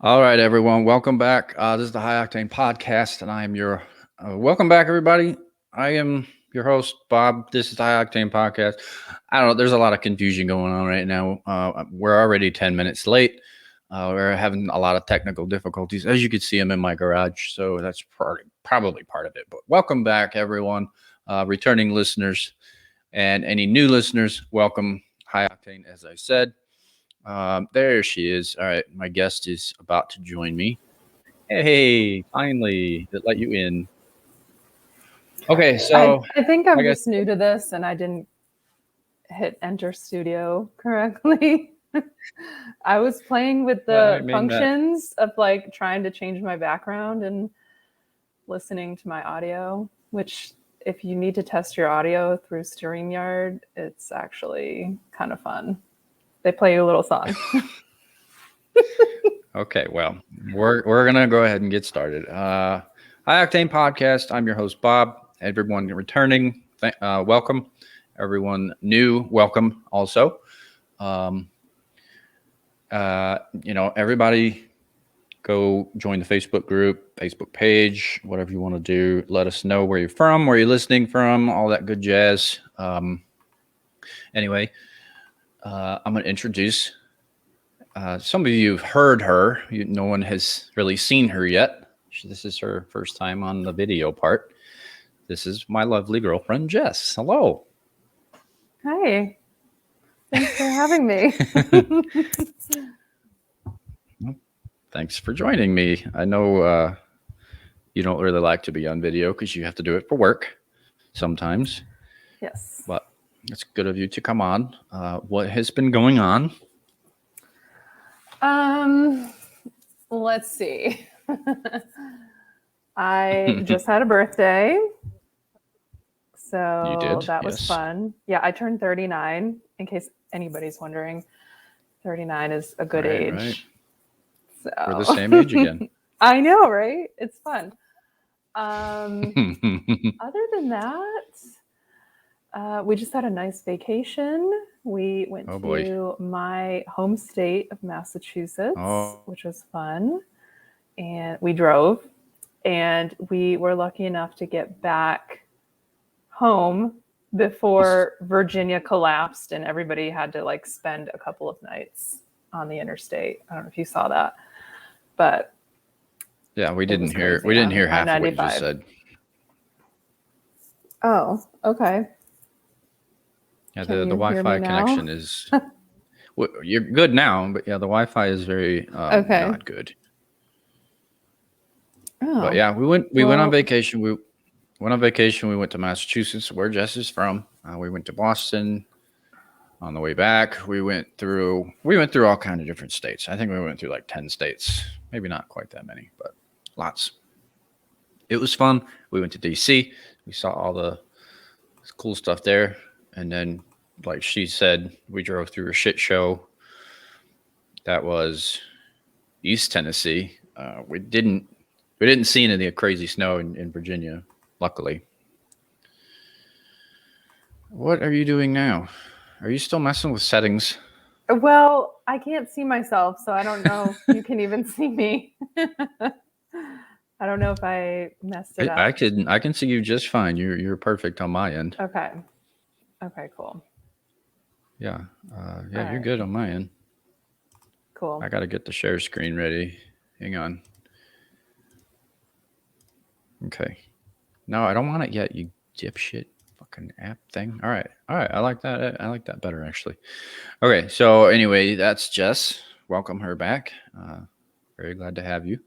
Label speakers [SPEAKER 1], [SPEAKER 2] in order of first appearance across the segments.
[SPEAKER 1] All right, everyone. Welcome back. This is the High Octane Podcast, and I am your welcome back, everybody. I am your host, Bob. This is the High Octane Podcast. I don't know. There's a lot of confusion going on right now. We're already 10 minutes late. We're having a lot of technical difficulties. As you can see, I'm in my garage, so that's probably part of it. But welcome back, everyone, returning listeners, and any new listeners. Welcome, High Octane, as I said. There she is. All right, my guest is about to join me. Hey, finally, it let you in. Okay, so
[SPEAKER 2] I think I'm
[SPEAKER 1] I guess
[SPEAKER 2] just new to this and I didn't hit enter studio correctly. I was playing with the functions of like trying to change my background and listening to my audio, which if you need to test your audio through StreamYard, it's actually kind of fun. They play you a little song.
[SPEAKER 1] Okay, well, we're gonna go ahead and get started. High Octane Podcast. I'm your host, Bob. Everyone returning, welcome. Everyone new, welcome also. Everybody go join the Facebook group, Facebook page, whatever you want to do. Let us know where you're from, where you're listening from, all that good jazz. Anyway, I'm going to introduce. Some of you have heard her. No one has really seen her yet. This is her first time on the video part. This is my lovely girlfriend, Jess. Hello.
[SPEAKER 2] Hi. Thanks for having me.
[SPEAKER 1] Thanks for joining me. I know you don't really like to be on video because you have to do it for work sometimes.
[SPEAKER 2] Yes.
[SPEAKER 1] But it's good of you to come on. What has been going on?
[SPEAKER 2] Let's see. I just had a birthday. So
[SPEAKER 1] You did?
[SPEAKER 2] That was fun. Yeah, I turned 39, in case anybody's wondering. 39 is a good age.
[SPEAKER 1] Right.
[SPEAKER 2] So
[SPEAKER 1] we're the same age again.
[SPEAKER 2] I know, right? It's fun. Other than that, we just had a nice vacation. We went to my home state of Massachusetts, which was fun. And we drove. And we were lucky enough to get back home before Virginia collapsed and everybody had to like spend a couple of nights on the interstate. I don't know if you saw that, but
[SPEAKER 1] yeah, we didn't hear half of what you just said.
[SPEAKER 2] Oh, okay.
[SPEAKER 1] Yeah, the Wi-Fi connection is well, you're good now, but yeah, the Wi-Fi is very not good.
[SPEAKER 2] Oh,
[SPEAKER 1] but yeah, we went on vacation. We went to Massachusetts, where Jess is from. We went to Boston. On the way back, we went through all kinds of different states. I think we went through like 10 states, maybe not quite that many, but lots. It was fun. We went to DC. We saw all the cool stuff there, and then, like she said, we drove through a shit show. That was East Tennessee. We didn't see any of the crazy snow in Virginia, luckily. What are you doing now? Are you still messing with settings?
[SPEAKER 2] Well, I can't see myself, so I don't know if you can even see me. I don't know if I messed it up.
[SPEAKER 1] I can see you just fine. You're perfect on my end.
[SPEAKER 2] Okay, cool.
[SPEAKER 1] Yeah, you're good on my end.
[SPEAKER 2] Cool.
[SPEAKER 1] I got to get the share screen ready. Hang on. Okay. No, I don't want it yet, you dipshit fucking app thing. All right. I like that. I like that better, actually. Okay. So anyway, that's Jess. Welcome her back. Very glad to have you.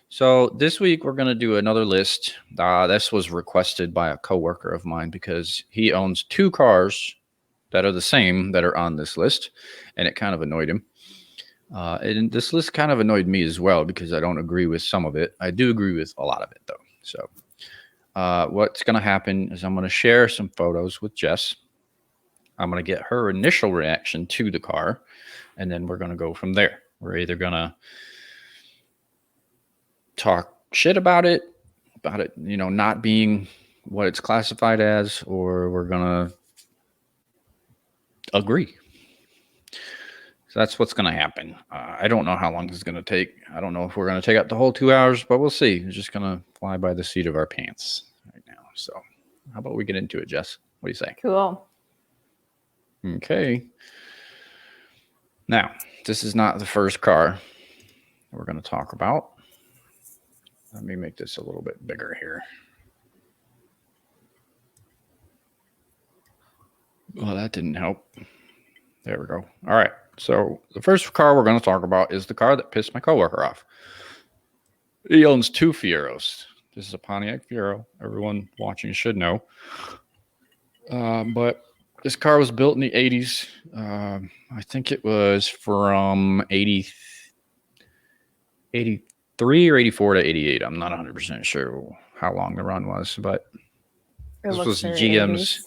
[SPEAKER 1] So this week we're going to do another list. This was requested by a coworker of mine because he owns 2 cars that are the same that are on this list, and it kind of annoyed him. And this list kind of annoyed me as well because I don't agree with some of it. I do agree with a lot of it, though. So what's going to happen is I'm going to share some photos with Jess. I'm going to get her initial reaction to the car, and then we're going to go from there. We're either going to talk shit about it, not being what it's classified as, or we're going to agree. So that's what's going to happen. I don't know how long this is going to take. I don't know if we're going to take out the whole 2 hours, but we'll see. It's just going to fly by the seat of our pants right now. So how about we get into it, Jess? What do you say?
[SPEAKER 2] Cool.
[SPEAKER 1] Okay. Now, this is not the first car that we're going to talk about. Let me make this a little bit bigger here. Well, that didn't help. There we go. All right. So the first car we're going to talk about is the car that pissed my coworker off. He owns 2 Fieros. This is a Pontiac Fiero. Everyone watching should know. But this car was built in the 80s. I think it was from 83 or 84 to 88. I'm not 100% sure how long the run was, but this was GM's.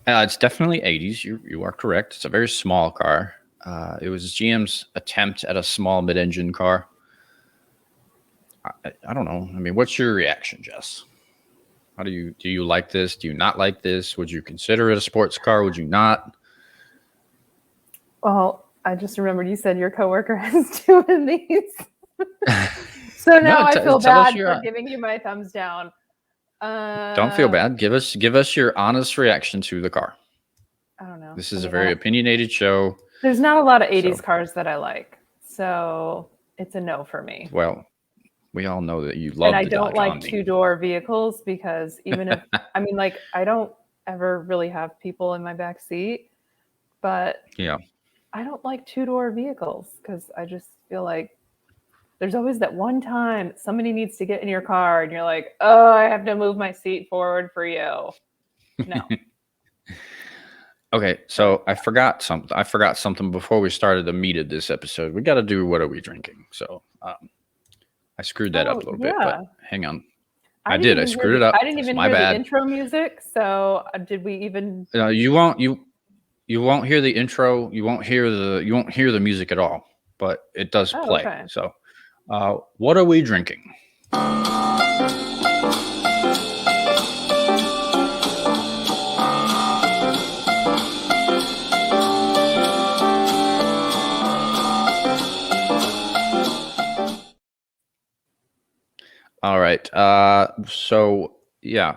[SPEAKER 1] It's definitely 80s. You are correct. It's a very small car. It was GM's attempt at a small mid-engine car. I don't know. I mean, what's your reaction, Jess? How do you like this? Do you not like this? Would you consider it a sports car? Would you not?
[SPEAKER 2] Well, I just remembered you said your coworker has 2 of these. So now I feel bad for giving you my thumbs down.
[SPEAKER 1] Don't feel bad. Give us your honest reaction to the car.
[SPEAKER 2] I don't know.
[SPEAKER 1] This is a very opinionated show.
[SPEAKER 2] There's not a lot of 80s cars that I like. So it's a no for me.
[SPEAKER 1] Well, we all know that you love. And
[SPEAKER 2] I don't like 2-door vehicles because even if I mean, like, I don't ever really have people in my back seat, but
[SPEAKER 1] yeah,
[SPEAKER 2] I don't like 2-door vehicles because I just feel like there's always that one time somebody needs to get in your car and you're like, oh, I have to move my seat forward for you. No.
[SPEAKER 1] Okay, so I forgot something before we started the meat of this episode. We got to do what are we drinking? So I screwed that up a little bit, but hang on. I screwed it up.
[SPEAKER 2] I didn't even hear the intro music. So did we even?
[SPEAKER 1] You won't hear the intro. You won't hear the music at all. But it does play. Okay. So, what are we drinking? All right. So yeah,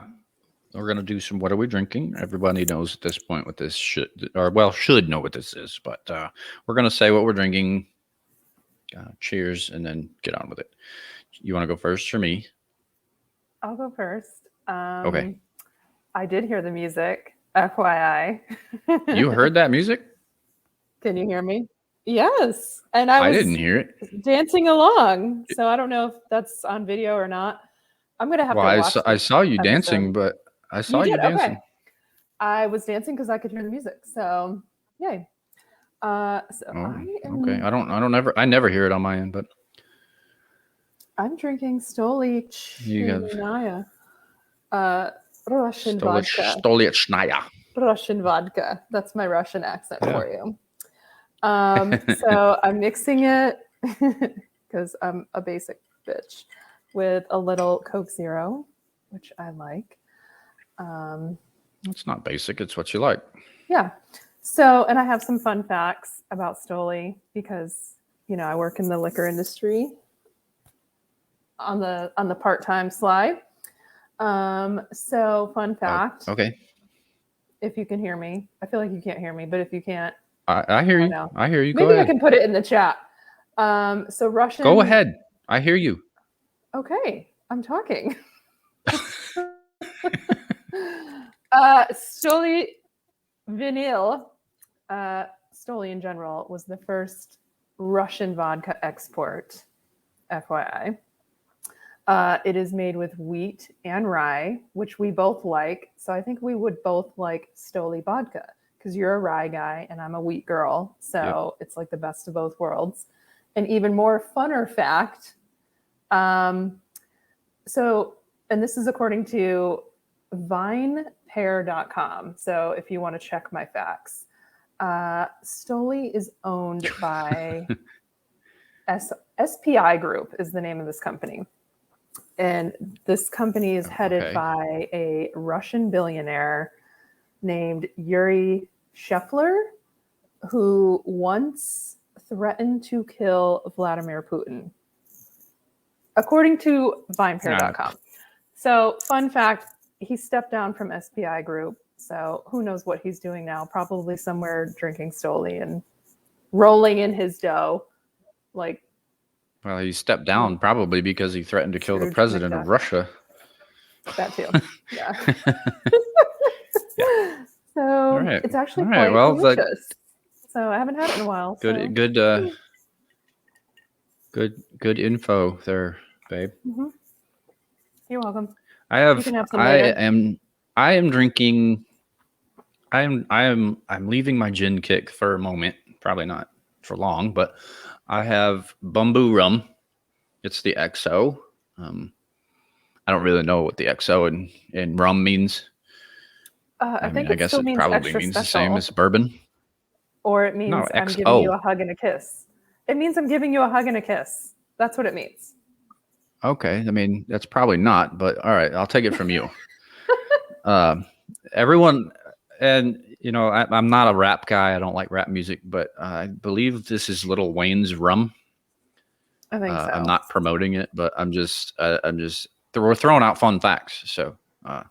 [SPEAKER 1] we're gonna do some. What are we drinking? Everybody knows at this point what this should know what this is. But we're gonna say what we're drinking. Cheers, and then get on with it. You want to go first or me?
[SPEAKER 2] I'll go first.
[SPEAKER 1] Okay.
[SPEAKER 2] I did hear the music. FYI.
[SPEAKER 1] You heard that music?
[SPEAKER 2] Can you hear me? Yes, and I
[SPEAKER 1] didn't hear it.
[SPEAKER 2] Dancing along, so I don't know if that's on video or not. I'm gonna have to watch.
[SPEAKER 1] I saw you dancing, but I saw you dancing.
[SPEAKER 2] Okay. I was dancing because I could hear the music. So yay! I
[SPEAKER 1] never hear it on my end, but
[SPEAKER 2] I'm drinking Stolichnaya, Russian vodka.
[SPEAKER 1] Stolichnaya.
[SPEAKER 2] Russian vodka. That's my Russian accent for you. So I'm mixing it because I'm a basic bitch with a little Coke Zero, which I like.
[SPEAKER 1] It's not basic. It's what you like.
[SPEAKER 2] Yeah. So, and I have some fun facts about Stoli because, I work in the liquor industry on the part-time slide. So fun fact.
[SPEAKER 1] Oh, okay.
[SPEAKER 2] If you can hear me, I feel like you can't hear me, but if you can't,
[SPEAKER 1] I hear you. I hear you.
[SPEAKER 2] Maybe I can put it in the chat. So Russian.
[SPEAKER 1] Go ahead. I hear you.
[SPEAKER 2] Okay, I'm talking. Stoli Vinyl, Stoli in general, was the first Russian vodka export, FYI. It is made with wheat and rye, which we both like. So I think we would both like Stoli vodka because you're a rye guy and I'm a wheat girl. So It's like the best of both worlds. An even more funner fact. And this is according to vinepair.com. So if you want to check my facts, Stoli is owned by SPI Group is the name of this company. And this company is headed by a Russian billionaire named Yuri Shefler, who once threatened to kill Vladimir Putin, according to VinePair.com. So, fun fact, he stepped down from SPI Group. So, who knows what he's doing now? Probably somewhere drinking Stoli and rolling in his dough. Like,
[SPEAKER 1] well, he stepped down probably because he threatened to kill the president of Russia.
[SPEAKER 2] That too. Yeah. So it's actually quite delicious. So I haven't had it in a while.
[SPEAKER 1] Good info there, babe.
[SPEAKER 2] Mm-hmm. You're welcome.
[SPEAKER 1] I am drinking. I'm leaving my gin kick for a moment. Probably not for long, but I have Bumbu rum. It's the XO. I don't really know what the XO in rum means.
[SPEAKER 2] I guess it
[SPEAKER 1] probably means the same as bourbon.
[SPEAKER 2] Or it means I'm giving you a hug and a kiss. It means I'm giving you a hug and a kiss. That's what it means.
[SPEAKER 1] Okay. I mean, that's probably not, but all right. I'll take it from you. Everyone, and I'm not a rap guy. I don't like rap music, but I believe this is Lil Wayne's rum.
[SPEAKER 2] I think so.
[SPEAKER 1] I'm not promoting it, but we're throwing out fun facts. So I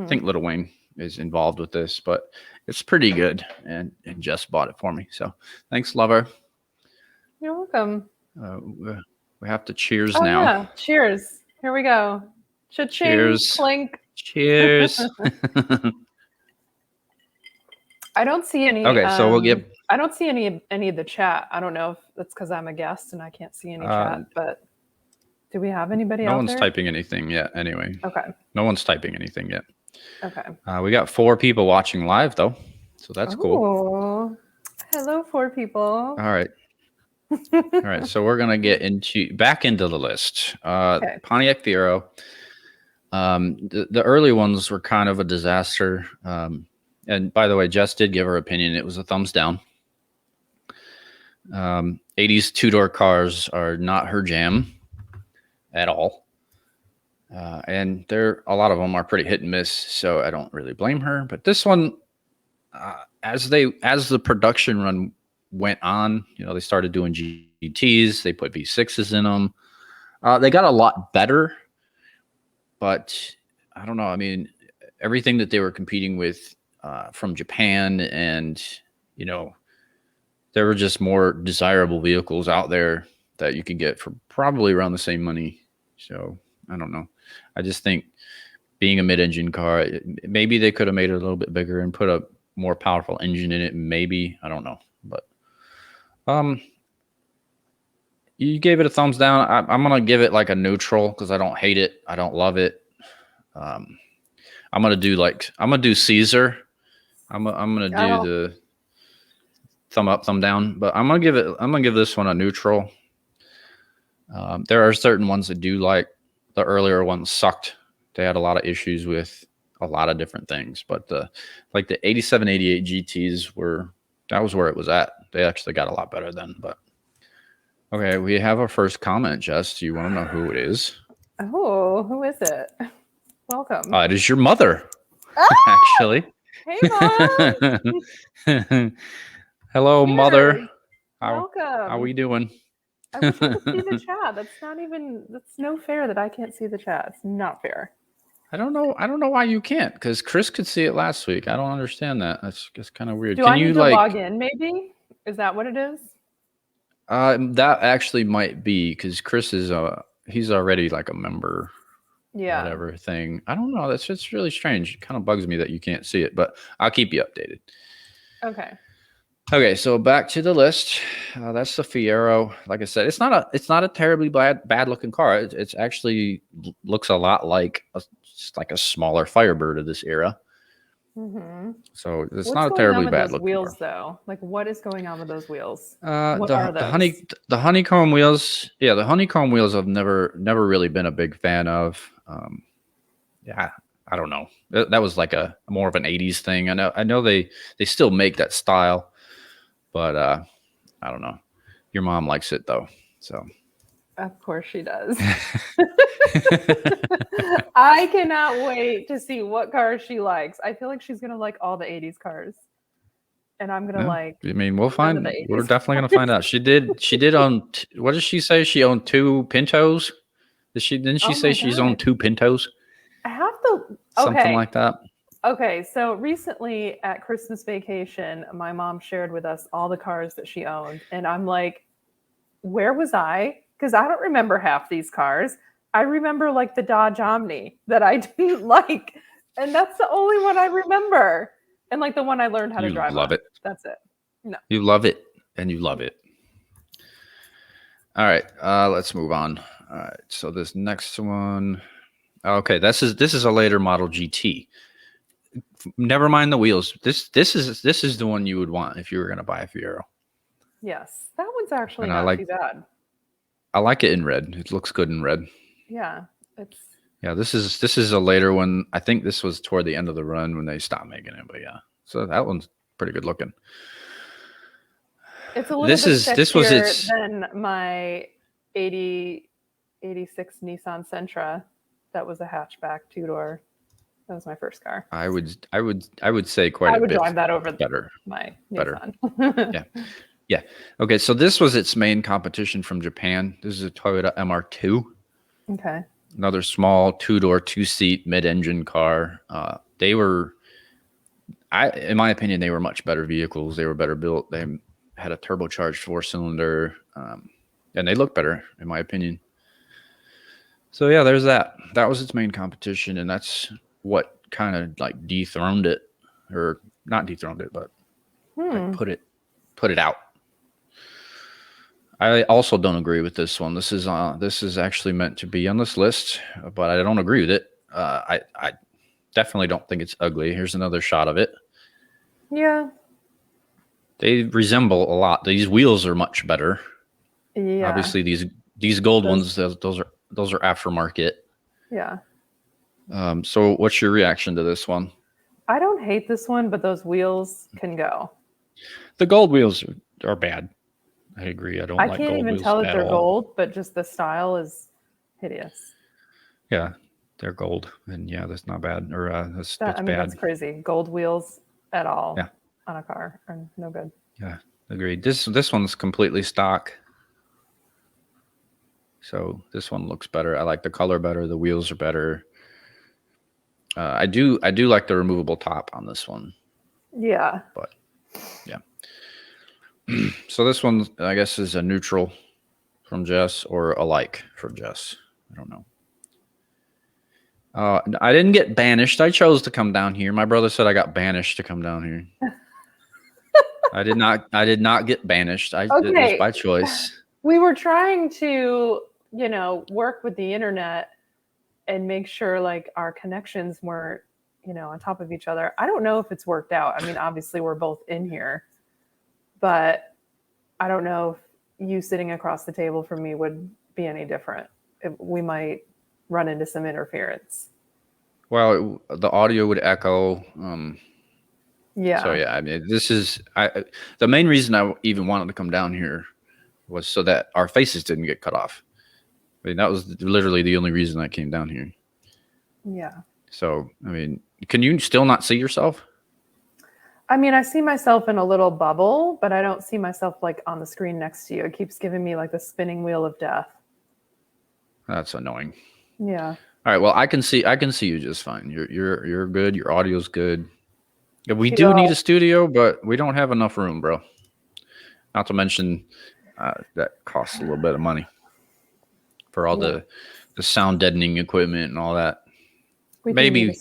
[SPEAKER 1] think Lil Wayne is involved with this, but it's pretty good, and Jess bought it for me. So thanks, lover.
[SPEAKER 2] You're welcome.
[SPEAKER 1] We have to cheers now.
[SPEAKER 2] Yeah. Cheers. Here we go. Cha-ching,
[SPEAKER 1] cheers.
[SPEAKER 2] Clink.
[SPEAKER 1] Cheers.
[SPEAKER 2] I don't see any.
[SPEAKER 1] Okay, so we'll give.
[SPEAKER 2] I don't see any of the chat. I don't know if that's because I'm a guest and I can't see any chat, but do we have anybody out there?
[SPEAKER 1] No one's typing anything yet, anyway.
[SPEAKER 2] Okay.
[SPEAKER 1] No one's typing anything yet.
[SPEAKER 2] Okay.
[SPEAKER 1] We got 4 people watching live, though, so that's cool.
[SPEAKER 2] Hello, 4 people.
[SPEAKER 1] All right. All right, so we're gonna get back into the list.
[SPEAKER 2] Okay.
[SPEAKER 1] Pontiac Fiero. The early ones were kind of a disaster. And by the way, Jess did give her opinion. It was a thumbs down. 80s two-door cars are not her jam at all. And a lot of them are pretty hit and miss, so I don't really blame her. But this one, as the production run went on, they started doing GTs. They put V6s in them. They got a lot better, but I don't know. I mean, everything that they were competing with from Japan, and there were just more desirable vehicles out there that you could get for probably around the same money. So I don't know. I just think being a mid-engine car, maybe they could have made it a little bit bigger and put a more powerful engine in it. Maybe, I don't know, but you gave it a thumbs down. I'm gonna give it like a neutral because I don't hate it. I don't love it. I'm gonna do Ssr. I'm gonna do the thumb up, thumb down, but I'm gonna give this one a neutral. There are certain ones that do like the earlier ones sucked. They had a lot of issues with a lot of different things, but the 87, 88 GTs that was where it was at. They actually got a lot better then. But okay, we have our first comment. Jess, do you want to know who it is?
[SPEAKER 2] Oh, who is it? Welcome.
[SPEAKER 1] It is your mother, actually.
[SPEAKER 2] Hey, Mom.
[SPEAKER 1] Hello, Mother.
[SPEAKER 2] Welcome.
[SPEAKER 1] How are we doing?
[SPEAKER 2] I wish I could see the chat. That's no fair that I can't see the chat. It's not fair.
[SPEAKER 1] I don't know why you can't, because Chris could see it last week. I don't understand that. That's just kind of weird.
[SPEAKER 2] Do I need to log in, maybe? Is that what it is?
[SPEAKER 1] That actually might be, because Chris is he's already like a member.
[SPEAKER 2] Yeah.
[SPEAKER 1] Whatever thing. I don't know. That's just really strange. It kind of bugs me that you can't see it, but I'll keep you updated.
[SPEAKER 2] Okay.
[SPEAKER 1] Okay, so back to the list. That's the Fiero. Like I said, it's not a terribly bad looking car. It's actually looks a lot like a smaller Firebird of this era.
[SPEAKER 2] Mm-hmm.
[SPEAKER 1] So it's not a terribly bad looking
[SPEAKER 2] wheels,
[SPEAKER 1] car.
[SPEAKER 2] Though. Like, what is going on with those wheels?
[SPEAKER 1] The honeycomb wheels. Yeah, the honeycomb wheels I've never really been a big fan of. Yeah, I don't know. That was like a more of an 80s thing. I know they still make that style, but I don't know. Your mom likes it though, so.
[SPEAKER 2] Of course she does. I cannot wait to see what cars she likes. I feel like she's gonna like all the 80s cars. and I'm gonna like.
[SPEAKER 1] I mean, we'll
[SPEAKER 2] none of
[SPEAKER 1] find.
[SPEAKER 2] the
[SPEAKER 1] We're
[SPEAKER 2] 80s
[SPEAKER 1] definitely gonna
[SPEAKER 2] cars.
[SPEAKER 1] find out. She did own. What did she say? She owned 2 Pintos. Didn't she
[SPEAKER 2] Oh
[SPEAKER 1] say
[SPEAKER 2] my
[SPEAKER 1] she's
[SPEAKER 2] God.
[SPEAKER 1] owned 2 Pintos?
[SPEAKER 2] I have to.
[SPEAKER 1] Something
[SPEAKER 2] Okay.
[SPEAKER 1] like that.
[SPEAKER 2] Okay, so recently at Christmas vacation, my mom shared with us all the cars that she owned, and I'm like, where was I? Because I don't remember half these cars. I remember like the Dodge Omni that I didn't like, and that's the only one I remember, and like the one I learned how to drive.
[SPEAKER 1] You love
[SPEAKER 2] on.
[SPEAKER 1] it.
[SPEAKER 2] That's it. No,
[SPEAKER 1] You love it, and you love it. All right, let's move on. All right, so this next one. Okay, this is a later model GT. Never mind the wheels. This is the one you would want if you were going to buy a Fiero.
[SPEAKER 2] yes, that one's actually
[SPEAKER 1] And
[SPEAKER 2] not too bad.
[SPEAKER 1] I like it in red. It looks good in red.
[SPEAKER 2] Yeah, it's.
[SPEAKER 1] Yeah, this is a later one. I think this was toward the end of the run when they stopped making it. But yeah, so that one's pretty good looking.
[SPEAKER 2] It's a little bit
[SPEAKER 1] this was its
[SPEAKER 2] than my 86 Nissan Sentra. That was a hatchback 2-door. That was my first car.
[SPEAKER 1] I would say quite a bit.
[SPEAKER 2] I would drive that over
[SPEAKER 1] better.
[SPEAKER 2] My
[SPEAKER 1] better.
[SPEAKER 2] Nissan.
[SPEAKER 1] Yeah. Okay, so this was its main competition from Japan. This is a Toyota MR2.
[SPEAKER 2] Okay.
[SPEAKER 1] Another small 2-door, 2-seat mid-engine car. They were, in my opinion, they were much better vehicles. They were better built. They had a turbocharged 4-cylinder, and they looked better, in my opinion. So yeah, there's that. That was its main competition, and that's what kind of like dethroned it, or not dethroned it, but like put it out. I also don't agree with this one. This is actually meant to be on this list, but I don't agree with it. I definitely don't think it's ugly. Here's another shot of it.
[SPEAKER 2] Yeah.
[SPEAKER 1] They resemble a lot. These wheels are much better.
[SPEAKER 2] Yeah.
[SPEAKER 1] Obviously, these gold ones, those are aftermarket.
[SPEAKER 2] Yeah.
[SPEAKER 1] So what's your reaction to this one?
[SPEAKER 2] I don't hate this one, but those wheels can go.
[SPEAKER 1] The gold wheels are bad. I agree. I like
[SPEAKER 2] can't
[SPEAKER 1] gold
[SPEAKER 2] even
[SPEAKER 1] wheels
[SPEAKER 2] tell that
[SPEAKER 1] at
[SPEAKER 2] they're
[SPEAKER 1] all.
[SPEAKER 2] gold, but just the style is hideous.
[SPEAKER 1] Yeah, they're gold, and yeah, that's not bad. Or that's bad.
[SPEAKER 2] That's crazy. Gold wheels at all
[SPEAKER 1] Yeah.
[SPEAKER 2] on a car are no good.
[SPEAKER 1] Yeah, agreed. This one's completely stock. So this one looks better. I like the color better. The wheels are better. I do like the removable top on this one.
[SPEAKER 2] Yeah.
[SPEAKER 1] But yeah. So this one, I guess, is a neutral from Jess or a like from Jess. I don't know. I didn't get banished. I chose to come down here. My brother said I got banished to come down here. I did not get banished. It was by choice.
[SPEAKER 2] We were trying to, work with the internet and make sure like our connections weren't, on top of each other. I don't know if it's worked out. I mean, obviously we're both in here, but I don't know if you sitting across the table from me would be any different. We might run into some interference.
[SPEAKER 1] Well, the audio would echo.
[SPEAKER 2] Yeah.
[SPEAKER 1] So yeah, I mean, the main reason I even wanted to come down here was so that our faces didn't get cut off. I mean, that was literally the only reason I came down here.
[SPEAKER 2] Yeah.
[SPEAKER 1] So, I mean, can you still not see yourself?
[SPEAKER 2] I mean, I see myself in a little bubble, but I don't see myself like on the screen next to you. It keeps giving me like the spinning wheel of death.
[SPEAKER 1] That's annoying.
[SPEAKER 2] Yeah.
[SPEAKER 1] All right. Well, I can see you just fine. You're good. Your audio's good. Yeah, we do need a studio, but we don't have enough room, bro. Not to mention that costs a little bit of money for all the sound deadening equipment and all that. Maybe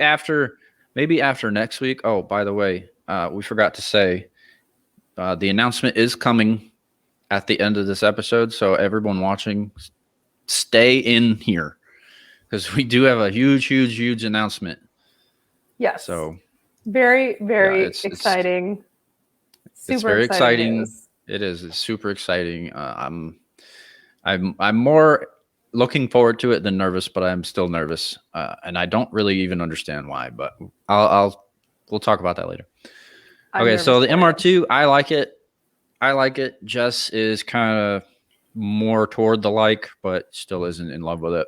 [SPEAKER 1] after next week. Oh, by the way, we forgot to say the announcement is coming at the end of this episode. So everyone watching, stay in here because we do have a huge announcement.
[SPEAKER 2] Yes.
[SPEAKER 1] So
[SPEAKER 2] very exciting.
[SPEAKER 1] It's very exciting. News. It is. It's super exciting. I'm more looking forward to it than nervous, but I'm still nervous, and I don't really even understand why. But we'll talk about that later. Okay, so the MR2, I like it. Jess is kind of more toward the like, but still isn't in love with it.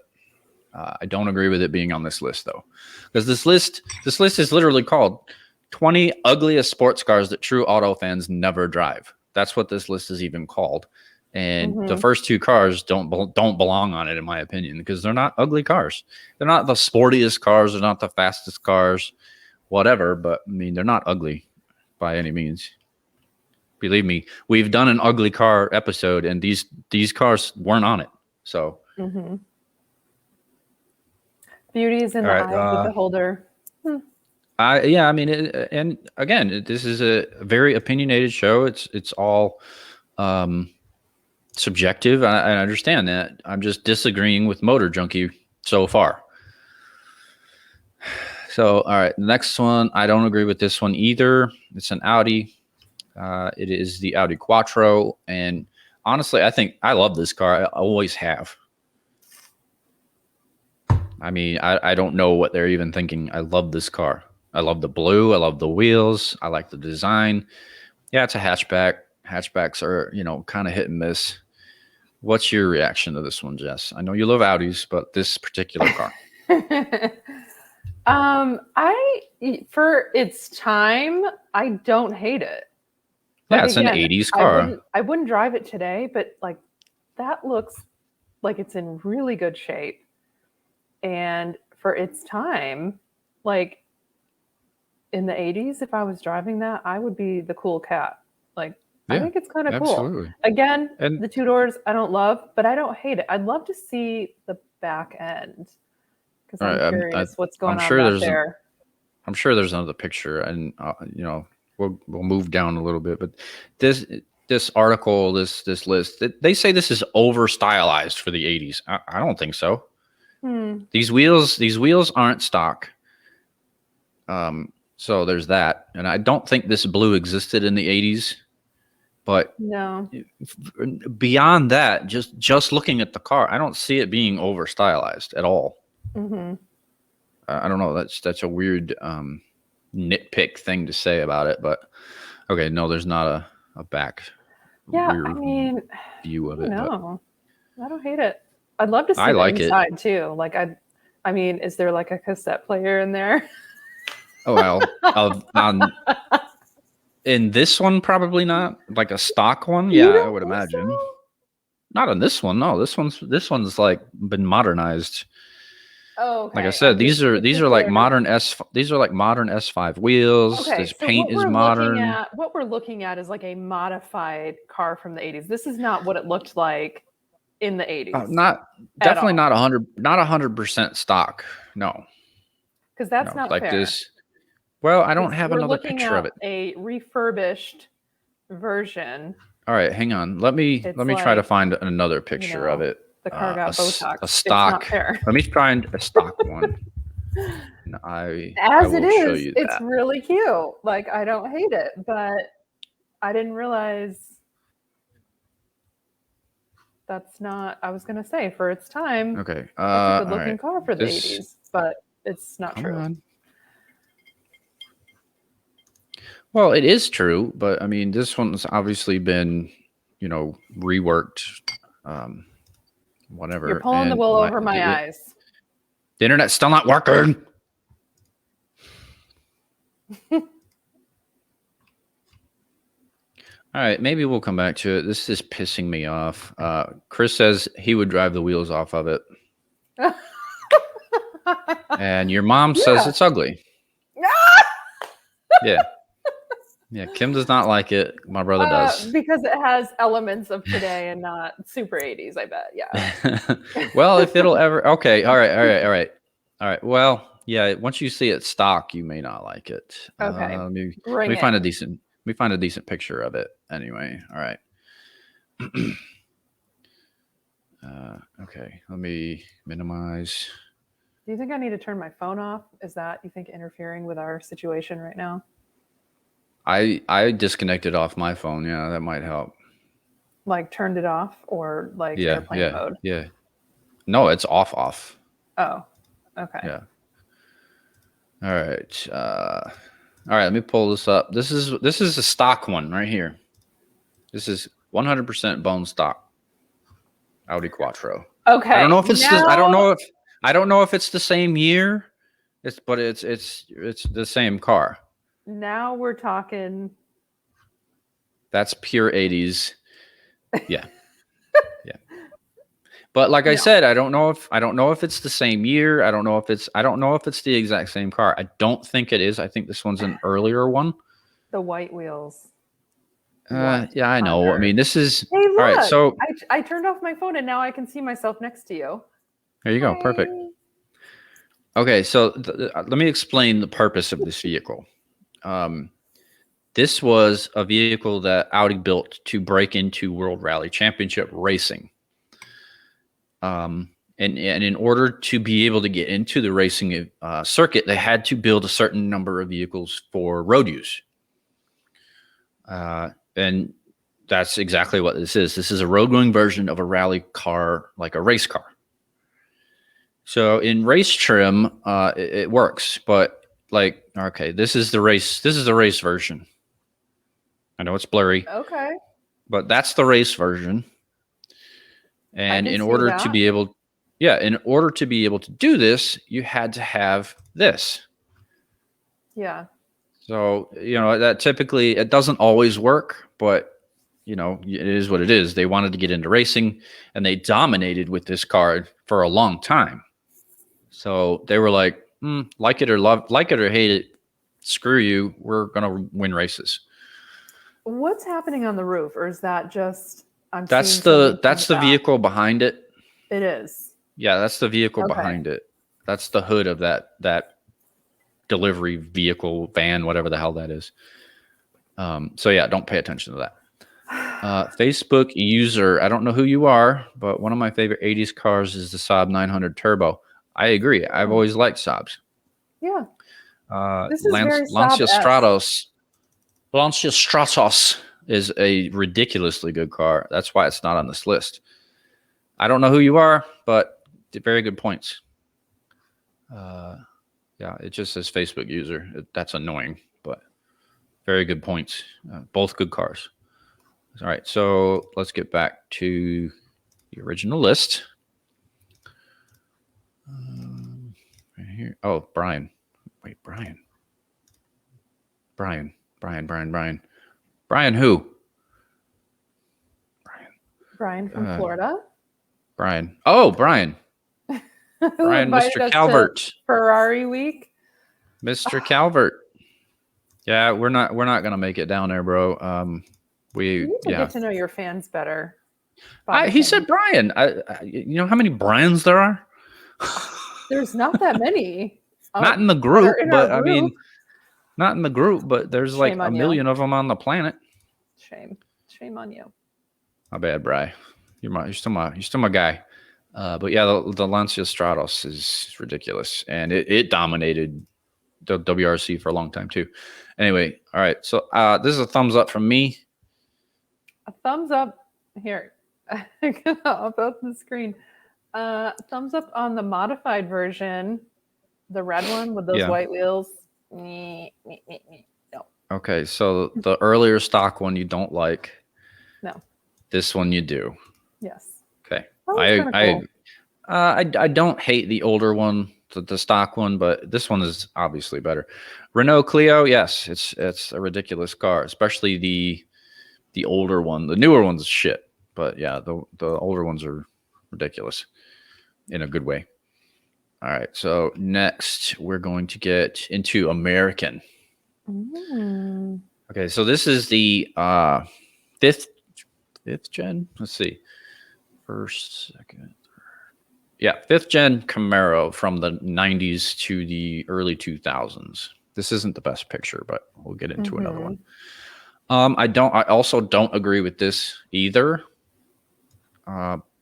[SPEAKER 1] I don't agree with it being on this list though, because this list is literally called 20 ugliest sports cars that true auto fans never drive. That's what this list is even called. And the first 2 cars don't belong on it, in my opinion, because they're not ugly cars. They're not the sportiest cars. They're not the fastest cars, whatever. But I mean, they're not ugly by any means. Believe me, we've done an ugly car episode, and these cars weren't on it. So,
[SPEAKER 2] beauty is in the eye of the beholder.
[SPEAKER 1] Yeah, I mean, and again, this is a very opinionated show. It's all subjective. I understand that. I'm just disagreeing with Motor Junkie so far. So, all right, the next one, I don't agree with this one either. It's an Audi. It is the Audi Quattro, and honestly, I think I love this car. I always have. I mean, I don't know what they're even thinking. I love this car. I love the blue. I love the wheels. I like the design. Yeah, it's a hatchback. Hatchbacks are, kind of hit and miss. What's your reaction to this one, Jess? I know you love Audis, but this particular car.
[SPEAKER 2] For its time, I don't hate it.
[SPEAKER 1] Yeah, it's again, an 80s car.
[SPEAKER 2] I wouldn't drive it today, but like that looks like it's in really good shape. And for its time, like in the 80s, if I was driving that, I would be the cool cat. Like, yeah, I think it's kind of cool. Again, and the 2 doors I don't love, but I don't hate it. I'd love to see the back end because I'm curious what's going on back there.
[SPEAKER 1] I'm sure there's another picture, and we'll move down a little bit. But this article, this list, they say this is over stylized for the 80s. I don't think so. These wheels aren't stock. So there's that. And I don't think this blue existed in the 80s. But
[SPEAKER 2] no.
[SPEAKER 1] Beyond that, just looking at the car, I don't see it being over stylized at all. I don't know. That's a weird nitpick thing to say about it. But okay, no, there's not a back.
[SPEAKER 2] Yeah, I mean,
[SPEAKER 1] view of it.
[SPEAKER 2] No, I don't hate it. I'd love to see the inside too. Like I mean, is there like a cassette player in there?
[SPEAKER 1] Oh well, in this one probably not. Like a stock one, yeah, I would imagine. So? Not in this one. No, this one's like been modernized.
[SPEAKER 2] Oh, okay.
[SPEAKER 1] Like I said, these are like modern S5 wheels.
[SPEAKER 2] Okay,
[SPEAKER 1] this paint is modern.
[SPEAKER 2] What we're looking at is like a modified car from the 80s. This is not what it looked like in the 80s.
[SPEAKER 1] Definitely not 100% stock. No.
[SPEAKER 2] Because that's not
[SPEAKER 1] like
[SPEAKER 2] fair.
[SPEAKER 1] This. Well, I don't have another picture of it.
[SPEAKER 2] A refurbished version.
[SPEAKER 1] All right, hang on. Let me try to find another picture of it.
[SPEAKER 2] The car got Botox.
[SPEAKER 1] A stock.
[SPEAKER 2] It's not fair.
[SPEAKER 1] Let me find a stock one.
[SPEAKER 2] It's really cute. Like, I don't hate it, but I didn't realize that's not. I was gonna say for its time.
[SPEAKER 1] Okay.
[SPEAKER 2] It's a good looking car for the 80s, but it's not true.
[SPEAKER 1] On. Well, it is true, but I mean, this one's obviously been, reworked. Whatever.
[SPEAKER 2] You're pulling the wool over my eyes.
[SPEAKER 1] The internet's still not working. All right, maybe we'll come back to it. This is pissing me off. Chris says he would drive the wheels off of it. And your mom says it's ugly. Yeah. Yeah, Kim does not like it. My brother does.
[SPEAKER 2] Because it has elements of today and not super 80s, I bet. Yeah.
[SPEAKER 1] Well, if it'll ever... Okay, all right. Well, yeah, once you see it stock, you may not like it.
[SPEAKER 2] Okay.
[SPEAKER 1] Let me find a decent picture of it anyway. All right. Okay, let me minimize.
[SPEAKER 2] Do you think I need to turn my phone off? Is that, you think, interfering with our situation right now?
[SPEAKER 1] I disconnected off my phone. Yeah, that might help.
[SPEAKER 2] Like turned it off or like airplane mode?
[SPEAKER 1] Yeah. No, it's off.
[SPEAKER 2] Oh, okay.
[SPEAKER 1] Yeah. All right. All right, let me pull this up. This is a stock one right here. This is 100% bone stock. Audi Quattro.
[SPEAKER 2] Okay.
[SPEAKER 1] I don't know if it's I don't know if it's the same year. It's the same car.
[SPEAKER 2] Now we're talking.
[SPEAKER 1] That's pure 80s. Yeah. Yeah. But like I said, I don't know if it's the same year. I don't know if it's the exact same car. I don't think it is. I think this one's an earlier one.
[SPEAKER 2] The white wheels.
[SPEAKER 1] Yeah, I know. I mean, this is
[SPEAKER 2] Hey, look,
[SPEAKER 1] all right. So
[SPEAKER 2] I turned off my phone and now I can see myself next to you.
[SPEAKER 1] There you go.
[SPEAKER 2] Hi.
[SPEAKER 1] Perfect. Okay, so let me explain the purpose of this vehicle. This was a vehicle that Audi built to break into World Rally Championship racing. And in order to be able to get into the racing circuit, they had to build a certain number of vehicles for road use. And that's exactly what this is. This is a road-going version of a rally car, like a race car. So in race trim, it works, but like, okay, this is the race version. I know it's blurry.
[SPEAKER 2] Okay.
[SPEAKER 1] But that's the race version. And in order to be able to do this, you had to have this.
[SPEAKER 2] Yeah.
[SPEAKER 1] So, that typically, it doesn't always work, but it is what it is. They wanted to get into racing and they dominated with this car for a long time. So they were like, like it or hate it, screw you. We're going to win races.
[SPEAKER 2] What's happening on the roof? Or is that just,
[SPEAKER 1] that's the vehicle behind it.
[SPEAKER 2] It is.
[SPEAKER 1] Yeah, that's the vehicle behind it. That's the hood of that delivery vehicle, van, whatever the hell that is. So yeah, don't pay attention to that. Facebook user, I don't know who you are, but one of my favorite 80s cars is the Saab 900 Turbo. I agree. I've always liked Saabs.
[SPEAKER 2] Yeah.
[SPEAKER 1] This is Lancia Stratos. Lancia Stratos is a ridiculously good car. That's why it's not on this list. I don't know who you are, but very good points. Yeah, it just says Facebook user. That's annoying, but very good points. Both good cars. All right, so let's get back to the original list. Right here. Oh, Brian. Wait, Brian. Brian who?
[SPEAKER 2] Brian from Florida.
[SPEAKER 1] Brian. Oh, Brian. Brian, Mr. Calvert.
[SPEAKER 2] Ferrari week.
[SPEAKER 1] Mr. Calvert. Yeah, we're not gonna make it down there, bro.
[SPEAKER 2] You need to get to know your fans better.
[SPEAKER 1] He said Brian. You know how many Brians there are?
[SPEAKER 2] There's not that many.
[SPEAKER 1] Not in the group, but I mean, not in the group, but there's like a million of them on the planet.
[SPEAKER 2] Shame on you.
[SPEAKER 1] My bad, Bri. You're still my guy. But yeah, the Lancia Stratos is ridiculous, and it dominated the WRC for a long time too. Anyway, all right. So this is a thumbs up from me.
[SPEAKER 2] A thumbs up here. I'll put the screen. Thumbs up on the modified version, the red one with those white wheels. No.
[SPEAKER 1] Okay, so the earlier stock one you don't like.
[SPEAKER 2] No.
[SPEAKER 1] This one you do.
[SPEAKER 2] Yes.
[SPEAKER 1] Okay. I don't hate the older one, the stock one, but this one is obviously better. Renault Clio, yes, it's a ridiculous car, especially the older one. The newer one's shit, but yeah, the older ones are ridiculous in a good way. All right, so next we're going to get into American. Okay, so this is the fifth gen. Let's see, first, second, yeah, fifth gen Camaro from the 90s to the early 2000s. This isn't the best picture, but we'll get into another one. I also don't agree with this either,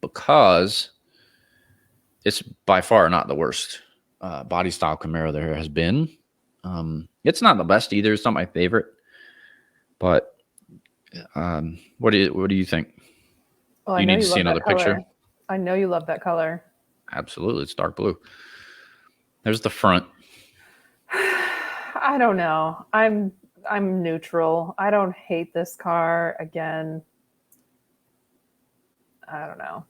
[SPEAKER 1] because it's by far not the worst body style Camaro there has been. It's not the best either. It's not my favorite, but what do you think?
[SPEAKER 2] Well,
[SPEAKER 1] you need to see another picture.
[SPEAKER 2] I know you love that color.
[SPEAKER 1] Absolutely, it's dark blue. There's the front.
[SPEAKER 2] I don't know. I'm neutral. I don't hate this car. Again, I don't know.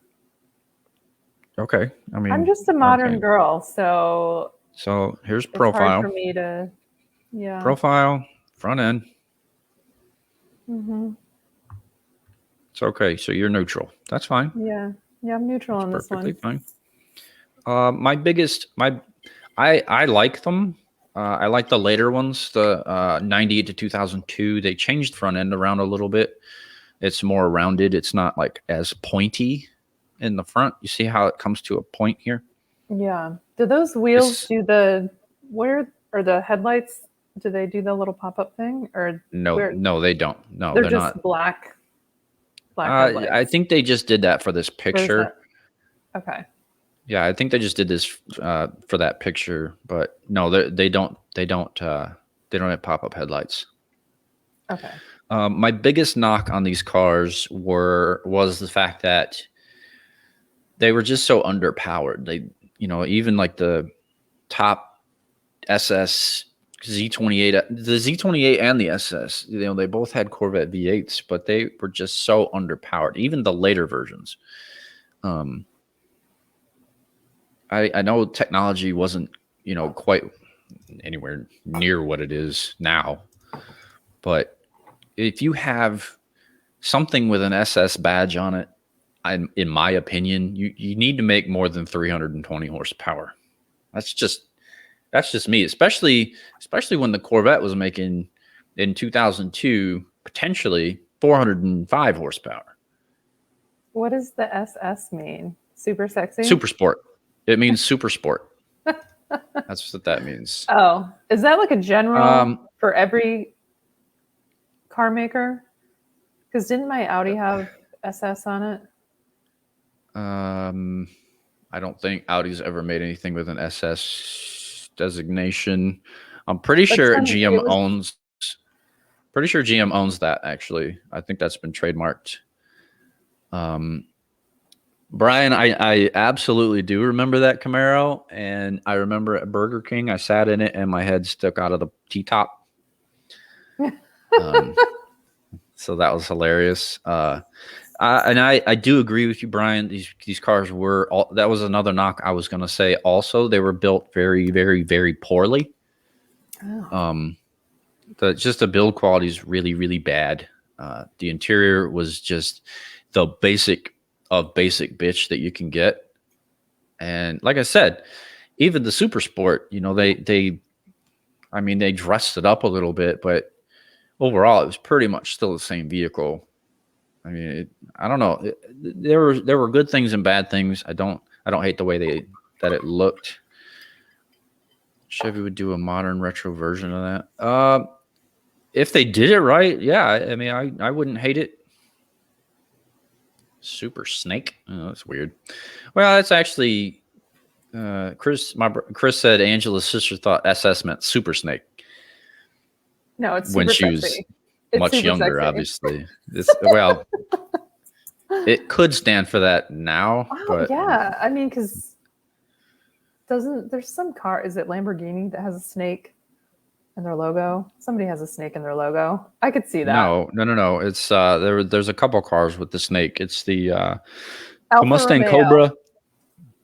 [SPEAKER 1] Okay, I mean,
[SPEAKER 2] I'm just a modern girl, so
[SPEAKER 1] here's profile.
[SPEAKER 2] It's hard for me to,
[SPEAKER 1] profile. Front end.
[SPEAKER 2] Mm-hmm.
[SPEAKER 1] It's okay. So you're neutral. That's fine.
[SPEAKER 2] Yeah. Yeah, I'm neutral on this one.
[SPEAKER 1] Perfectly fine. I like them. I like the later ones, the 98 to 2002. They changed front end around a little bit. It's more rounded. It's not like as pointy in the front. You see how it comes to a point here?
[SPEAKER 2] Yeah. Do those wheels do where are the headlights? Do they do the little pop-up thing or
[SPEAKER 1] no, they don't. No,
[SPEAKER 2] they're just
[SPEAKER 1] not
[SPEAKER 2] black headlights.
[SPEAKER 1] I think they just did that for this picture.
[SPEAKER 2] Okay.
[SPEAKER 1] Yeah, I think they just did this for that picture, but no, they don't have pop-up headlights.
[SPEAKER 2] Okay.
[SPEAKER 1] My biggest knock on these cars was the fact that they were just so underpowered. They, even like the top SS Z28, the Z28 and the SS, they both had Corvette V8s, but they were just so underpowered. Even the later versions. I know technology wasn't, quite anywhere near what it is now, but if you have something with an SS badge on it, in my opinion, you need to make more than 320 horsepower. That's just me, especially when the Corvette was making in 2002 potentially 405 horsepower.
[SPEAKER 2] What does the SS mean? Super sexy?
[SPEAKER 1] Super sport. It means super sport. That's what that means.
[SPEAKER 2] Oh, is that like a general for every car maker? Because didn't my Audi have SS on it?
[SPEAKER 1] I don't think Audi's ever made anything with an SS designation. I'm pretty sure GM owns. Pretty sure GM owns that. Actually, I think that's been trademarked. Brian, I absolutely do remember that Camaro, and I remember at Burger King, I sat in it and my head stuck out of the T-top. So that was hilarious. And I do agree with you, Brian. These cars that was another knock I was going to say. Also, they were built very, very, very poorly. Oh. Just the build quality is really, really bad. The interior was just the basic bitch that you can get. And like I said, even the Super Sport, they dressed it up a little bit, but overall it was pretty much still the same vehicle. I mean, I don't know. There were good things and bad things. I don't hate the way that it looked. Chevy would do a modern retro version of that. If they did it right, yeah. I mean, I wouldn't hate it. Super Snake. Oh, that's weird. Well, that's actually Chris said Angela's sister thought SS meant Super Snake.
[SPEAKER 2] No, it's
[SPEAKER 1] when she was much younger, obviously. Well, it could stand for that now.
[SPEAKER 2] Oh,
[SPEAKER 1] but
[SPEAKER 2] yeah. I mean, because there's some car, is it Lamborghini that has a snake in their logo? Somebody has a snake in their logo. I could see that.
[SPEAKER 1] No. It's there's a couple cars with the snake. It's the Mustang Romeo. Cobra.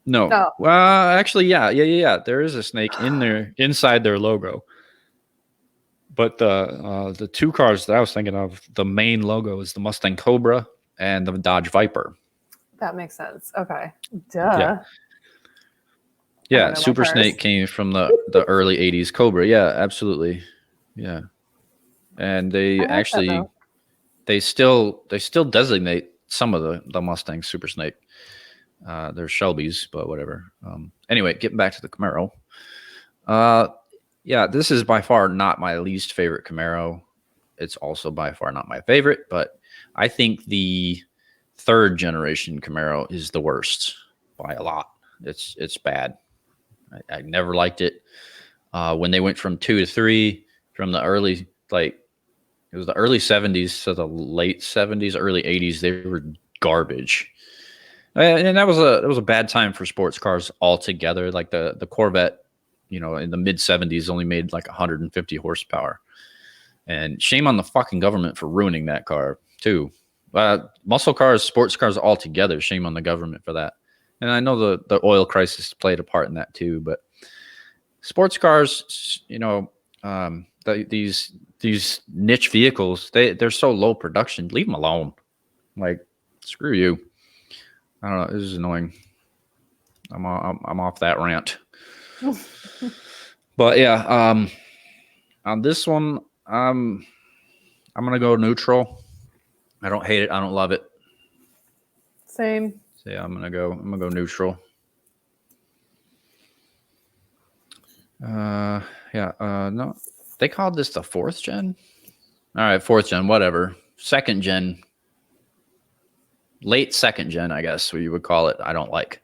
[SPEAKER 1] No. Oh. Well, actually, yeah. There is a snake inside their logo. But the two cars that I was thinking of, the main logo is the Mustang Cobra and the Dodge Viper.
[SPEAKER 2] That makes sense. Okay. Duh.
[SPEAKER 1] Yeah, Super Snake came from the early 80s Cobra. Yeah, absolutely. Yeah. And they actually they still designate some of the Mustang Super Snake. They're Shelby's, but whatever. Anyway, getting back to the Camaro. Yeah, this is by far not my least favorite Camaro. It's also by far not my favorite, but I think the third generation Camaro is the worst by a lot. It's bad. I never liked it. When they went from 2 to 3, from the early, it was the early 70s to the late 70s, early 80s, they were garbage. And that was a bad time for sports cars altogether. Like the Corvette, in the mid 70s only made like 150 horsepower. And shame on the fucking government for ruining that car too. Muscle cars, sports cars altogether, shame on the government for that. And I know the oil crisis played a part in that too, but sports cars, these these niche vehicles, they're so low production. Leave them alone. Like, screw you. I don't know. This is annoying. I'm off that rant. But yeah, on this one, I'm gonna go neutral. I don't hate it. I don't love it.
[SPEAKER 2] Same.
[SPEAKER 1] So yeah, I'm gonna go neutral. No, they called this the 4th gen. All right, 4th gen, whatever. 2nd gen, late 2nd gen, I guess what you would call it. I don't like.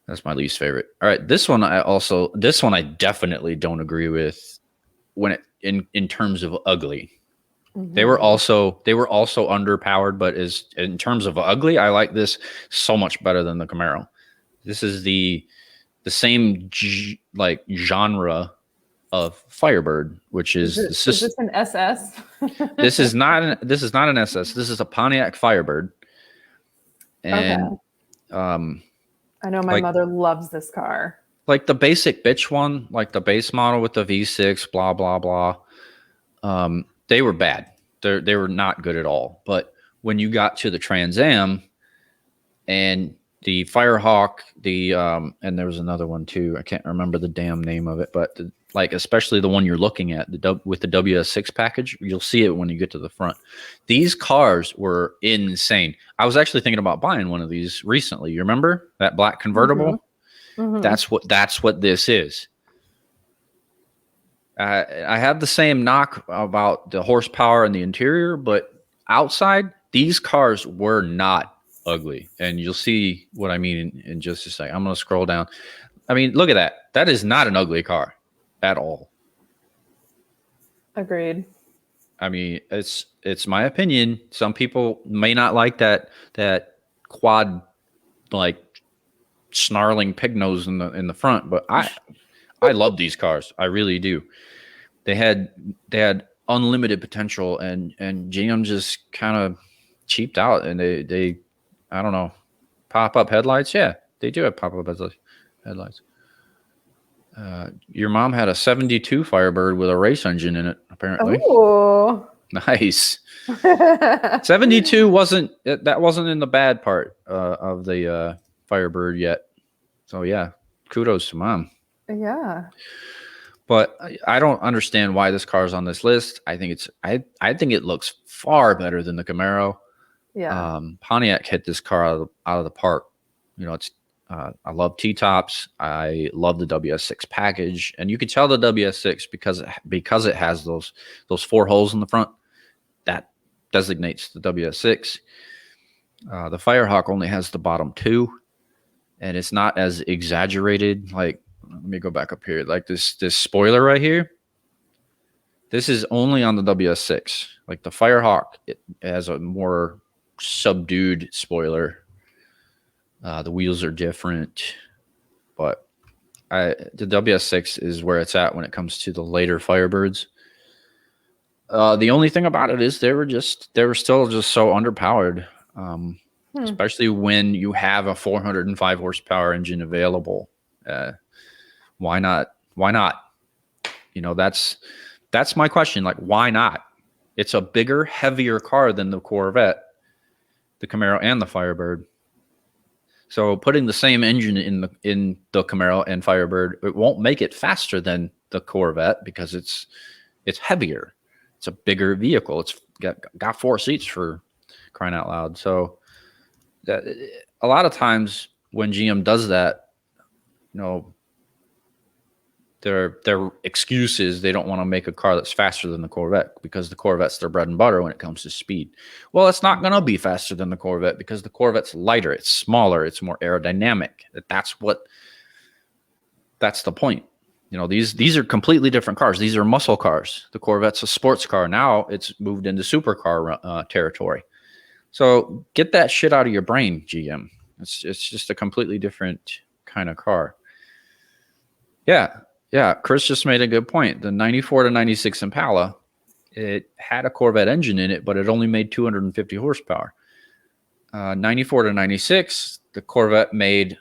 [SPEAKER 1] That's my least favorite. All right, this one I definitely don't agree with when it in terms of ugly. Mm-hmm. They were also underpowered, but in terms of ugly, I like this so much better than the Camaro. This is the same like genre of Firebird, which is
[SPEAKER 2] this an SS?
[SPEAKER 1] This is not an SS. This is a Pontiac Firebird. And
[SPEAKER 2] okay. I know my mother loves this car.
[SPEAKER 1] Like the basic bitch one, like the base model with the V6, blah blah blah. They were bad. They were not good at all. But when you got to the Trans Am and the Firehawk, and there was another one too. I can't remember the damn name of it, but like especially the one you're looking at, with the WS6 package, you'll see it when you get to the front. These cars were insane. I was actually thinking about buying one of these recently. You remember that black convertible? Mm-hmm. Mm-hmm. That's what this is. I have the same knock about the horsepower and the interior, but outside, these cars were not ugly. And you'll see what I mean in just a second. I'm going to scroll down. I mean, look at that. That is not an ugly car at all.
[SPEAKER 2] Agreed.
[SPEAKER 1] I mean, it's my opinion. Some people may not like that quad, like snarling pig nose in the front, but I love these cars. I really do. They had unlimited potential, and GM just kind of cheaped out, and they I don't know, pop up headlights. Yeah, they do have pop up headlights. Your mom had a 72 Firebird with a race engine in it, apparently.
[SPEAKER 2] Oh,
[SPEAKER 1] nice. 72 wasn't in the bad part of the Firebird yet. So yeah, kudos to mom.
[SPEAKER 2] Yeah.
[SPEAKER 1] But I don't understand why this car is on this list. I think it looks far better than the Camaro.
[SPEAKER 2] Yeah.
[SPEAKER 1] Pontiac hit this car out of the park. You know, I love T-tops. I love the WS6 package, and you can tell the WS6 because it has those 4 holes in the front. That designates the WS6. The Firehawk only has the bottom 2, and it's not as exaggerated. Like, let me go back up here. Like this spoiler right here. This is only on the WS6. Like the Firehawk, it has a more subdued spoiler. The wheels are different, but the WS6 is where it's at when it comes to the later Firebirds. The only thing about it is they were still just so underpowered, especially when you have a 405 horsepower engine available. Why not? You know, that's my question. Like, why not? It's a bigger, heavier car than the Corvette, the Camaro, and the Firebird. So putting the same engine in the Camaro and Firebird, it won't make it faster than the Corvette because it's heavier. It's a bigger vehicle. It's got 4 seats, for crying out loud. So a lot of times when GM does that, you know, their excuse is they don't want to make a car that's faster than the Corvette because the Corvette's their bread and butter when it comes to speed. Well, it's not going to be faster than the Corvette because the Corvette's lighter, it's smaller, it's more aerodynamic. That's the point. You know, these are completely different cars. These are muscle cars. The Corvette's a sports car. Now it's moved into supercar territory. So get that shit out of your brain, GM. It's just a completely different kind of car. Yeah, Chris just made a good point. The 94 to 96 Impala, it had a Corvette engine in it, but it only made 250 horsepower. 94 to 96, the Corvette made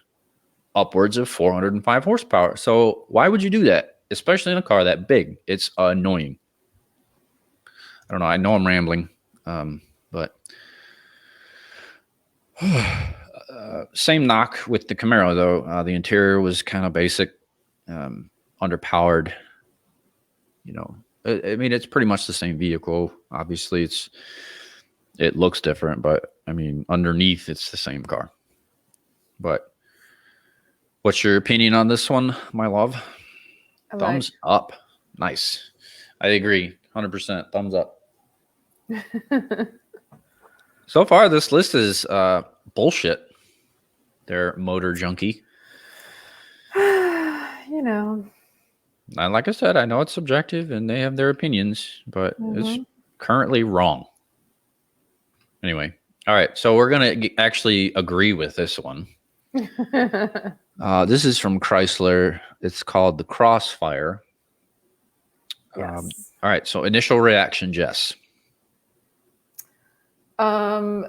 [SPEAKER 1] upwards of 405 horsepower. So why would you do that? Especially in a car that big. It's annoying. I don't know. I know I'm rambling, but same knock with the Camaro, though. The interior was kind of basic, underpowered. You know, I mean, it's pretty much the same vehicle. Obviously, it looks different, but I mean, underneath, it's the same car. But what's your opinion on this one, my love? Thumbs up. Nice. I agree. 100%. Thumbs up. So far, this list is bullshit. They're motor junkie.
[SPEAKER 2] You know.
[SPEAKER 1] And like I said, I know it's subjective and they have their opinions, but it's currently wrong. Anyway. All right. So we're going to actually agree with this one. This is from Chrysler. It's called the Crossfire.
[SPEAKER 2] Yes.
[SPEAKER 1] All right. So initial reaction, Jess.
[SPEAKER 2] No.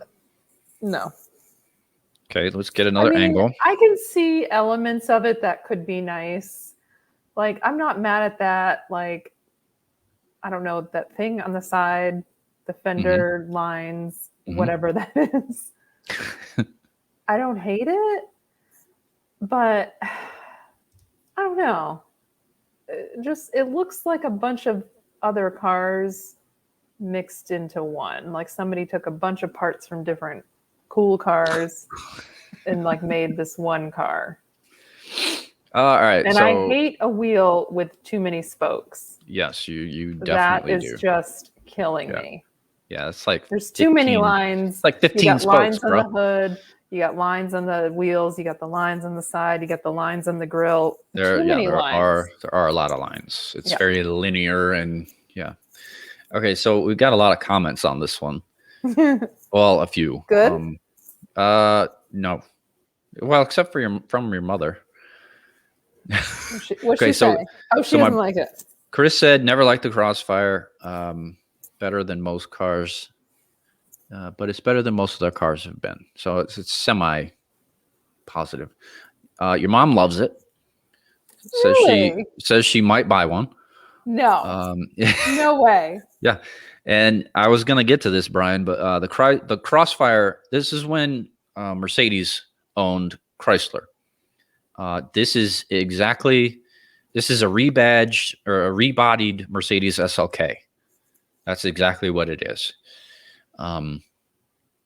[SPEAKER 1] Okay, let's get another angle.
[SPEAKER 2] I can see elements of it that could be nice. Like, I'm not mad at that. Like, I don't know, that thing on the side, the fender lines, whatever that is. I don't hate it, but I don't know. It looks like a bunch of other cars mixed into one. Like somebody took a bunch of parts from different cool cars and like made this one car.
[SPEAKER 1] All right.
[SPEAKER 2] And I hate a wheel with too many spokes.
[SPEAKER 1] Yes, you definitely do.
[SPEAKER 2] That is just killing me.
[SPEAKER 1] Yeah, it's like
[SPEAKER 2] there's too many lines.
[SPEAKER 1] It's like 15
[SPEAKER 2] you got
[SPEAKER 1] spokes,
[SPEAKER 2] lines
[SPEAKER 1] bro.
[SPEAKER 2] On the hood. You got lines on the wheels. You got the lines on the side. You got the lines on the grill.
[SPEAKER 1] There are a lot of lines. It's very linear and Okay, so we've got a lot of comments on this one. Well, a few.
[SPEAKER 2] Good.
[SPEAKER 1] No. Well, except for from your mother.
[SPEAKER 2] What's she say? Oh, she doesn't like it.
[SPEAKER 1] Chris said, never liked the Crossfire. Better than most cars. But it's better than most of their cars have been. So it's semi-positive. Your mom loves it. Says she might buy one.
[SPEAKER 2] No. No way.
[SPEAKER 1] Yeah. And I was going to get to this, Brian, but the Crossfire, this is when Mercedes owned Chrysler. This is a rebadged or a rebodied Mercedes SLK. That's exactly what it is.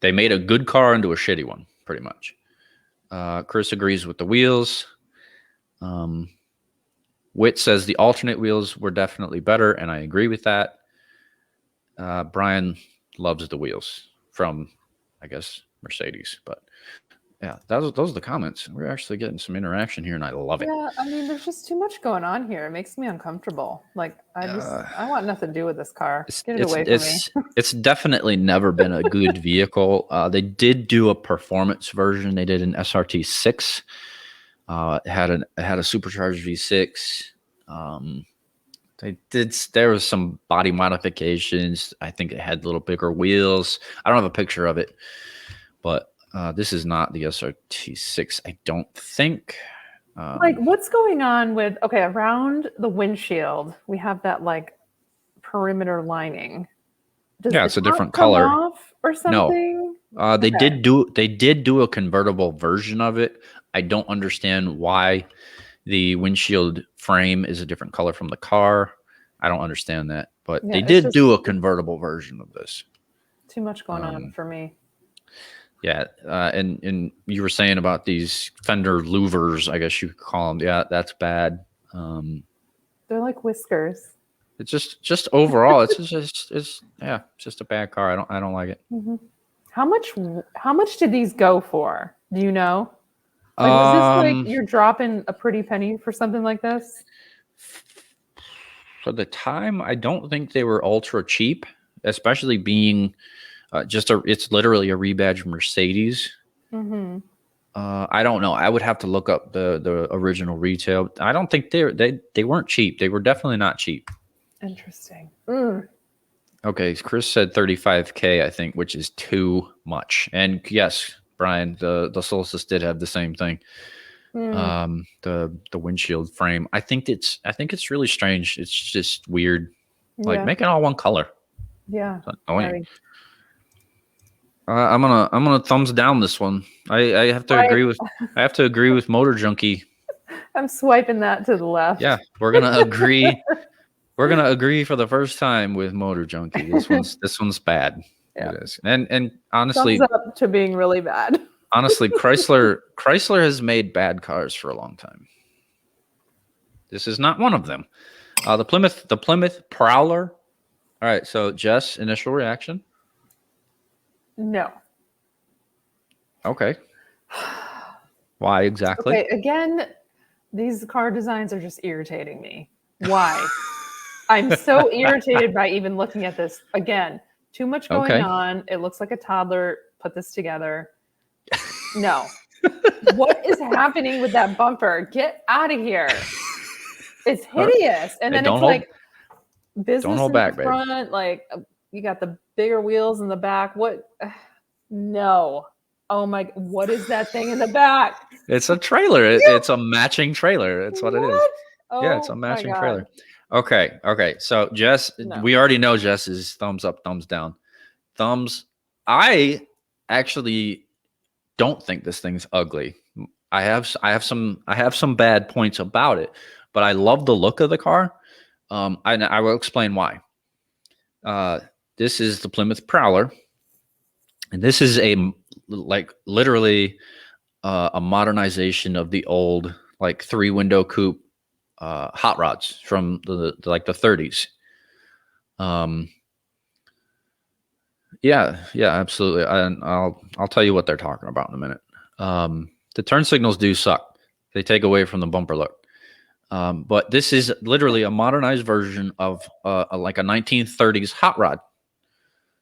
[SPEAKER 1] They made a good car into a shitty one, pretty much. Chris agrees with the wheels. Witt says the alternate wheels were definitely better, and I agree with that. Brian loves the wheels from, I guess, Mercedes. But yeah, those are the comments. We're actually getting some interaction here, and I love it.
[SPEAKER 2] Yeah, I mean, there's just too much going on here. It makes me uncomfortable. Like, I want nothing to do with this car. Get it away from me.
[SPEAKER 1] It's definitely never been a good vehicle. They did do a performance version. They did an SRT 6. It had a supercharged V6. There was some body modifications. I think it had little bigger wheels. I don't have a picture of it, but this is not the SRT 6. I don't think.
[SPEAKER 2] Like, what's going on with around the windshield? We have that like perimeter lining.
[SPEAKER 1] It's a different color.
[SPEAKER 2] Off or something?
[SPEAKER 1] No. They did do a convertible version of it. I don't understand why the windshield frame is a different color from the car. I don't understand that, but they did do a convertible version of this.
[SPEAKER 2] Too much going on for me.
[SPEAKER 1] Yeah, and you were saying about these fender louvers, I guess you could call them. Yeah, that's bad.
[SPEAKER 2] They're like whiskers.
[SPEAKER 1] It's just overall, it's just a bad car. I don't like it.
[SPEAKER 2] Mm-hmm. How much did these go for? Do you know? Like, is this like you're dropping a pretty penny for something like this?
[SPEAKER 1] For the time, I don't think they were ultra cheap, especially being it's literally a rebadged Mercedes.
[SPEAKER 2] Mm-hmm.
[SPEAKER 1] I don't know. I would have to look up the original retail. I don't think they weren't cheap. They were definitely not cheap.
[SPEAKER 2] Interesting.
[SPEAKER 1] Okay, Chris said $35K, I think, which is too much. And yes, Brian, the Solstice did have the same thing. The windshield frame. I think it's really strange. It's just weird. Like, make it all one color.
[SPEAKER 2] Yeah.
[SPEAKER 1] It's annoying. I'm gonna thumbs down this one. I have to agree with Motor Junkie.
[SPEAKER 2] I'm swiping that to the left.
[SPEAKER 1] Yeah, we're gonna agree. We're gonna agree for the first time with Motor Junkie. This one's bad. Yeah. It is. And honestly,
[SPEAKER 2] thumbs up to being really bad.
[SPEAKER 1] Honestly, Chrysler has made bad cars for a long time. This is not one of them. The Plymouth Prowler. All right, so Jess, initial reaction?
[SPEAKER 2] No.
[SPEAKER 1] Okay. Why exactly?
[SPEAKER 2] Okay, again, these car designs are just irritating me. Why? I'm so irritated by even looking at this. Again, too much going on. It looks like a toddler put this together. No. What is happening with that bumper? Get out of here. It's hideous. And then it's like business in the front, babe. Like you got the bigger wheels in the back. What? No. Oh my, what is that thing in the back?
[SPEAKER 1] It's a trailer. It's a matching trailer. That's what it is.
[SPEAKER 2] Oh,
[SPEAKER 1] yeah, it's a matching trailer. Okay. So Jess, we already know Jess is thumbs up, thumbs down. I actually don't think this thing's ugly. I have some bad points about it, but I love the look of the car. I will explain why. This is the Plymouth Prowler, and this is literally a modernization of the old 3-window coupe hot rods from the 30s. Yeah, absolutely. I'll tell you what they're talking about in a minute. The turn signals do suck. They take away from the bumper look. But this is literally a modernized version of a 1930s hot rod.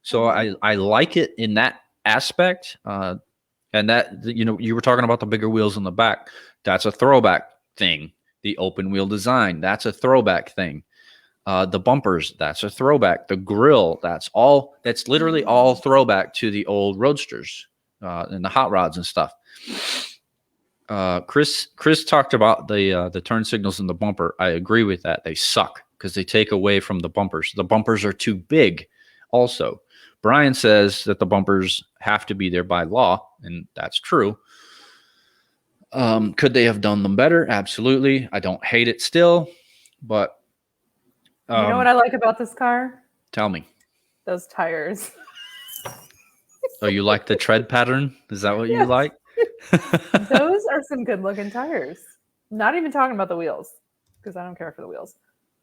[SPEAKER 1] So I like it in that aspect. And that, you were talking about the bigger wheels in the back. That's a throwback thing. The open wheel design, that's a throwback thing. The bumpers, that's a throwback. The grill, that's literally all throwback to the old roadsters and the hot rods and stuff. Chris talked about the turn signals in the bumper. I agree with that. They suck because they take away from the bumpers. The bumpers are too big. Also, Brian says that the bumpers have to be there by law, and that's true. Could they have done them better? Absolutely. I don't hate it still, but
[SPEAKER 2] you know what I like about this car?
[SPEAKER 1] Tell me.
[SPEAKER 2] Those tires.
[SPEAKER 1] Oh, you like the tread pattern? Is that what you like?
[SPEAKER 2] Those are some good looking tires. Not even talking about the wheels, because I don't care for the wheels.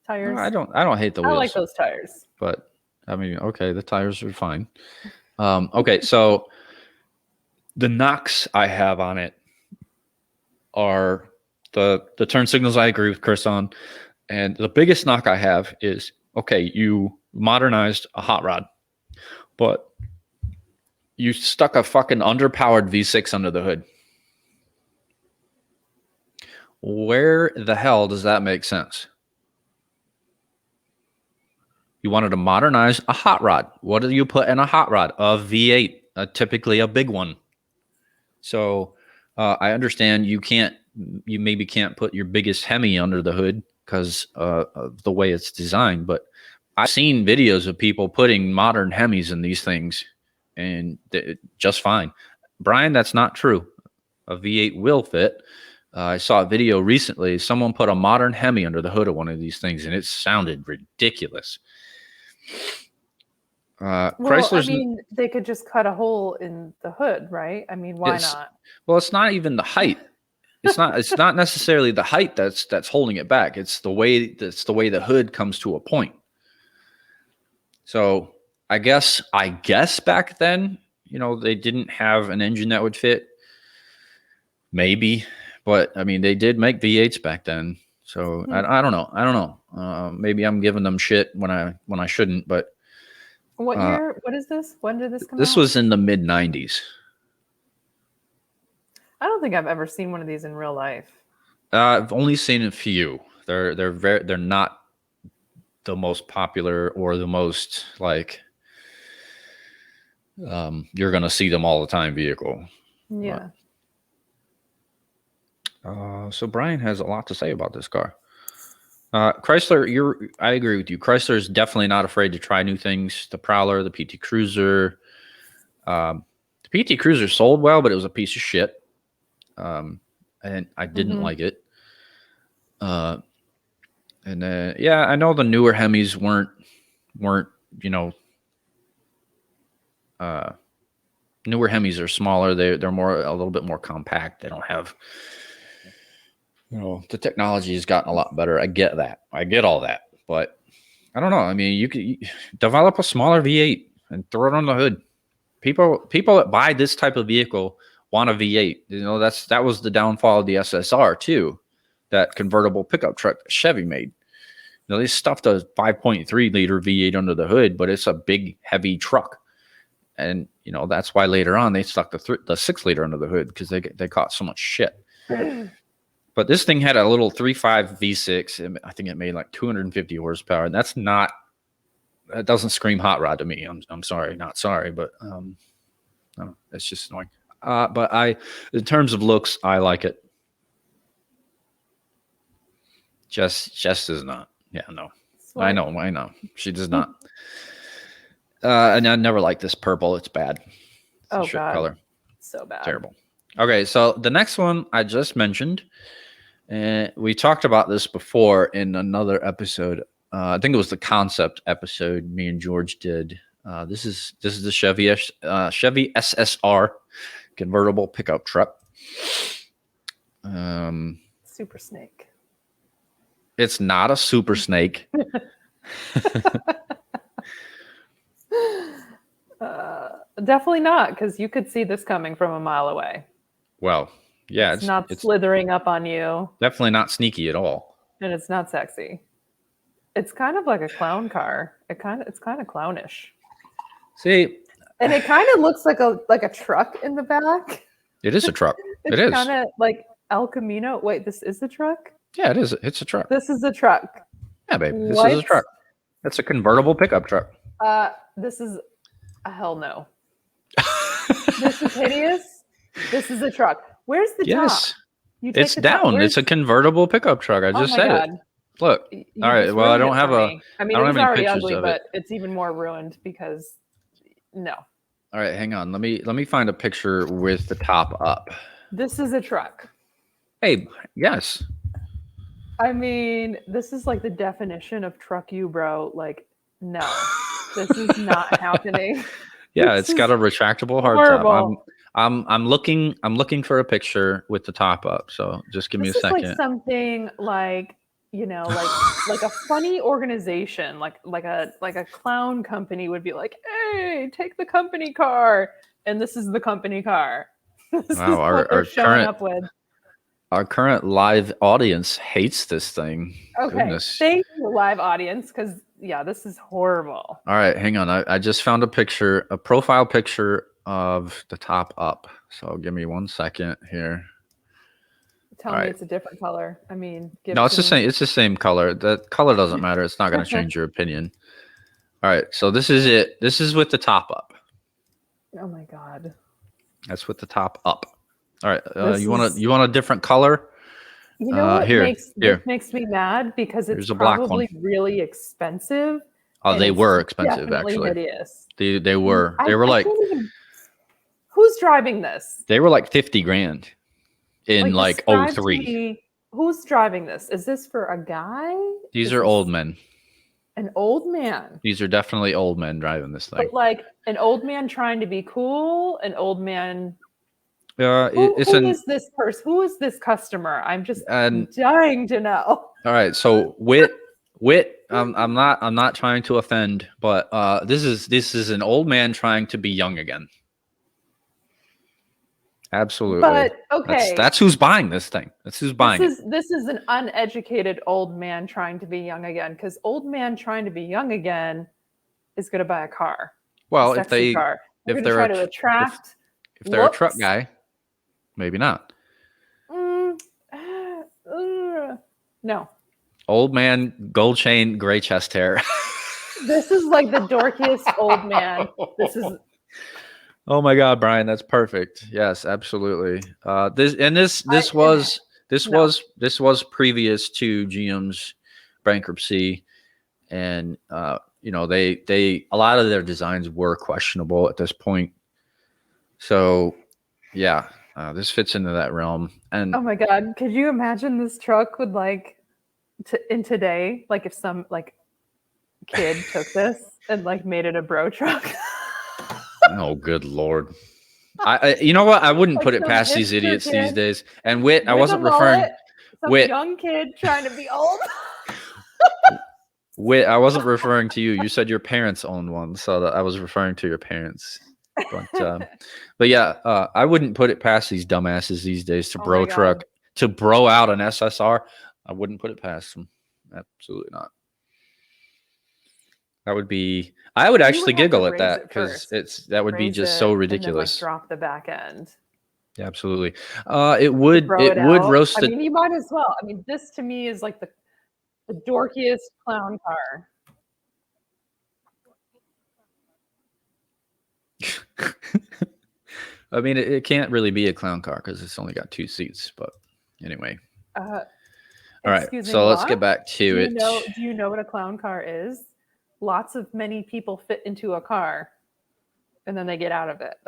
[SPEAKER 2] Tires.
[SPEAKER 1] No, I don't hate the wheels.
[SPEAKER 2] I like those tires.
[SPEAKER 1] But I mean, okay, the tires are fine. Okay, so the knocks I have on it are the turn signals. I agree with Chris on. And the biggest knock I have is, okay, you modernized a hot rod, but you stuck a fucking underpowered V6 under the hood. Where the hell does that make sense? You wanted to modernize a hot rod. What do you put in a hot rod? A V8, typically a big one. So I understand you maybe can't put your biggest Hemi under the hood because of the way it's designed, but I've seen videos of people putting modern Hemis in these things and just fine. Brian, that's not true. A V8 will fit. I saw a video recently. Someone put a modern Hemi under the hood of one of these things, and it sounded ridiculous.
[SPEAKER 2] Chrysler's. I mean, they could just cut a hole in the hood, right? I mean, why not?
[SPEAKER 1] Well, it's not even the height. It's not necessarily the height that's holding it back. It's the way the hood comes to a point. So I guess back then, they didn't have an engine that would fit. Maybe, but I mean, they did make V8s back then. So I don't know. Maybe I'm giving them shit when I shouldn't. But
[SPEAKER 2] what year? What is this? When did this come out?
[SPEAKER 1] This was in the mid '90s.
[SPEAKER 2] I don't think I've ever seen one of these in real life.
[SPEAKER 1] I've only seen a few. They're not the most popular or the most you're gonna see them all the time vehicle.
[SPEAKER 2] Yeah.
[SPEAKER 1] So Brian has a lot to say about this car. Chrysler, I agree with you. Chrysler is definitely not afraid to try new things. The Prowler, the PT Cruiser. The PT Cruiser sold well, but it was a piece of shit. And I didn't like it. And then, yeah, I know the newer Hemis weren't, newer Hemis are smaller. They're more, a little bit more compact. They don't have, the technology has gotten a lot better. I get that. I get all that, but I don't know. I mean, you could develop a smaller V8 and throw it on the hood. People that buy this type of vehicle want a V8. That was the downfall of the SSR too. That convertible pickup truck that Chevy made. They stuffed a 5.3 liter V8 under the hood, but it's a big, heavy truck. And, that's why later on they stuck the 6 liter under the hood because they caught so much shit. But this thing had a little 3.5 V6. And I think it made like 250 horsepower. And that doesn't scream hot rod to me. I'm sorry, not sorry, but it's just annoying. But in terms of looks, I like it. Jess does not. Yeah, no. Swear. I know. She does not. And I never liked this purple. It's bad. It's a God. Color.
[SPEAKER 2] So bad.
[SPEAKER 1] Terrible. Okay, so the next one I just mentioned, and we talked about this before in another episode. I think it was the concept episode me and George did. This is the Chevy Ssr convertible pickup truck.
[SPEAKER 2] Super Snake.
[SPEAKER 1] It's not a Super Snake.
[SPEAKER 2] Definitely not, because you could see this coming from a mile away.
[SPEAKER 1] Well, yeah,
[SPEAKER 2] it's not slithering up on you.
[SPEAKER 1] Definitely not sneaky at all.
[SPEAKER 2] And it's not sexy. It's kind of like a clown car. It's kind of clownish.
[SPEAKER 1] See,
[SPEAKER 2] and it kind of looks like a truck in the back.
[SPEAKER 1] It is a truck.
[SPEAKER 2] It's kind of like El Camino. Wait, this is a truck?
[SPEAKER 1] Yeah, it is. It's a truck.
[SPEAKER 2] This is a truck.
[SPEAKER 1] Yeah, babe. This is a truck. That's a convertible pickup truck.
[SPEAKER 2] This is a hell no. This is hideous. This is a truck. Where's the top?
[SPEAKER 1] It's down. It's a convertible pickup truck. I just said it. Look. All right. Well, I don't have
[SPEAKER 2] it's already ugly, but it's even more ruined because no.
[SPEAKER 1] All right, hang on. Let me find a picture with the top up.
[SPEAKER 2] This is a truck.
[SPEAKER 1] Hey, yes.
[SPEAKER 2] I mean, this is like the definition of truck you, bro. Like, no, this is not happening.
[SPEAKER 1] Yeah, it's got a retractable hardtop. I'm looking for a picture with the top up. So just give me a second.
[SPEAKER 2] Like something like, like a funny organization, like a clown company would be like, hey, take the company car, and this is the company car. This
[SPEAKER 1] wow,
[SPEAKER 2] is what they're showing up with.
[SPEAKER 1] Our current live audience hates this thing.
[SPEAKER 2] Okay, goodness. Thank you, live audience, because yeah, this is horrible.
[SPEAKER 1] All right, hang on. I just found a profile picture of the top up. So give me 1 second here.
[SPEAKER 2] Tell me it's a different color. I mean,
[SPEAKER 1] no, it's the same. It's the same color. The color doesn't matter. It's not going to change your opinion. All right, so this is it. This is with the top up.
[SPEAKER 2] Oh my God.
[SPEAKER 1] That's with the top up. All right, you want a different color?
[SPEAKER 2] You know what makes me mad because it's probably really expensive.
[SPEAKER 1] Oh, they were expensive actually.
[SPEAKER 2] Hideous.
[SPEAKER 1] They were. They were like.
[SPEAKER 2] Who's driving this?
[SPEAKER 1] They were like 50 grand in like 03.
[SPEAKER 2] Who's driving this? Is this for a guy?
[SPEAKER 1] These are old men.
[SPEAKER 2] An old man.
[SPEAKER 1] These are definitely old men driving this thing.
[SPEAKER 2] But like an old man trying to be cool, an old man.
[SPEAKER 1] Who
[SPEAKER 2] is this person? Who is this customer? I'm just dying to know.
[SPEAKER 1] All right, so Wit. I'm not trying to offend, but this is an old man trying to be young again. Absolutely.
[SPEAKER 2] But okay,
[SPEAKER 1] that's who's buying this thing. That's who's buying it.
[SPEAKER 2] This is an uneducated old man trying to be young again, because old man trying to be young again is going to buy a car.
[SPEAKER 1] Well, if they're a truck guy, maybe not.
[SPEAKER 2] No.
[SPEAKER 1] Old man, gold chain, gray chest hair.
[SPEAKER 2] This is like the dorkiest old man. This is.
[SPEAKER 1] Oh my God, Brian, that's perfect. Yes, absolutely. This was previous to GM's bankruptcy, and you know, they a lot of their designs were questionable at this point. So yeah, this fits into that realm. And
[SPEAKER 2] oh my god, could you imagine this truck with like in today, like if some like kid took this and like made it a bro truck?
[SPEAKER 1] oh, good lord. I you know what? I wouldn't
[SPEAKER 2] Like
[SPEAKER 1] put it
[SPEAKER 2] some
[SPEAKER 1] past these
[SPEAKER 2] hipster
[SPEAKER 1] idiots
[SPEAKER 2] kid
[SPEAKER 1] these days. And Wit, I
[SPEAKER 2] with a
[SPEAKER 1] wasn't referring
[SPEAKER 2] mullet, some
[SPEAKER 1] Wit.
[SPEAKER 2] young kid trying to be old.
[SPEAKER 1] Wit, I wasn't referring to you. You said your parents owned one, so that I was referring to your parents. But yeah, I wouldn't put it past these dumbasses these days to
[SPEAKER 2] Oh
[SPEAKER 1] bro
[SPEAKER 2] my God.
[SPEAKER 1] truck, to bro out an SSR. I wouldn't put it past them. Absolutely not. That would be. I would
[SPEAKER 2] You
[SPEAKER 1] actually
[SPEAKER 2] would have to
[SPEAKER 1] giggle at
[SPEAKER 2] raise
[SPEAKER 1] that
[SPEAKER 2] it
[SPEAKER 1] because
[SPEAKER 2] first.
[SPEAKER 1] that would be
[SPEAKER 2] Raise
[SPEAKER 1] just
[SPEAKER 2] it
[SPEAKER 1] so
[SPEAKER 2] and then like
[SPEAKER 1] ridiculous.
[SPEAKER 2] drop the back end.
[SPEAKER 1] Yeah, absolutely. It would
[SPEAKER 2] Throw it
[SPEAKER 1] would
[SPEAKER 2] out.
[SPEAKER 1] roast
[SPEAKER 2] I
[SPEAKER 1] it.
[SPEAKER 2] mean, you might as well. I mean, this to me is like the dorkiest clown car.
[SPEAKER 1] I mean, it can't really be a clown car because it's only got 2 seats. But anyway. All right, so let's get back to it.
[SPEAKER 2] Do you know what a clown car is? Many people fit into a car, and then they get out of it.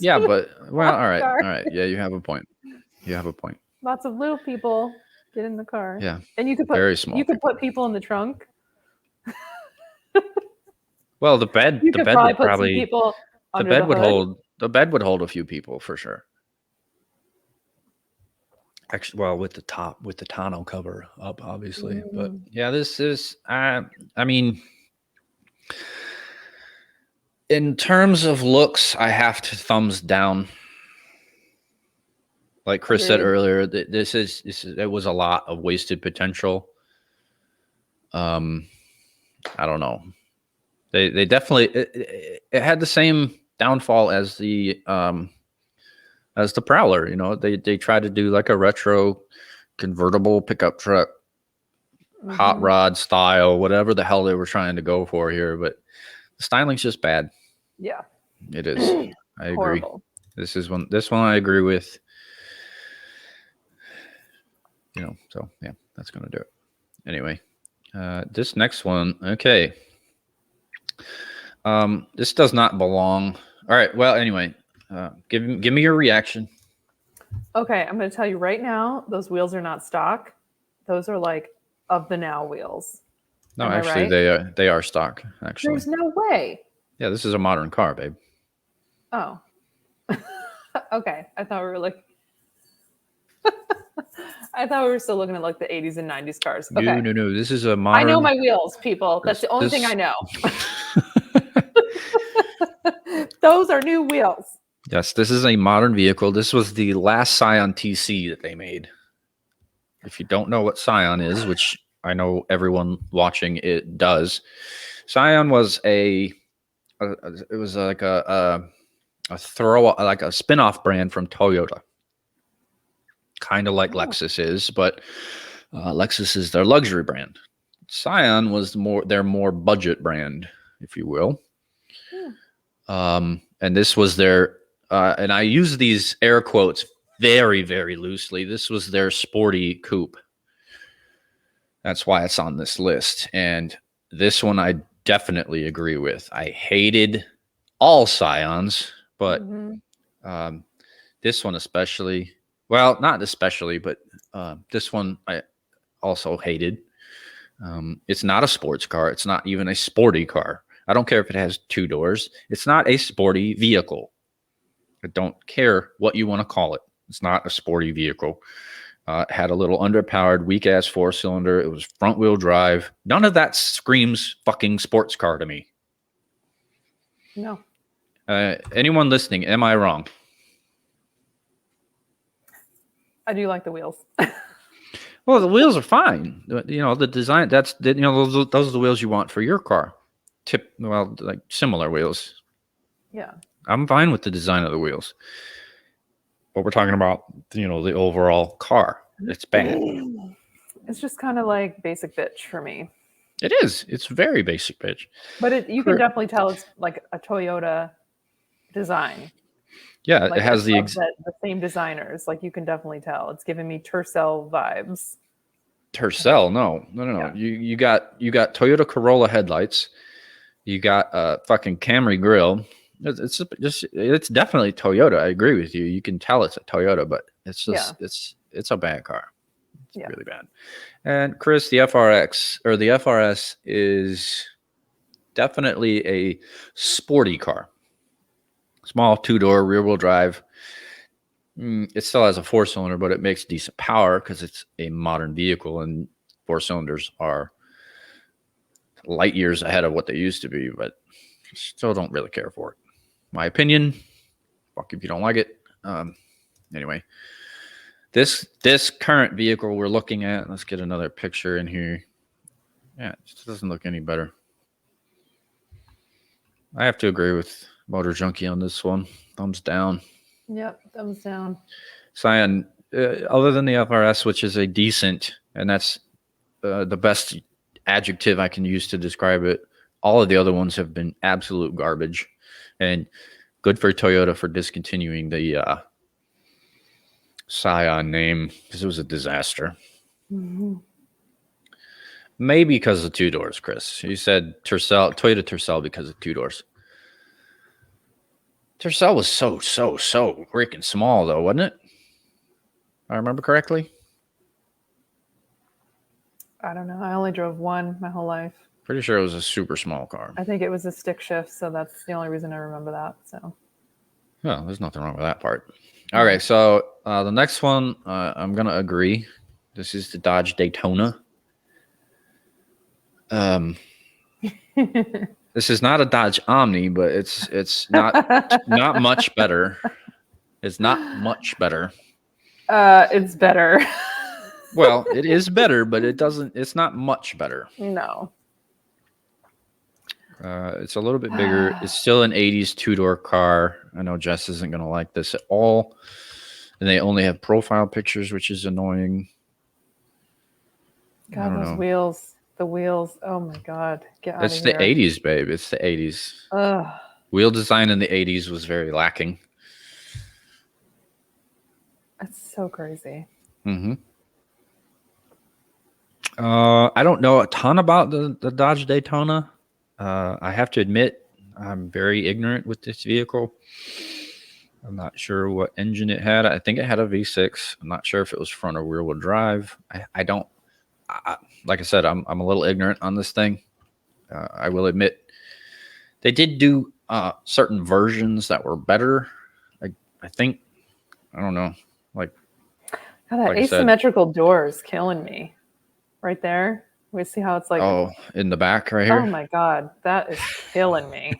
[SPEAKER 1] Yeah, but well, all right. Yeah, you have a point. You have a point.
[SPEAKER 2] Lots of little people get in the car.
[SPEAKER 1] Yeah,
[SPEAKER 2] and you could put
[SPEAKER 1] very small.
[SPEAKER 2] You could put people in the trunk.
[SPEAKER 1] Well, the bed would probably
[SPEAKER 2] people.
[SPEAKER 1] The bed would hold. The bed would hold a few people for sure. Actually, well, with the tonneau cover up, obviously. But yeah, this is. I mean, in terms of looks, I have to thumbs down. Like Chris said earlier, this is it was a lot of wasted potential. I don't know. They definitely it had the same downfall as the Prowler. You know, they tried to do like a retro convertible pickup truck, hot rod style, whatever the hell they were trying to go for here, but the styling's just bad.
[SPEAKER 2] Yeah,
[SPEAKER 1] it is. I agree. This one I agree with. You know, so yeah, that's gonna do it. Anyway, this next one, okay. This does not belong. All right. Well, anyway, give me your reaction.
[SPEAKER 2] Okay, I'm going to tell you right now. Those wheels are not stock. Those are like of the now wheels.
[SPEAKER 1] No, actually, right? they are stock. Actually,
[SPEAKER 2] there's no way.
[SPEAKER 1] Yeah, this is a modern car, babe.
[SPEAKER 2] Oh, okay. I thought we were like. I thought we were still looking at like the 80s and 90s cars. Okay.
[SPEAKER 1] No. This is a modern.
[SPEAKER 2] I know my wheels, people. That's the only thing I know. Those are new wheels.
[SPEAKER 1] Yes, this is a modern vehicle. This was the last Scion Tc that they made. If you don't know what Scion is, which I know everyone watching it does, Scion was it was like a spin-off brand from Toyota. Kind of like Lexus is, but Lexus is their luxury brand. Scion was their more budget brand, if you will. And this was their, and I use these air quotes very, very loosely. This was their sporty coupe. That's why it's on this list. And this one I definitely agree with. I hated all Scions, but this one especially. Well, not especially, but this one I also hated. It's not a sports car. It's not even a sporty car. I don't care if it has 2 doors. It's not a sporty vehicle. I don't care what you want to call it. It's not a sporty vehicle. It had a little underpowered, weak-ass 4-cylinder. It was front-wheel drive. None of that screams fucking sports car to me.
[SPEAKER 2] No.
[SPEAKER 1] Anyone listening, am I wrong?
[SPEAKER 2] I do like the wheels.
[SPEAKER 1] Well, the wheels are fine. You know, the design, those are the wheels you want for your car. Like similar wheels.
[SPEAKER 2] Yeah.
[SPEAKER 1] I'm fine with the design of the wheels. But we're talking about, the overall car. It's bad.
[SPEAKER 2] It's just kind of like basic bitch for me.
[SPEAKER 1] It is. It's very basic bitch.
[SPEAKER 2] But you can definitely tell it's like a Toyota design.
[SPEAKER 1] Yeah,
[SPEAKER 2] like
[SPEAKER 1] it has the
[SPEAKER 2] same designers. Like you can definitely tell. It's giving me Tercel vibes.
[SPEAKER 1] Tercel, no.
[SPEAKER 2] Yeah.
[SPEAKER 1] You got Toyota Corolla headlights. You got a fucking Camry grill. It's definitely Toyota. I agree with you. You can tell it's a Toyota, but it's just it's a bad car. It's really bad. And Chris, the FRX or the FRS is definitely a sporty car. Small 2-door rear wheel drive. It still has a 4-cylinder, but it makes decent power because it's a modern vehicle, and 4 cylinders are light years ahead of what they used to be, but still don't really care for it. My opinion, fuck if you don't like it. Anyway, this current vehicle we're looking at, let's get another picture in here. Yeah, it just doesn't look any better. I have to agree with Motor Junkie on this one. Thumbs down.
[SPEAKER 2] Yep, thumbs down.
[SPEAKER 1] Scion, other than the FRS, which is a decent, and that's the best adjective I can use to describe it, all of the other ones have been absolute garbage. And good for Toyota for discontinuing the Scion name because it was a disaster.
[SPEAKER 2] Mm-hmm.
[SPEAKER 1] Maybe because of 2 doors, Chris. You said Toyota Tercel because of 2 doors. Tercel was so freaking small, though, wasn't it? If I remember correctly.
[SPEAKER 2] I don't know. I only drove one my whole life.
[SPEAKER 1] Pretty sure it was a super small car.
[SPEAKER 2] I think it was a stick shift, so that's the only reason I remember that. So,
[SPEAKER 1] well, there's nothing wrong with that part. All right, so the next one, I'm gonna agree. This is the Dodge Daytona. This is not a Dodge Omni, but it's not not much better. It's not much better.
[SPEAKER 2] It's better.
[SPEAKER 1] Well, it is better, but it's not much better.
[SPEAKER 2] No.
[SPEAKER 1] It's a little bit bigger. It's still an 80s 2-door car. I know Jess isn't going to like this at all. And they only have profile pictures, which is annoying.
[SPEAKER 2] God, those wheels. The wheels. Oh, my God. Get out of here.
[SPEAKER 1] It's the 80s, babe. It's the 80s.
[SPEAKER 2] Ugh.
[SPEAKER 1] Wheel design in the 80s was very lacking.
[SPEAKER 2] That's so crazy.
[SPEAKER 1] Mm-hmm. I don't know a ton about the Dodge Daytona. I have to admit, I'm very ignorant with this vehicle. I'm not sure what engine it had. I think it had a V6. I'm not sure if it was front or rear wheel drive. I don't, like I said, I'm a little ignorant on this thing. I will admit they did do certain versions that were better. I think, I don't know. Like,
[SPEAKER 2] God, that asymmetrical door is killing me. Right there. We see how it's like.
[SPEAKER 1] Oh, in the back right here.
[SPEAKER 2] Oh my God, that is killing me.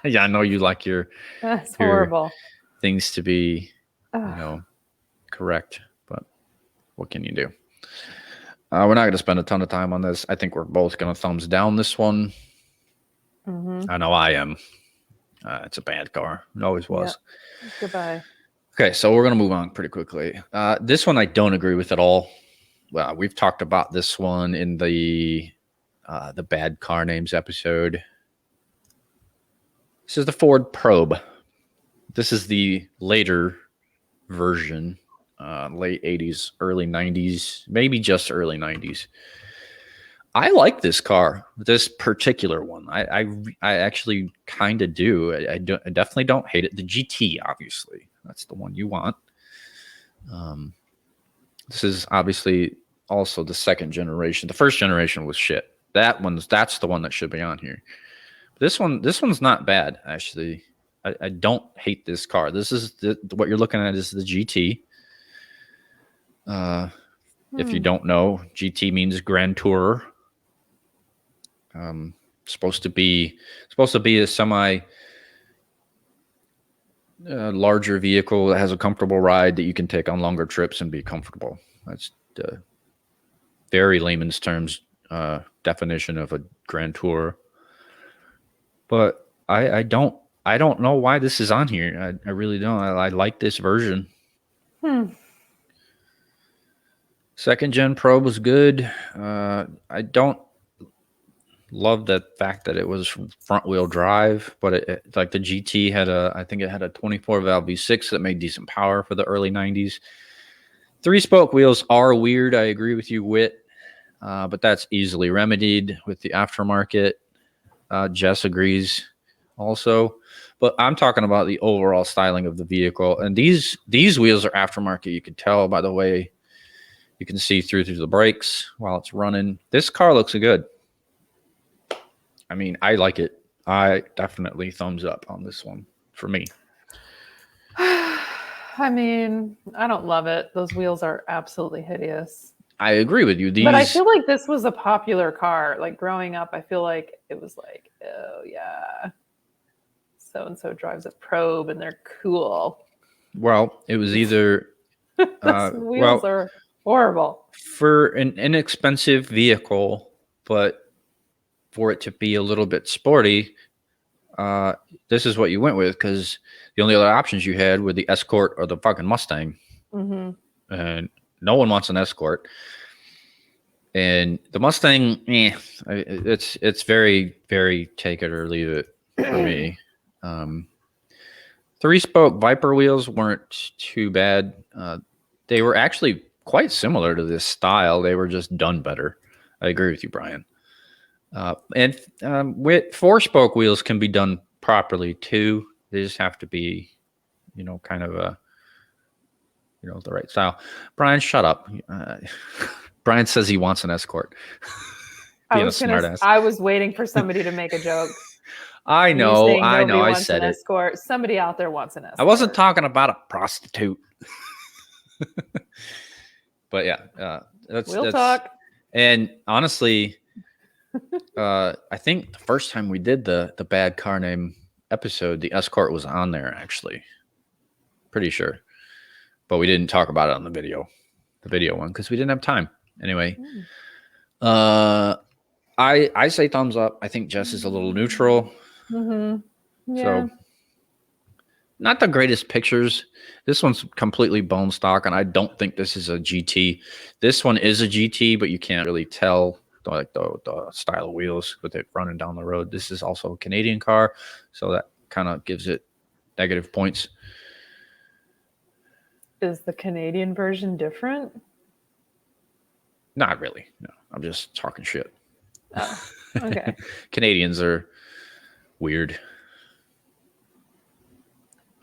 [SPEAKER 1] Yeah, I know you like
[SPEAKER 2] That's horrible.
[SPEAKER 1] Things to be, correct. But what can you do? We're not going to spend a ton of time on this. I think we're both going to thumbs down this one.
[SPEAKER 2] Mm-hmm.
[SPEAKER 1] I know I am. It's a bad car. It always was.
[SPEAKER 2] Yep. Goodbye.
[SPEAKER 1] Okay, so we're going to move on pretty quickly. This one I don't agree with at all. Well, we've talked about this one in the bad car names episode. This is the Ford Probe. This is the later version, late 80s, early 90s, maybe just early 90s. I like this car, this particular one. I actually kind of do. I definitely don't hate it. The GT, obviously, that's the one you want. This is obviously also the second generation. The first generation was shit. That's the one that should be on here. This one's not bad, actually. I don't hate this car. This is what you're looking at is the GT. If you don't know, GT means Grand Tourer. Supposed to be a semi larger vehicle that has a comfortable ride that you can take on longer trips and be comfortable. That's the very layman's terms definition of a Grand Tourer. But I don't know why this is on here. I really don't. I like this version. Second gen Probe was good. I don't love the fact that it was front wheel drive, but it like the GT had I think it had a 24 valve V6 that made decent power for the early 90s. 3-spoke wheels are weird. I agree with you, Whit. but that's easily remedied with the aftermarket. Jess agrees also. But I'm talking about the overall styling of the vehicle. And these wheels are aftermarket. You can tell by the way you can see through the brakes while it's running. This car looks good. I mean, I like it. I definitely thumbs up on this one for me.
[SPEAKER 2] I mean, I don't love it. Those wheels are absolutely hideous.
[SPEAKER 1] I agree with you.
[SPEAKER 2] But I feel like this was a popular car. Like growing up, I feel like it was like, oh yeah, so-and-so drives a Probe and they're cool.
[SPEAKER 1] Well, it was either...
[SPEAKER 2] wheels are horrible.
[SPEAKER 1] For an inexpensive vehicle, but for it to be a little bit sporty, this is what you went with, because the only other options you had were the Escort or the fucking Mustang.
[SPEAKER 2] Mm-hmm.
[SPEAKER 1] And no one wants an Escort. And the Mustang, it's very, very take it or leave it for me. 3-spoke Viper wheels weren't too bad. They were actually quite similar to this style. They were just done better. I agree with you, Brian. And with 4-spoke wheels can be done properly too. They just have to be, kind of the right style. Brian, shut up. Brian says he wants an Escort.
[SPEAKER 2] I was waiting for somebody to make a joke.
[SPEAKER 1] I know. I said it.
[SPEAKER 2] Escort. Somebody out there wants an Escort.
[SPEAKER 1] I wasn't talking about a prostitute. But yeah,
[SPEAKER 2] we'll talk.
[SPEAKER 1] And honestly, I think the first time we did the bad car name episode, the Escort was on there actually. Pretty sure, but we didn't talk about it on the video one, because we didn't have time. Anyway, I say thumbs up. I think Jess is a little neutral.
[SPEAKER 2] Mm-hmm. Yeah.
[SPEAKER 1] So not the greatest pictures. This one's completely bone stock, and I don't think this is a GT. This one is a GT, but you can't really tell the style of wheels with it running down the road. This is also a Canadian car, so that kind of gives it negative points.
[SPEAKER 2] Is the Canadian version different?
[SPEAKER 1] Not really. No, I'm just talking shit.
[SPEAKER 2] Oh, okay.
[SPEAKER 1] Canadians are weird.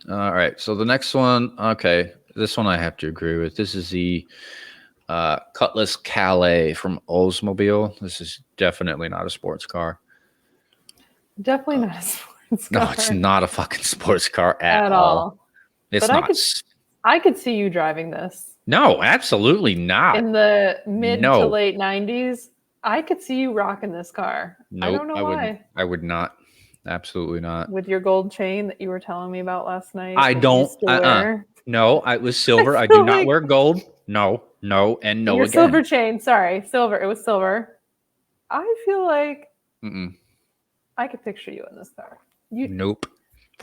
[SPEAKER 1] All right, so the next one, okay, this one I have to agree with. This is the Cutlass Calais from Oldsmobile. This is definitely not a sports car.
[SPEAKER 2] Definitely not a sports car.
[SPEAKER 1] No, it's not a fucking sports car at all. It's
[SPEAKER 2] but
[SPEAKER 1] not.
[SPEAKER 2] I could see you driving this.
[SPEAKER 1] No, absolutely not.
[SPEAKER 2] In the mid to late 90s, I could see you rocking this car.
[SPEAKER 1] Nope,
[SPEAKER 2] I don't know why.
[SPEAKER 1] I would not. Absolutely not.
[SPEAKER 2] With your gold chain that you were telling me about last night.
[SPEAKER 1] I don't. No, it was silver. I do not wear gold. No, and no
[SPEAKER 2] your
[SPEAKER 1] again.
[SPEAKER 2] Silver chain. Sorry, silver. It was silver. I feel like I could picture you in this car.
[SPEAKER 1] Nope. If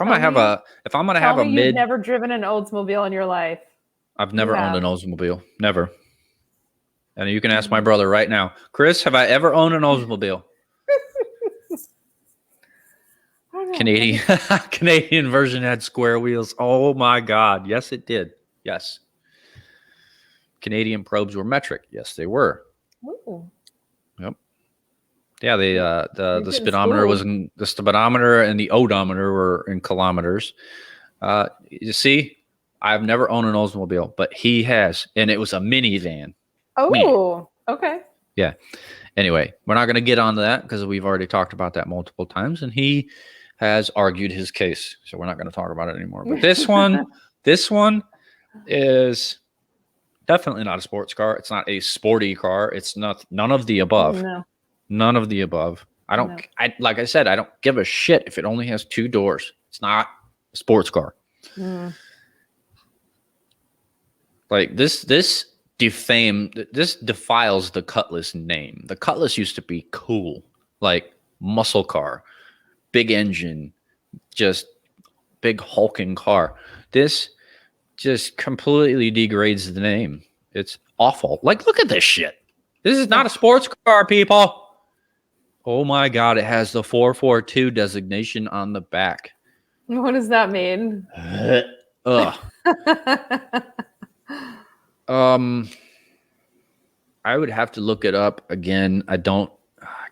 [SPEAKER 1] I'm gonna have a mid,
[SPEAKER 2] you've never driven an Oldsmobile in your life.
[SPEAKER 1] I've never owned an Oldsmobile. Never. And you can ask my brother right now, Chris, have I ever owned an Oldsmobile? Canadian version had square wheels. Oh my God. Yes, it did. Yes. Canadian Probes were metric. Yes, they were.
[SPEAKER 2] Ooh.
[SPEAKER 1] Yep. Yeah, the speedometer the speedometer and the odometer were in kilometers. You see, I've never owned an Oldsmobile, but he has, and it was a minivan.
[SPEAKER 2] Oh, okay.
[SPEAKER 1] Yeah. Anyway, we're not going to get onto that because we've already talked about that multiple times, and he has argued his case, so we're not going to talk about it anymore. But this one is definitely not a sports car. It's not a sporty car. It's none of the above.
[SPEAKER 2] No.
[SPEAKER 1] None of the above. Like I said, I don't give a shit if it only has 2 doors. It's not a sports car. Like this defiles the Cutlass name. The Cutlass used to be cool, like muscle car, big engine, just big hulking car. This just completely degrades the name. It's awful. Like, look at this shit. This is not a sports car, people. Oh my God, it has the 442 designation on the back.
[SPEAKER 2] What does that mean?
[SPEAKER 1] Ugh. I I would have to look it up again. I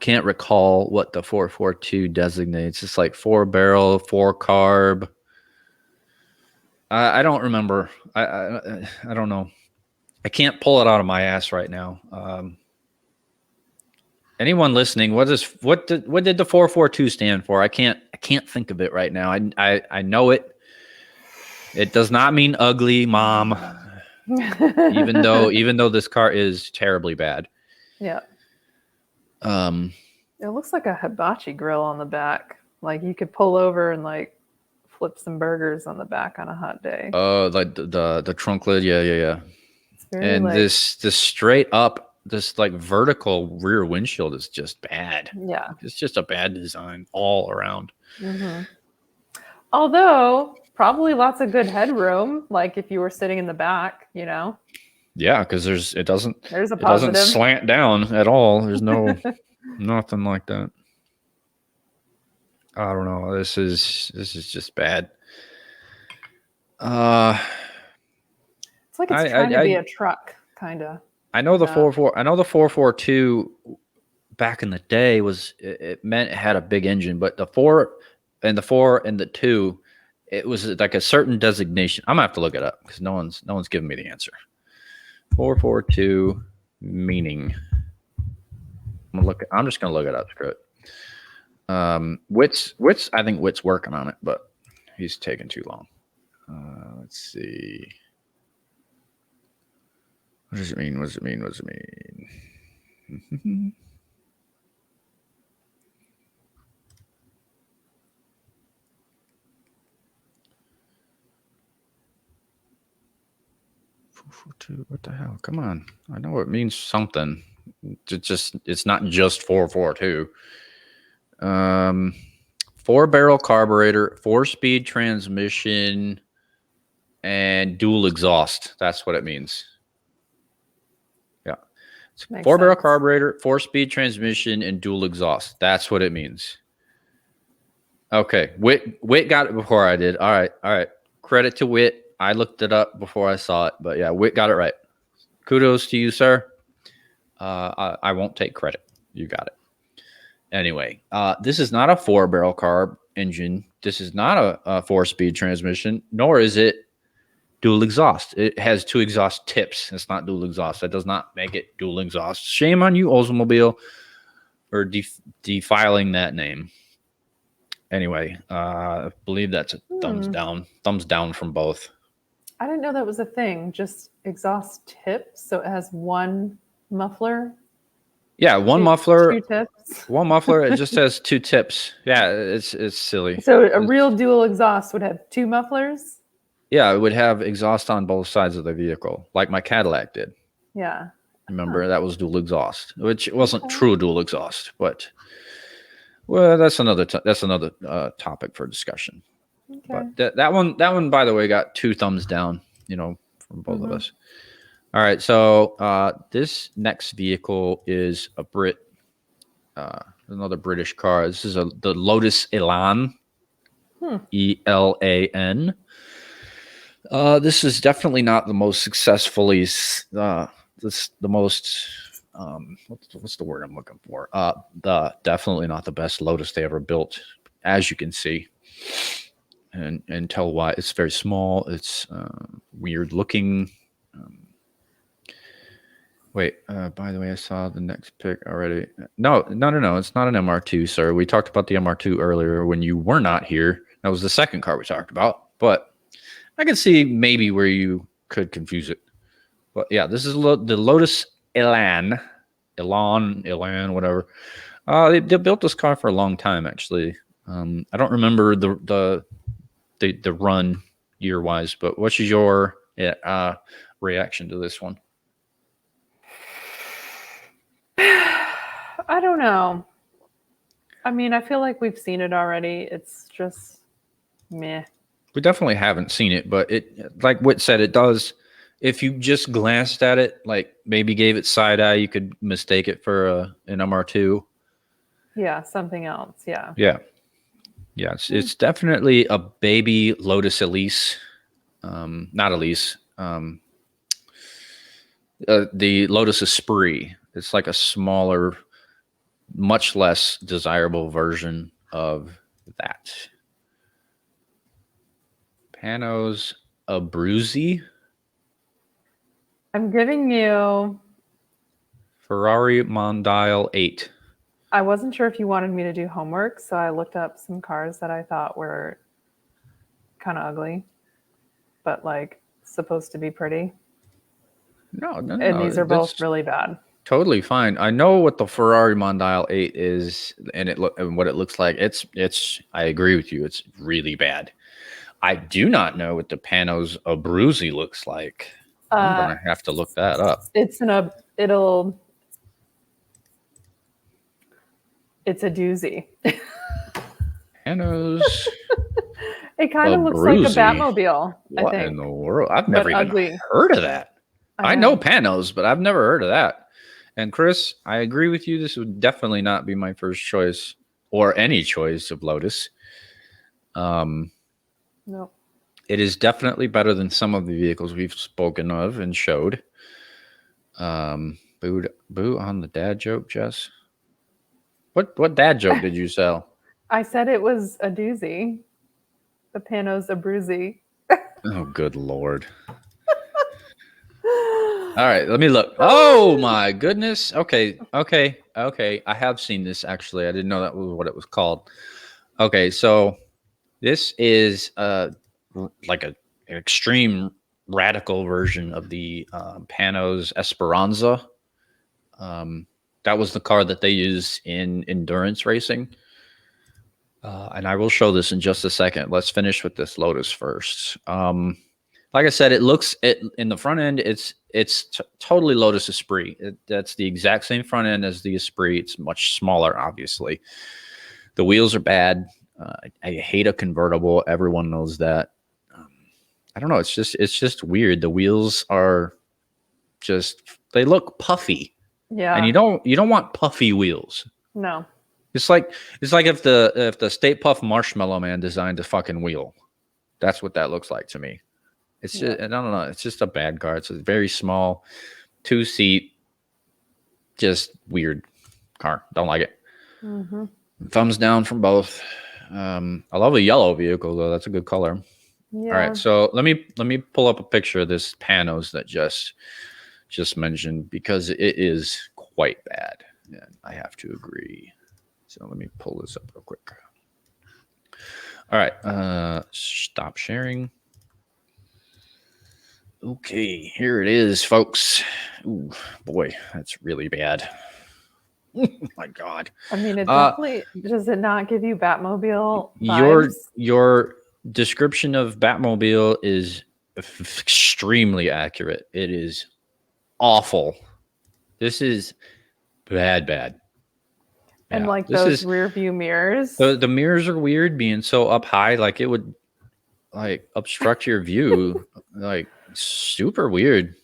[SPEAKER 1] can't recall what the 442 designates. It's like 4-barrel, 4-carb. I don't remember. I don't know. I can't pull it out of my ass right now. Anyone listening, what did the 442 stand for? I can't think of it right now. I know it. It does not mean ugly, Mom. even though this car is terribly bad.
[SPEAKER 2] Yeah. It looks like a hibachi grill on the back. Like you could pull over and like flip some burgers on the back on a hot day.
[SPEAKER 1] Oh, like the trunk lid. Yeah.
[SPEAKER 2] It's very
[SPEAKER 1] and
[SPEAKER 2] like,
[SPEAKER 1] this straight up, this like vertical rear windshield is just bad.
[SPEAKER 2] Yeah.
[SPEAKER 1] It's just a bad design all around.
[SPEAKER 2] Mm-hmm. Although probably lots of good headroom, like if you were sitting in the back, you know.
[SPEAKER 1] Yeah, because there's a positive. It doesn't slant down at all. There's no nothing like that. I don't know. This is just bad.
[SPEAKER 2] It's like it's trying to be a truck, kind of.
[SPEAKER 1] I know the 442 back in the day it meant it had a big engine, but the 4 and the 2, it was like a certain designation. I'm gonna have to look it up because no one's giving me the answer. 442 meaning. I'm just gonna look it up. Screw it. Witt's I think Witt's working on it, but he's taking too long. Let's see. What does it mean? What does it mean? What does it mean? What the hell? Come on. I know it means something. It's not just 442. 4-barrel carburetor, 4-speed transmission, and dual exhaust. That's what it means. Yeah. 4-barrel carburetor, 4-speed transmission, and dual exhaust. That's what it means. Okay. Witt got it before I did. All right. Credit to Witt. I looked it up before I saw it, but yeah, Witt got it right. Kudos to you, sir. I won't take credit. You got it. Anyway, this is not a 4-barrel carb engine. This is not a 4-speed transmission, nor is it dual exhaust. It has 2 exhaust tips. It's not dual exhaust. That does not make it dual exhaust. Shame on you, Oldsmobile, for defiling that name. Anyway, I believe that's a thumbs down. Thumbs down from both.
[SPEAKER 2] I didn't know that was a thing. Just exhaust tips. So it has one muffler.
[SPEAKER 1] Yeah, one muffler.
[SPEAKER 2] 2 tips.
[SPEAKER 1] One muffler. It just has 2 tips. Yeah, it's silly.
[SPEAKER 2] So a real dual exhaust would have 2 mufflers?
[SPEAKER 1] Yeah, it would have exhaust on both sides of the vehicle, like my Cadillac did.
[SPEAKER 2] Yeah.
[SPEAKER 1] Remember, that was dual exhaust, which wasn't true dual exhaust, but well, that's another topic for discussion. Okay. But that one, by the way, got 2 thumbs down, from both of us. All right, so this next vehicle is another British car. This is the Lotus Elan, ELAN. This is definitely not the most successfully. What's the word I'm looking for? Definitely not the best Lotus they ever built, as you can see, and tell why. It's very small. It's weird looking. By the way, I saw the next pick already. No. It's not an MR2, sir. We talked about the MR2 earlier when you were not here. That was the second car we talked about, but I can see maybe where you could confuse it. But yeah, this is the Lotus Elan, whatever. They built this car for a long time, actually. I don't remember the run year wise, but what's your reaction to this one?
[SPEAKER 2] I don't know. I mean, I feel like we've seen it already. It's just meh.
[SPEAKER 1] We definitely haven't seen it, but it, like Whit said, it does. If you just glanced at it, like maybe gave it side eye, you could mistake it for an MR2.
[SPEAKER 2] Yeah, something else. Yeah.
[SPEAKER 1] Yeah. Yeah, it's definitely a baby Lotus Elise. Not Elise. The Lotus Esprit. It's like a smaller, much less desirable version of that. Panos Abruzzi.
[SPEAKER 2] I'm giving you
[SPEAKER 1] Ferrari Mondial 8.
[SPEAKER 2] I wasn't sure if you wanted me to do homework, so I looked up some cars that I thought were kind of ugly, but like supposed to be pretty.
[SPEAKER 1] No.
[SPEAKER 2] And these are both really bad.
[SPEAKER 1] Totally fine. I know what the Ferrari Mondial 8 is, and what it looks like. It's. I agree with you. It's really bad. I do not know what the Panos Abruzzi looks like. I'm gonna have to look that up.
[SPEAKER 2] It's a doozy.
[SPEAKER 1] Panos.
[SPEAKER 2] It kind of looks like a Batmobile.
[SPEAKER 1] What
[SPEAKER 2] I think.
[SPEAKER 1] in the world? I've never even heard of that. I know Panos, but I've never heard of that. And Chris, I agree with you. This would definitely not be my first choice or any choice of Lotus.
[SPEAKER 2] No.
[SPEAKER 1] It is definitely better than some of the vehicles we've spoken of and showed. Boo on the dad joke, Jess. What dad joke did you sell?
[SPEAKER 2] I said it was a doozy. The Panos Abruzzi.
[SPEAKER 1] Oh, good Lord. All right, let me look. Oh my goodness. Okay. I have seen this actually. I didn't know that was what it was called. Okay, so this is like an extreme radical version of the Panos Esperanza. That was the car that they use in endurance racing. And I will show this in just a second. Let's finish with this Lotus first. Like I said, in the front end, it's totally Lotus Esprit. That's the exact same front end as the Esprit. It's much smaller, obviously. The wheels are bad. I hate a convertible. Everyone knows that. I don't know. It's just weird. The wheels are they look puffy.
[SPEAKER 2] Yeah.
[SPEAKER 1] And you don't want puffy wheels.
[SPEAKER 2] No.
[SPEAKER 1] It's like if the Stay Puft Marshmallow Man designed a fucking wheel. That's what that looks like to me. It's just, I don't know. It's just a bad car. It's a very small 2-seat, just weird car. Don't like it. Mm-hmm. Thumbs down from both. I love the yellow vehicle though. That's a good color. Yeah. All right. So let me pull up a picture of this Panos that just mentioned because it is quite bad. And I have to agree. So let me pull this up real quick. All right. Stop sharing. Okay, here it is, folks. Ooh, boy, that's really bad. Oh my God.
[SPEAKER 2] I mean, it definitely does it not give you Batmobile vibes?
[SPEAKER 1] Your description of Batmobile is extremely accurate. It is awful. This is bad.
[SPEAKER 2] And yeah, like those rear view mirrors.
[SPEAKER 1] The mirrors are weird being so up high, like it would like obstruct your view. Like super weird.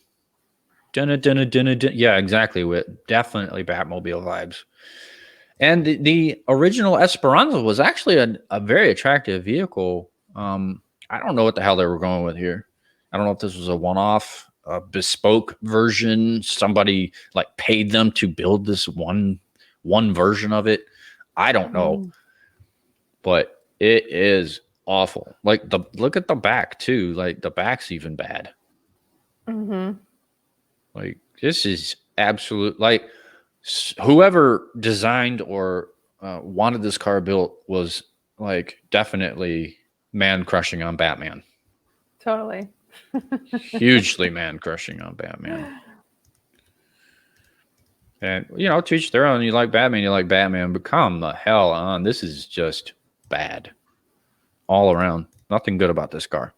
[SPEAKER 1] Yeah, exactly. With definitely Batmobile vibes. And the original Esperanza was actually a very attractive vehicle. I don't know what the hell they were going with here. I don't know if this was a one-off, bespoke version. Somebody like paid them to build this one version of it. I don't know, but it is awful. Like look at the back too. Like the back's even bad. Mm-hmm. Like this is absolute. Like whoever designed or wanted this car built was like definitely man crushing on Batman.
[SPEAKER 2] Totally.
[SPEAKER 1] Hugely man crushing on Batman. And to each their own. You like Batman, but come the hell on. This is just bad all around. Nothing good about this car.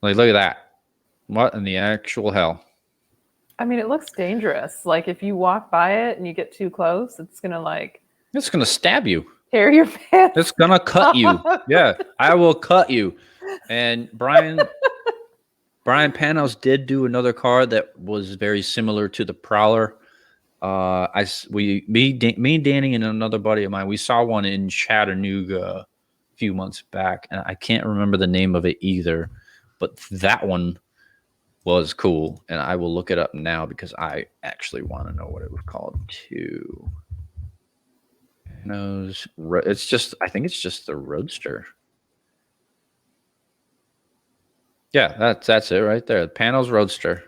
[SPEAKER 1] Like look at that. What in the actual hell?
[SPEAKER 2] I mean, it looks dangerous. Like if you walk by it and you get too close, it's gonna stab you. Tear your pants.
[SPEAKER 1] It's gonna cut you. Yeah, I will cut you. And Brian Panos did do another car that was very similar to the Prowler. Me and Danny and another buddy of mine, we saw one in Chattanooga a few months back, and I can't remember the name of it either. But that one was cool, and I will look it up now because I actually want to know what it was called too. It's just, I think it's just the Roadster. Yeah, that's it right there. The Panos Roadster.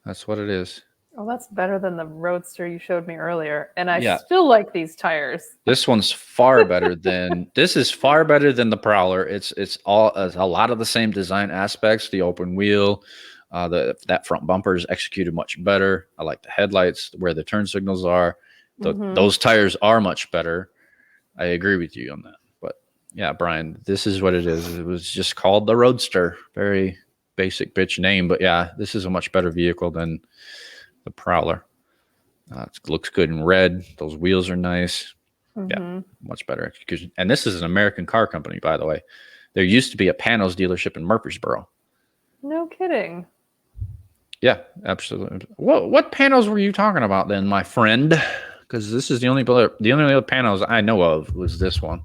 [SPEAKER 1] That's what it is.
[SPEAKER 2] Oh, that's better than the Roadster you showed me earlier. And I still like these tires.
[SPEAKER 1] This one's far better than the Prowler. It's a lot of the same design aspects. The open wheel, that front bumper is executed much better. I like the headlights, where the turn signals are. Those tires are much better. I agree with you on that. But yeah, Brian, this is what it is. It was just called the Roadster. Very basic bitch name, but yeah, this is a much better vehicle than the Prowler. It looks good in red. Those wheels are nice. Yeah, much better execution. And this is an American car company, by the way. There used to be a Panos dealership in Murfreesboro.
[SPEAKER 2] No kidding.
[SPEAKER 1] Yeah, absolutely. What Panos were you talking about then, my friend? Because this is the only other Panos I know of was this one.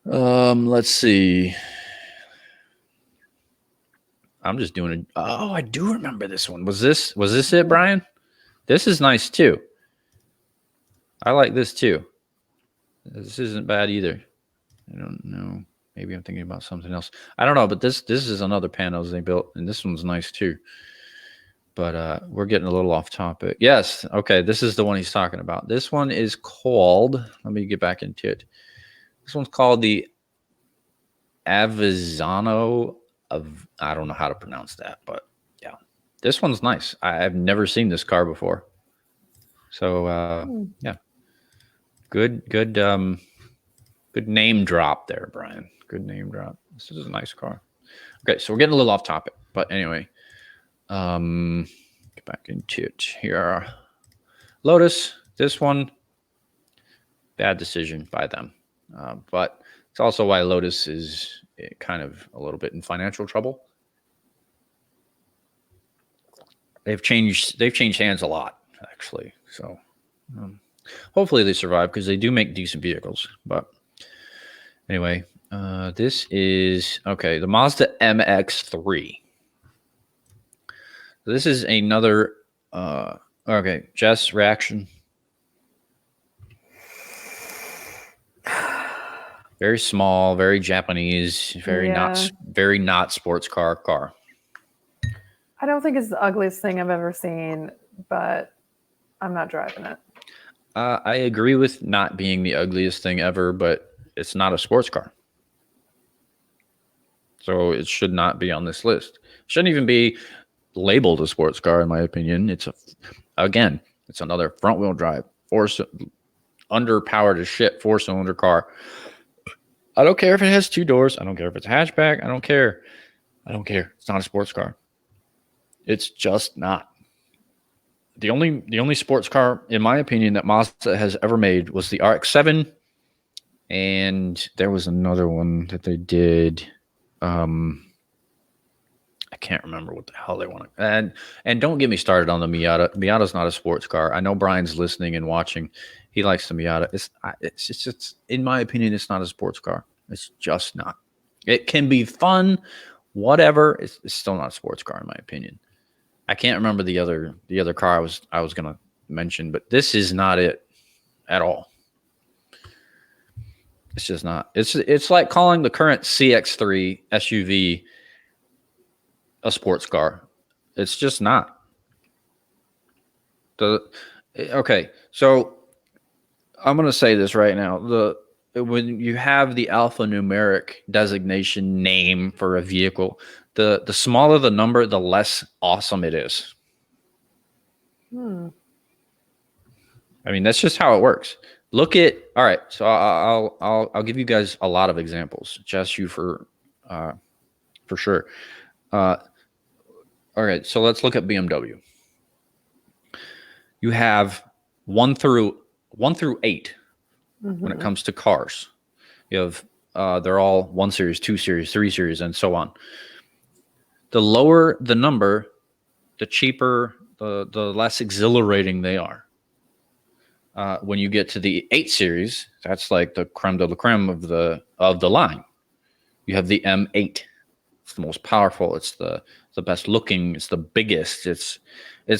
[SPEAKER 1] Let's see. I'm just doing it. Oh, I do remember this one. Was this it, Brian? This is nice too. I like this too. This isn't bad either. I don't know. Maybe I'm thinking about something else. I don't know, but this is another Panos they built, and this one's nice too. But we're getting a little off topic. Yes, okay, this is the one he's talking about. This one is called, let me get back into it. This one's called the Avezzano of, I don't know how to pronounce that, but yeah. This one's nice. I've never seen this car before. So yeah. Good name drop there, Brian. Good name drop. This is a nice car. Okay, so we're getting a little off topic, but anyway, get back into it here. Lotus, this one, bad decision by them, but it's also why Lotus is kind of a little bit in financial trouble. They've changed hands a lot, actually. So hopefully they survive, because they do make decent vehicles. But anyway, this is, okay, the Mazda MX-3. This is another, okay, Jess, reaction. Very small, very Japanese, very not sports car.
[SPEAKER 2] I don't think it's the ugliest thing I've ever seen, but I'm not driving it.
[SPEAKER 1] I agree with not being the ugliest thing ever, but it's not a sports car. So it should not be on this list. It shouldn't even be labeled a sports car, in my opinion. It's another front wheel drive, underpowered as shit 4-cylinder car. I don't care if it has 2 doors. I don't care if it's a hatchback. I don't care. It's not a sports car. It's just not. The only sports car, in my opinion, that Mazda has ever made was the RX-7, and there was another one that they did. I can't remember what the hell they want to. And don't get me started on the Miata. Miata's not a sports car. I know Brian's listening and watching. He likes the Miata. It's just, in my opinion, it's not a sports car. It's just not. It can be fun, whatever. It's still not a sports car, in my opinion. I can't remember the other car I was gonna mention, but this is not it at all. It's just not. It's like calling the current CX-3 SUV a sports car. It's just not. Okay, so I'm gonna say this right now. When you have the alphanumeric designation name for a vehicle, the smaller the number, the less awesome it is. I mean, that's just how it works. Look at, all right. So I'll give you guys a lot of examples. Just you for sure. All right. So let's look at BMW. You have 1 through 8 when it comes to cars. You have they're all 1 series, 2 series, 3 series, and so on. The lower the number, the cheaper, the less exhilarating they are. When you get to the 8 series, that's like the creme de la creme of the line. You have the M8 It's the most powerful. It's the best looking. It's the biggest. It's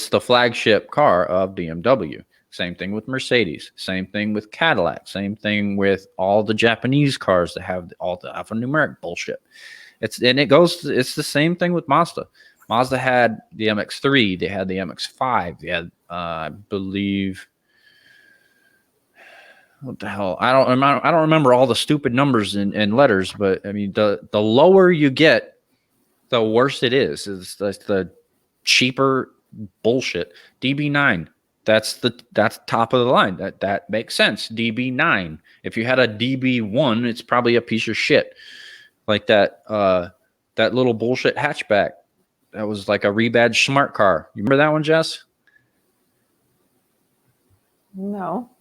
[SPEAKER 1] the flagship car of BMW. Same thing with Mercedes. Same thing with Cadillac. Same thing with all the Japanese cars that have all the alphanumeric bullshit. It's the same thing with Mazda. Mazda had the MX-3. They had the MX-5. They had, I believe, what the hell? I don't remember all the stupid numbers and letters, but I mean, the lower you get, the worse it is. It's the cheaper bullshit. DB9. That's top of the line. That makes sense. DB9. If you had a DB1, it's probably a piece of shit. Like that little bullshit hatchback. That was like a rebadged smart car. You remember that one, Jess?
[SPEAKER 2] No.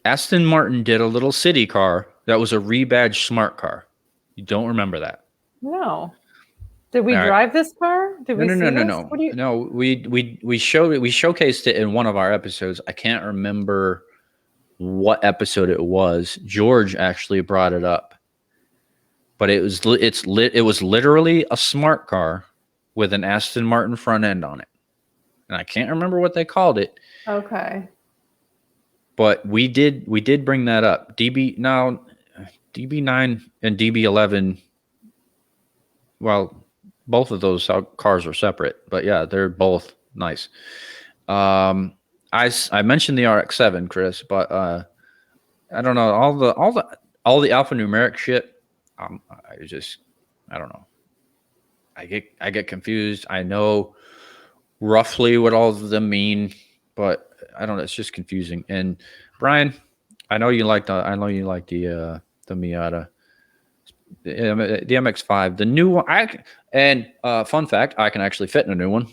[SPEAKER 1] Aston Martin did a little city car that was a rebadged smart car. You don't remember that?
[SPEAKER 2] No. Did we drive this car? Did we see this?
[SPEAKER 1] No. No, we showcased it in one of our episodes. I can't remember what episode it was. George actually brought it up. But it was literally a smart car with an Aston Martin front end on it. And I can't remember what they called it.
[SPEAKER 2] Okay.
[SPEAKER 1] But we did bring that up. DB9 and DB11, well, both of those cars are separate, but yeah, they're both nice. I mentioned the RX-7, Chris, but I don't know, all the alphanumeric shit. I don't know. I get confused. I know roughly what all of them mean, but I don't know. It's just confusing. And Brian, I know you like the Miata, the MX-5, the new one. Fun fact, I can actually fit in a new one.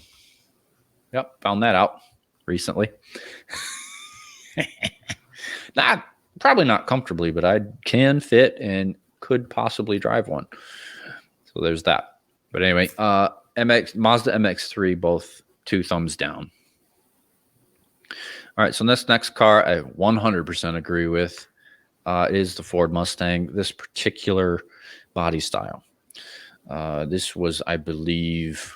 [SPEAKER 1] Yep, found that out recently. Probably not comfortably, but I can fit and could possibly drive one. So there's that. But anyway, Mazda MX-3, both 2 thumbs down. All right, so this next car I 100% agree with is the Ford Mustang. This particular body style. This was, I believe,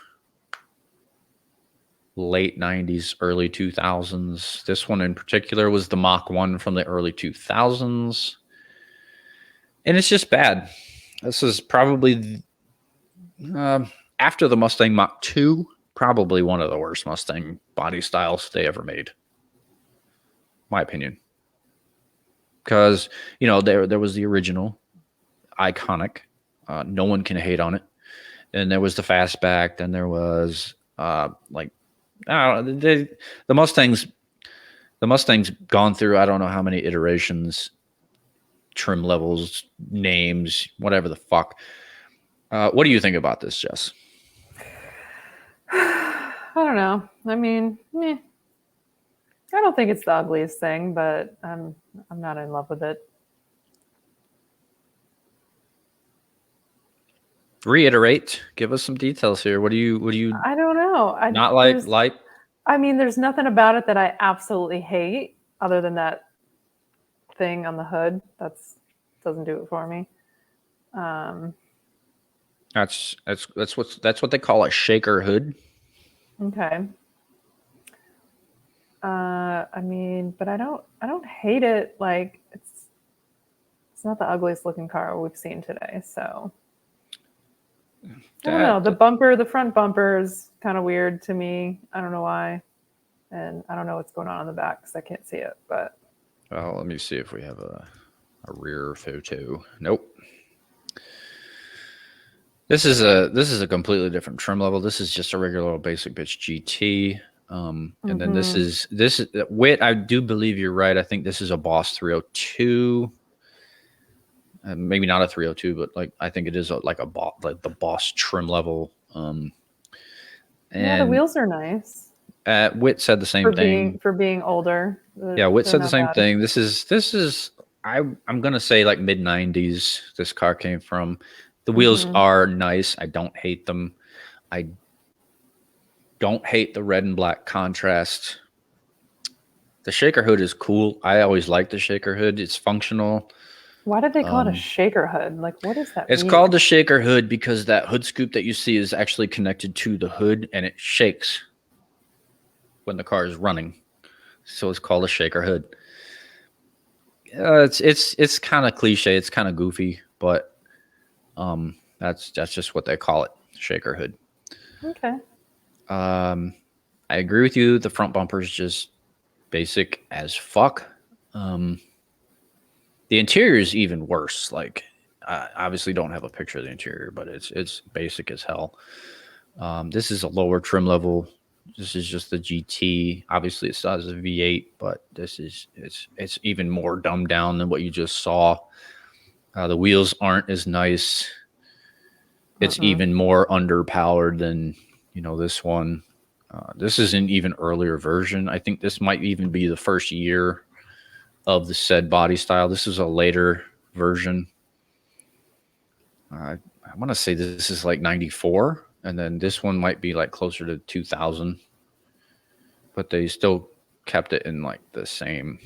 [SPEAKER 1] late 90s, early 2000s. This one in particular was the Mach 1 from the early 2000s. And it's just bad. This is probably, after the Mustang Mach 2, probably one of the worst Mustang body styles they ever made. My opinion. Because, you know, there was the original, iconic. No one can hate on it. And there was the fastback. Then there was, the Mustang's gone through, I don't know how many iterations, trim levels, names, whatever the fuck. What do you think about this, Jess?
[SPEAKER 2] I don't know. I mean, I don't think it's the ugliest thing, but I'm not in love with it.
[SPEAKER 1] Reiterate. Give us some details here. What do you?
[SPEAKER 2] I don't know.
[SPEAKER 1] Not like.
[SPEAKER 2] I mean, there's nothing about it that I absolutely hate, other than that thing on the hood. Doesn't do it for me.
[SPEAKER 1] That's what they call a shaker hood.
[SPEAKER 2] Okay. I mean, but I don't hate it. Like it's not the ugliest looking car we've seen today. So I don't know. The front bumper is kind of weird to me. I don't know why, and I don't know what's going on in the back because I can't see it. But
[SPEAKER 1] well, let me see if we have a rear photo. Nope. This is a completely different trim level. This is just a regular old basic bitch GT. And then this is Wit. I do believe you're right. I think this is a Boss 302. Maybe not a 302, but like I think it is like the Boss trim level. And
[SPEAKER 2] the wheels are nice.
[SPEAKER 1] Wit said the same thing
[SPEAKER 2] for being older.
[SPEAKER 1] Yeah, Wit said the same thing. This is I'm gonna say like mid 90s. This car came from. The wheels are nice. I don't hate them. I don't hate the red and black contrast. The shaker hood is cool. I always like the shaker hood. It's functional.
[SPEAKER 2] Why did they call it a shaker hood? Like, what does that mean?
[SPEAKER 1] It's called the shaker hood because that hood scoop that you see is actually connected to the hood, and it shakes when the car is running. So it's called a shaker hood. It's kind of cliche. It's kind of goofy, but that's just what they call it, shaker hood.
[SPEAKER 2] Okay.
[SPEAKER 1] I agree with you. The front bumper is just basic as fuck. The interior is even worse. Like, I obviously don't have a picture of the interior, but it's basic as hell. This is a lower trim level. This is just the GT. Obviously, it still has a V8, but this is it's even more dumbed down than what you just saw. The wheels aren't as nice. It's even more underpowered than this one. This is an even earlier version. I think this might even be the first year of the said body style. This is a later version. I want to say this is like 94, and then this one might be like closer to 2000. But they still kept it in like the same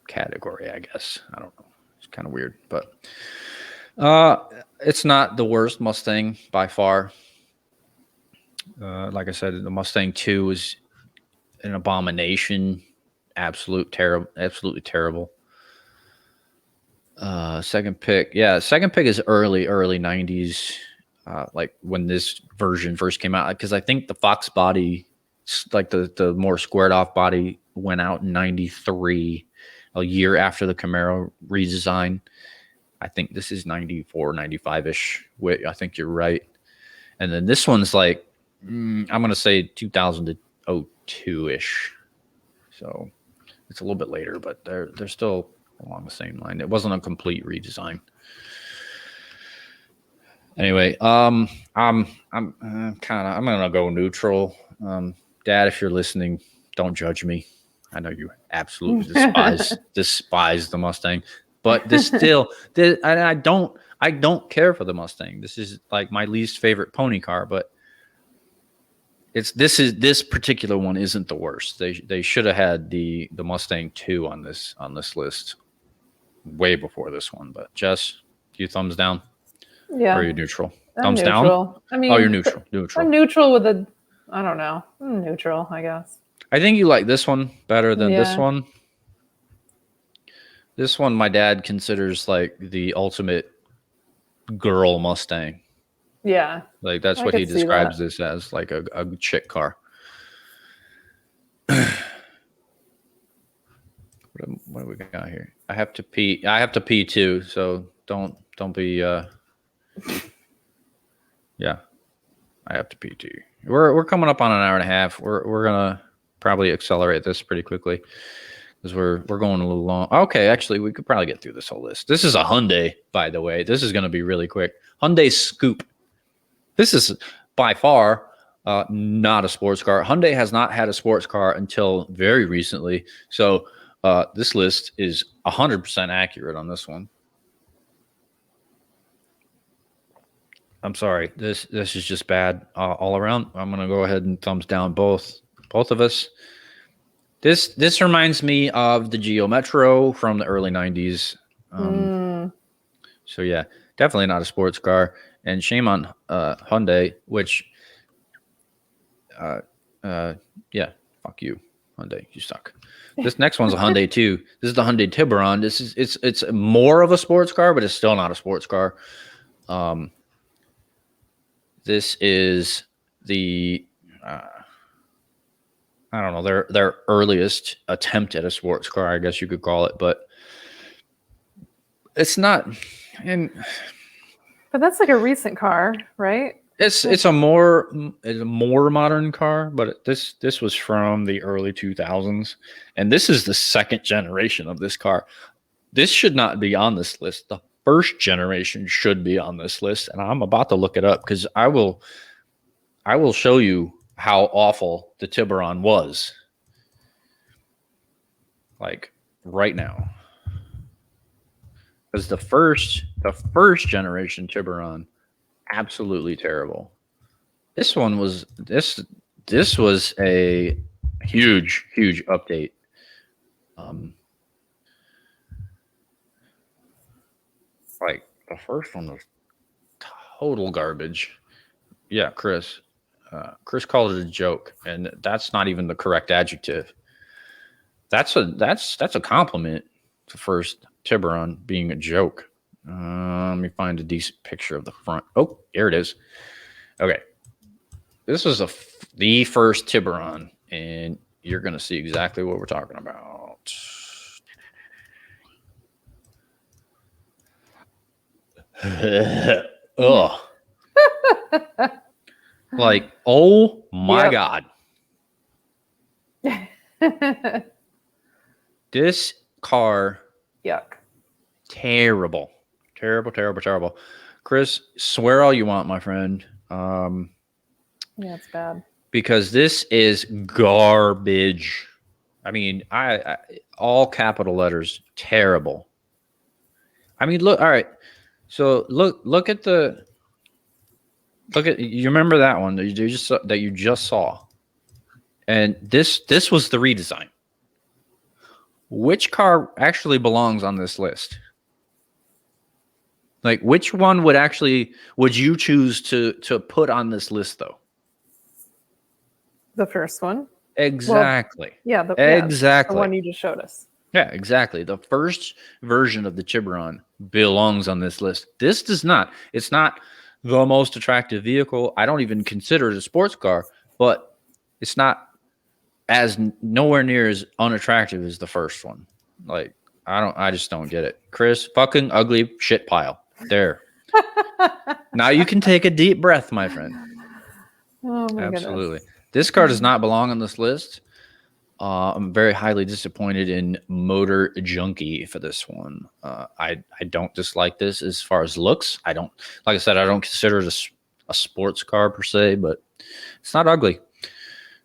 [SPEAKER 1] category, I guess. I don't know. It's kind of weird, but it's not the worst Mustang by far. Like I said, the Mustang 2 is an abomination. Absolutely terrible. Second pick. Yeah, second pick is early 90s. Like when this version first came out, because I think the Fox body, like the more squared off body, went out in 93, a year after the Camaro redesign. I think this is 94, 95-ish. I think you're right. And then this one's like, I'm going to say 2000 to 02-ish. So it's a little bit later, but they're still along the same line. It wasn't a complete redesign. Anyway, I'm gonna go neutral. Dad, if you're listening, don't judge me. I know you absolutely despise the Mustang, but I don't care for the Mustang. This is like my least favorite pony car, but this particular one isn't the worst. They should have had the Mustang 2 on this list way before this one. But Jess, you thumbs down?
[SPEAKER 2] Yeah.
[SPEAKER 1] Or are you neutral?
[SPEAKER 2] I'm
[SPEAKER 1] Thumbs
[SPEAKER 2] neutral.
[SPEAKER 1] down?
[SPEAKER 2] I mean,
[SPEAKER 1] you're neutral. Neutral.
[SPEAKER 2] I'm neutral with I don't know. I'm neutral, I guess.
[SPEAKER 1] I think you like this one better than this one. This one, my dad considers like the ultimate girl Mustang.
[SPEAKER 2] Yeah.
[SPEAKER 1] Like that's what he describes this as, like a chick car. What do we got here? I have to pee too, so don't be yeah. I have to pee too. We're coming up on an hour and a half. We're gonna probably accelerate this pretty quickly because we're going a little long. Okay, actually, we could probably get through this whole list. This is a Hyundai, by the way. This is gonna be really quick. Hyundai Scoop. This is by far not a sports car. Hyundai has not had a sports car until very recently. So this list is 100% accurate on this one. I'm sorry. This is just bad all around. I'm gonna go ahead and thumbs down both of us. This reminds me of the Geo Metro from the early 90s. So yeah, definitely not a sports car. And shame on Hyundai, which yeah, fuck you, Hyundai, you suck. This next one's a Hyundai too. This is the Hyundai Tiburon. It's more of a sports car, but it's still not a sports car. This is the I don't know, their earliest attempt at a sports car, I guess you could call it, but it's not.
[SPEAKER 2] But that's like a recent car, right?
[SPEAKER 1] It's a more modern car, but this was from the early 2000s, and this is the second generation of this car. This should not be on this list. The first generation should be on this list, and I'm about to look it up because I will show you how awful the Tiburon was. Like right now. Because the first generation Tiburon, absolutely terrible. This one was this was a huge update. Like the first one was total garbage. Yeah, Chris. Chris called it a joke, and that's not even the correct adjective. That's a compliment. The first Tiburon being a joke. Let me find a decent picture of the front. Oh, here it is. Okay, this is the first Tiburon, and you're gonna see exactly what we're talking about. Ugh. Like, oh my God. This car.
[SPEAKER 2] Yuck.
[SPEAKER 1] Terrible. Terrible. Chris, swear all you want, my friend.
[SPEAKER 2] Yeah, it's bad.
[SPEAKER 1] Because this is garbage. I mean, I all capital letters, terrible. I mean, look, all right. So look at you remember that one that you just saw. And this was the redesign. Which car actually belongs on this list? Like, which one would you choose to put on this list, though?
[SPEAKER 2] The first one.
[SPEAKER 1] Exactly.
[SPEAKER 2] Well,
[SPEAKER 1] exactly.
[SPEAKER 2] The one you just showed us.
[SPEAKER 1] Yeah, exactly. The first version of the Tiburon belongs on this list. This does not. It's not the most attractive vehicle. I don't even consider it a sports car, but it's not nowhere near as unattractive as the first one. Like, I just don't get it. Chris, fucking ugly shit pile. There. Now you can take a deep breath, my friend.
[SPEAKER 2] Oh my
[SPEAKER 1] Absolutely.
[SPEAKER 2] goodness.
[SPEAKER 1] This car does not belong on this list. I'm very highly disappointed in Motor Junkie for this one. I don't dislike this as far as looks. Like I said, I don't consider it a sports car per se, but it's not ugly.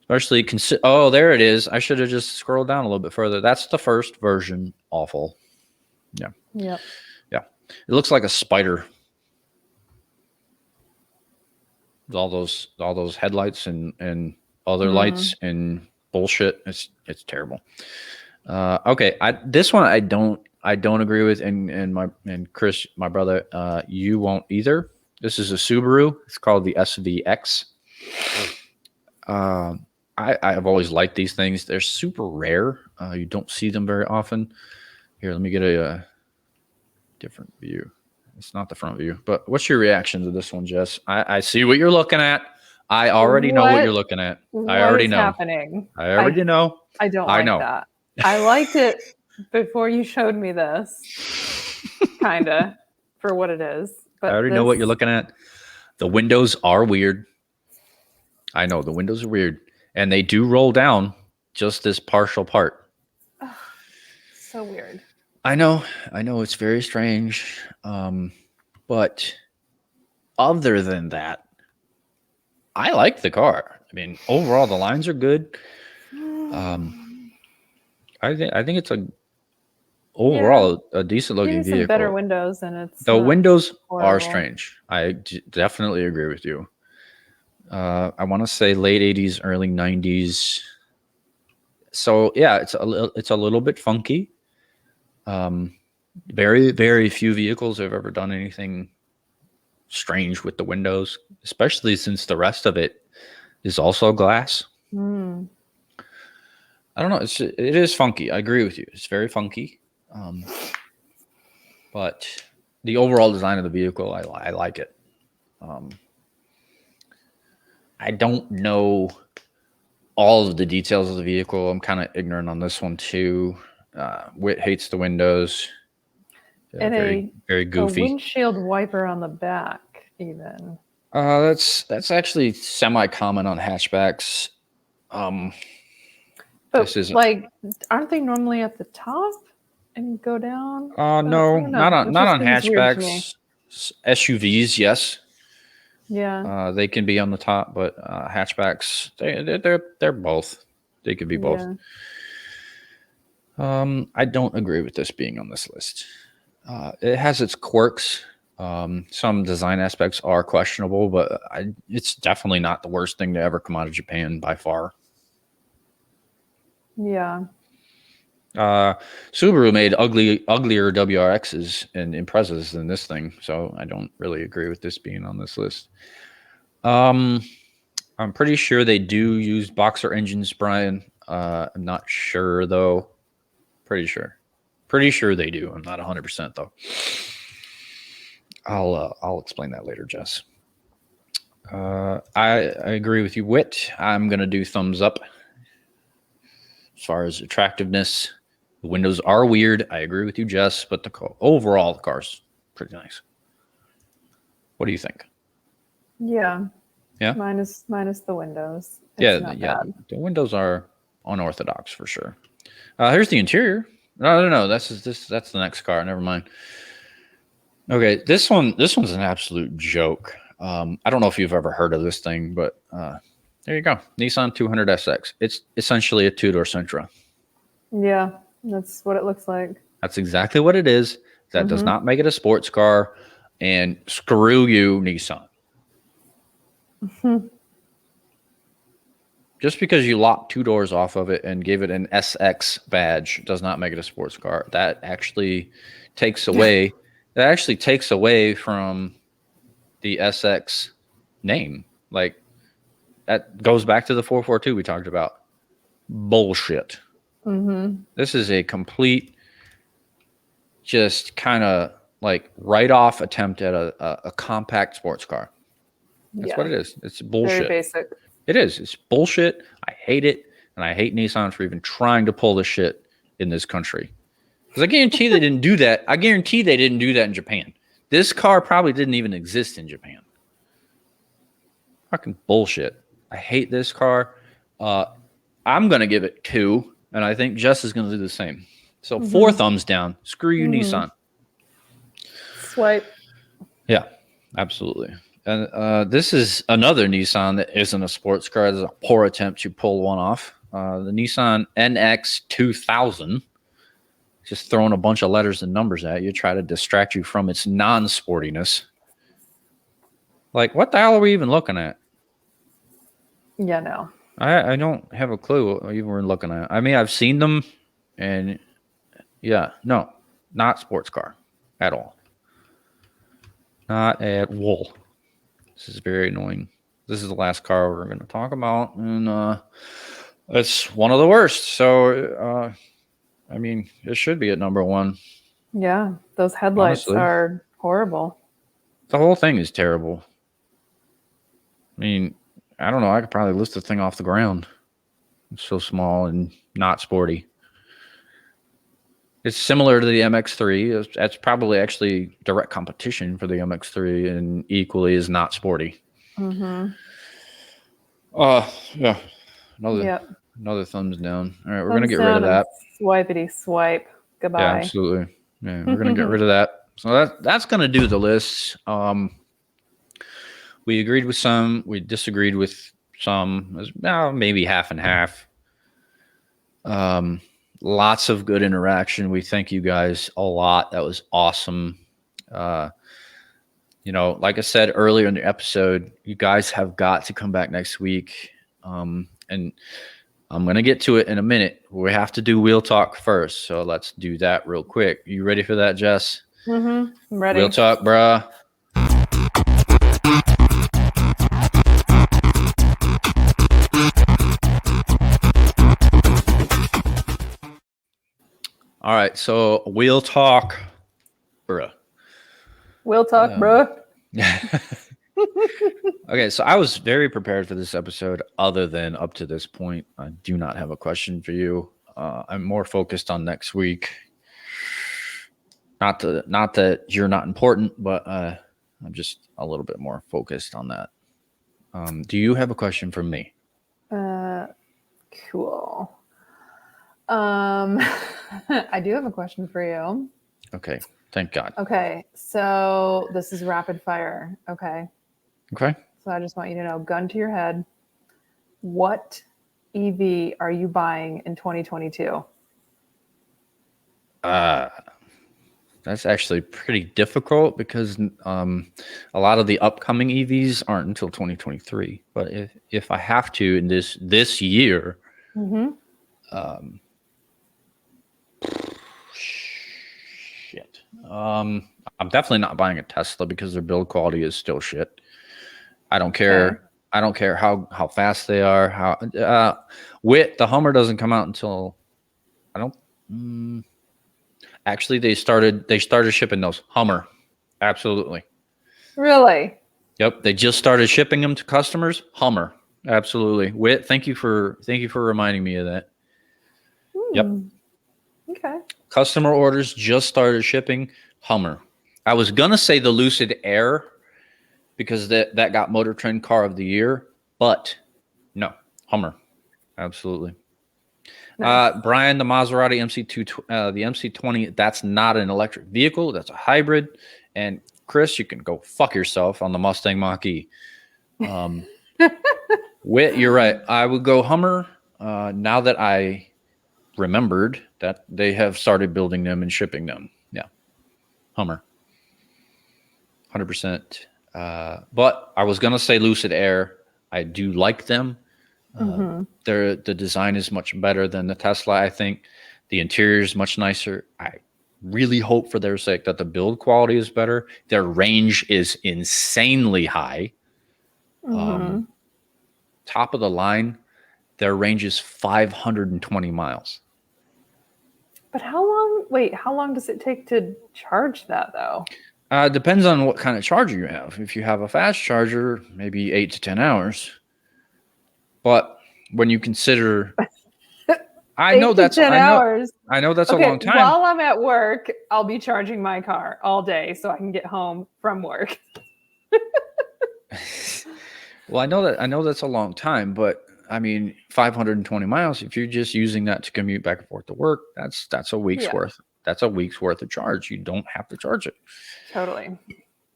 [SPEAKER 1] Especially oh, there it is. I should have just scrolled down a little bit further. That's the first version. Awful. Yeah.
[SPEAKER 2] Yep.
[SPEAKER 1] Yeah. It looks like a spider. With all those headlights and other lights and bullshit. It's terrible. Okay. This one I don't agree with, and Chris, my brother, you won't either. This is a Subaru. It's called the SVX. I've always liked these things. They're super rare. You don't see them very often. Here, let me get a different view. It's not the front view, but what's your reaction to this one, Jess? I see what you're looking at. I already know what you're looking at. I already know.
[SPEAKER 2] Happening?
[SPEAKER 1] I already know.
[SPEAKER 2] I don't like that. I liked it before you showed me this, kind of, for what it is. But
[SPEAKER 1] I already know what you're looking at. The windows are weird. I know the windows are weird, and they do roll down just this partial part.
[SPEAKER 2] Oh, so weird.
[SPEAKER 1] I know it's very strange. But other than that, I like the car. I mean, overall, the lines are good. I think it's a decent looking vehicle.
[SPEAKER 2] Some better windows, and it's
[SPEAKER 1] the windows
[SPEAKER 2] horrible.
[SPEAKER 1] are strange. I definitely agree with you. I want to say late 80s, early 90s. So yeah, it's a little bit funky. Very, very few vehicles have ever done anything strange with the windows, especially since the rest of it is also glass. I don't know. It is funky. I agree with you. It's very funky. But the overall design of the vehicle, I like it. I don't know all of the details of the vehicle. I'm kind of ignorant on this one too. Whit hates the windows.
[SPEAKER 2] And
[SPEAKER 1] very goofy.
[SPEAKER 2] A windshield wiper on the back, even.
[SPEAKER 1] That's actually semi-common on hatchbacks.
[SPEAKER 2] But like, aren't they normally at the top and go down?
[SPEAKER 1] No, not on hatchbacks. SUVs, yes.
[SPEAKER 2] Yeah.
[SPEAKER 1] They can be on the top, but hatchbacks, they're both. They could be both. Yeah. I don't agree with this being on this list. It has its quirks. Some design aspects are questionable, but it's definitely not the worst thing to ever come out of Japan by far.
[SPEAKER 2] Yeah.
[SPEAKER 1] Subaru made uglier WRXs and Imprezas than this thing, so I don't really agree with this being on this list. I'm pretty sure they do use boxer engines, Brian. I'm not sure though. Pretty sure they do. I'm not 100% though. I'll explain that later, Jess. I agree with you, Wit. I'm gonna do thumbs up. As far as attractiveness, the windows are weird. I agree with you, Jess, but overall the car's pretty nice. What do you think?
[SPEAKER 2] Yeah.
[SPEAKER 1] Yeah.
[SPEAKER 2] Minus the windows.
[SPEAKER 1] It's not bad. The windows are unorthodox for sure. Here's the interior. No. That's the next car. Never mind. Okay, this one's an absolute joke. I don't know if you've ever heard of this thing, but there you go. Nissan 200SX. It's essentially a two-door Sentra.
[SPEAKER 2] Yeah, that's what it looks like.
[SPEAKER 1] That's exactly what it is. That does not make it a sports car. And screw you, Nissan. Just because you locked two doors off of it and gave it an SX badge does not make it a sports car. That actually takes away from the SX name. Like, that goes back to the 442 we talked about. Bullshit. This is a complete, just kind of like write-off attempt at a compact sports car. That's what it is. It's bullshit.
[SPEAKER 2] Very basic.
[SPEAKER 1] It is. It's bullshit. I hate it. And I hate Nissan for even trying to pull this shit in this country. Because I guarantee they didn't do that. I guarantee they didn't do that in Japan. This car probably didn't even exist in Japan. Fucking bullshit. I hate this car. I'm going to give it 2. And I think Jess is going to do the same. So 4 thumbs down. Screw you, Nissan.
[SPEAKER 2] Swipe.
[SPEAKER 1] Yeah, absolutely. And this is another Nissan that isn't a sports car. It's a poor attempt to pull one off. The Nissan Nx 2000. Just throwing a bunch of letters and numbers at you, try to distract you from its non-sportiness. Like, what the hell are we even looking at?
[SPEAKER 2] Yeah, no.
[SPEAKER 1] I don't have a clue what even we're looking at. I mean, I've seen them, and yeah, no, not sports car at all. Not at all. This is very annoying. This is the last car we're going to talk about, and it's one of the worst. So, I mean, it should be at number 1.
[SPEAKER 2] Yeah, those headlights are horrible.
[SPEAKER 1] The whole thing is terrible. I mean, I don't know. I could probably lift the thing off the ground. It's so small and not sporty. It's similar to the MX-3. That's probably actually direct competition for the MX-3 and equally is not sporty. Yeah. Another thumbs down. All right, we're going to get rid of that.
[SPEAKER 2] Swipity swipe. Goodbye.
[SPEAKER 1] Yeah, absolutely. Yeah, we're going to get rid of that. So that's going to do the list. We agreed with some. We disagreed with some. Maybe half and half. Lots of good interaction. We thank you guys a lot. That was awesome. Like I said earlier in the episode, you guys have got to come back next week. And I'm going to get to it in a minute. We have to do Wheel Talk first. So let's do that real quick. You ready for that, Jess?
[SPEAKER 2] I'm ready.
[SPEAKER 1] Wheel Talk, bruh. All right, so Wheel Talk, bruh.
[SPEAKER 2] Wheel Talk, bruh.
[SPEAKER 1] Okay, so I was very prepared for this episode. Other than up to this point, I do not have a question for you. I'm more focused on next week. Not that you're not important, but I'm just a little bit more focused on that. Do you have a question for me?
[SPEAKER 2] Cool. I do have a question for you.
[SPEAKER 1] Okay, thank God.
[SPEAKER 2] Okay, so this is rapid fire. Okay. So I just want you to know, gun to your head, what EV are you buying in 2022?
[SPEAKER 1] That's actually pretty difficult because a lot of the upcoming EVs aren't until 2023. But if I have to in this year, Shit. I'm definitely not buying a Tesla because their build quality is still shit. I don't care.
[SPEAKER 2] Okay.
[SPEAKER 1] I don't care how fast they are. The Hummer doesn't come out until I don't. Actually, they started shipping those Hummer. Absolutely.
[SPEAKER 2] Really?
[SPEAKER 1] Yep. They just started shipping them to customers. Hummer. Absolutely. Wit, thank you for reminding me of that. Yep.
[SPEAKER 2] Okay.
[SPEAKER 1] Customer orders just started shipping Hummer. I was gonna say the Lucid Air because that got Motor Trend Car of the Year, but no, Hummer. Absolutely.
[SPEAKER 2] Nice.
[SPEAKER 1] Brian, the Maserati MC2, the MC20, that's not an electric vehicle. That's a hybrid. And Chris, you can go fuck yourself on the Mustang Mach-E. Wit, you're right. I would go Hummer. Now that I remembered that they have started building them and shipping them. Yeah. Hummer. 100%. But I was going to say Lucid Air. I do like them. The design is much better than the Tesla, I think. The interior is much nicer. I really hope for their sake that the build quality is better. Their range is insanely high. Top of the line, their range is 520 miles.
[SPEAKER 2] But how long does it take to charge that though?
[SPEAKER 1] Depends on what kind of charger you have. If you have a fast charger, maybe 8 to 10 hours. But when you consider, I know that's
[SPEAKER 2] 10 hours.
[SPEAKER 1] I know that's a long time.
[SPEAKER 2] While I'm at work, I'll be charging my car all day so I can get home from work.
[SPEAKER 1] Well, I know that's a long time, but I mean, 520 miles. If you're just using that to commute back and forth to work, that's a week's worth. That's a week's worth of charge. You don't have to charge it.
[SPEAKER 2] Totally.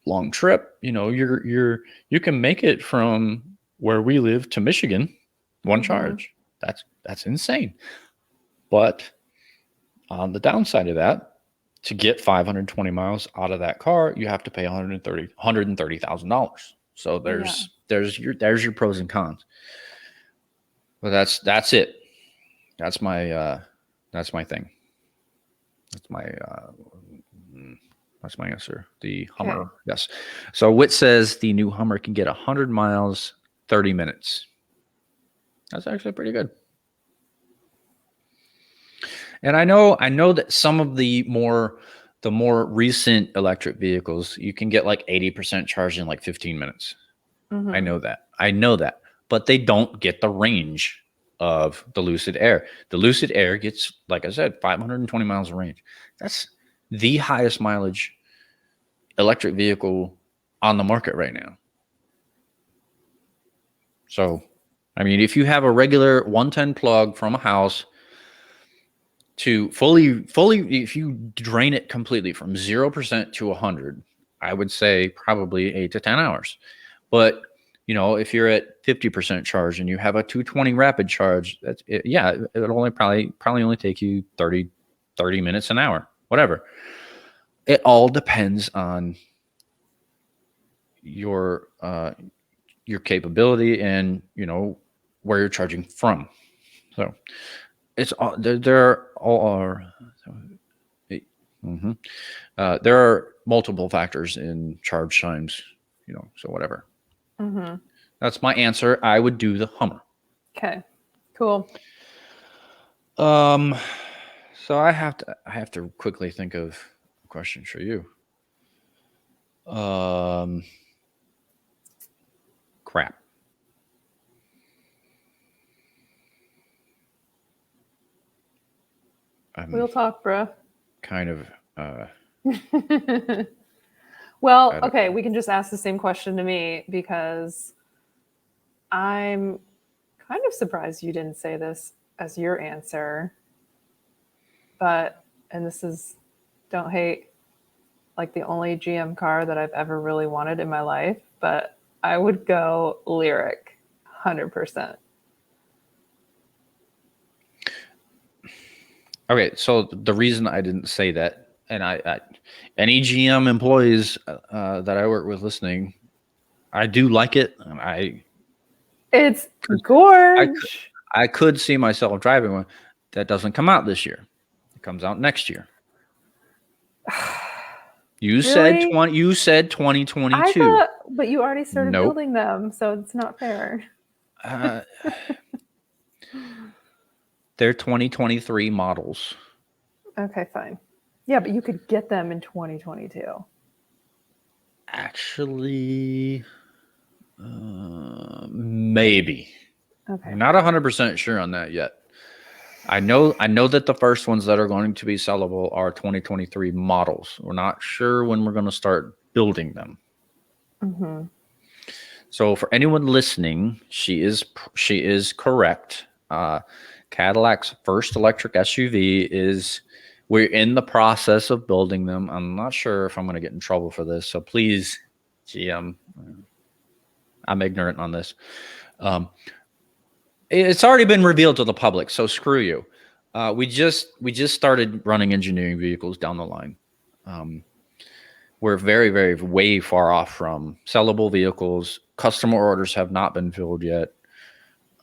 [SPEAKER 1] Long trip. You can make it from where we live to Michigan, one charge. That's insane. But on the downside of that, to get 520 miles out of that car, you have to pay $130,000. So there's your pros and cons. But that's it. That's my thing. That's my answer. The Hummer. Okay. Yes. So Wit says the new Hummer can get 100 miles, 30 minutes. That's actually pretty good. And I know that some of the more recent electric vehicles, you can get like 80% charged in like 15 minutes. I know that. But they don't get the range of the Lucid Air. The Lucid Air gets, like I said, 520 miles of range. That's the highest mileage electric vehicle on the market right now. So, I mean, if you have a regular 110 plug from a house to fully, if you drain it completely from 0% to 100, I would say probably 8 to 10 hours. But if you're at 50% charge and you have a 220 rapid charge, it'll probably only take you 30 minutes, an hour, whatever. It all depends on your capability and where you're charging from. So it's all there are multiple factors in charge times, so whatever. That's my answer. I would do the Hummer.
[SPEAKER 2] Okay, cool.
[SPEAKER 1] So I have to quickly think of a question for you. Crap.
[SPEAKER 2] We'll talk, bro.
[SPEAKER 1] Kind of.
[SPEAKER 2] Well, okay, we can just ask the same question to me because I'm kind of surprised you didn't say this as your answer. And this is, don't hate, like the only GM car that I've ever really wanted in my life, but I would go Lyric, 100%.
[SPEAKER 1] Okay, so the reason I didn't say that, and I any GM employees that I work with listening, I do like it.
[SPEAKER 2] It's gorgeous.
[SPEAKER 1] I could see myself driving one that doesn't come out this year. It comes out next year. You
[SPEAKER 2] Really?
[SPEAKER 1] said 20. You said 2022.
[SPEAKER 2] But you already started
[SPEAKER 1] Nope.
[SPEAKER 2] building them, so it's not fair.
[SPEAKER 1] They're 2023 models.
[SPEAKER 2] Okay, fine. Yeah, but you could get them in 2022.
[SPEAKER 1] Actually, maybe.
[SPEAKER 2] Okay.
[SPEAKER 1] I'm not 100% sure on that yet. I know that the first ones that are going to be sellable are 2023 models. We're not sure when we're going to start building them.
[SPEAKER 2] Mm-hmm.
[SPEAKER 1] So for anyone listening, she is correct. Cadillac's first electric SUV is, we're in the process of building them. I'm not sure if I'm going to get in trouble for this, so please, GM, I'm ignorant on this. It's already been revealed to the public, so screw you. We just started running engineering vehicles down the line. We're very, very way far off from sellable vehicles. Customer orders have not been filled yet.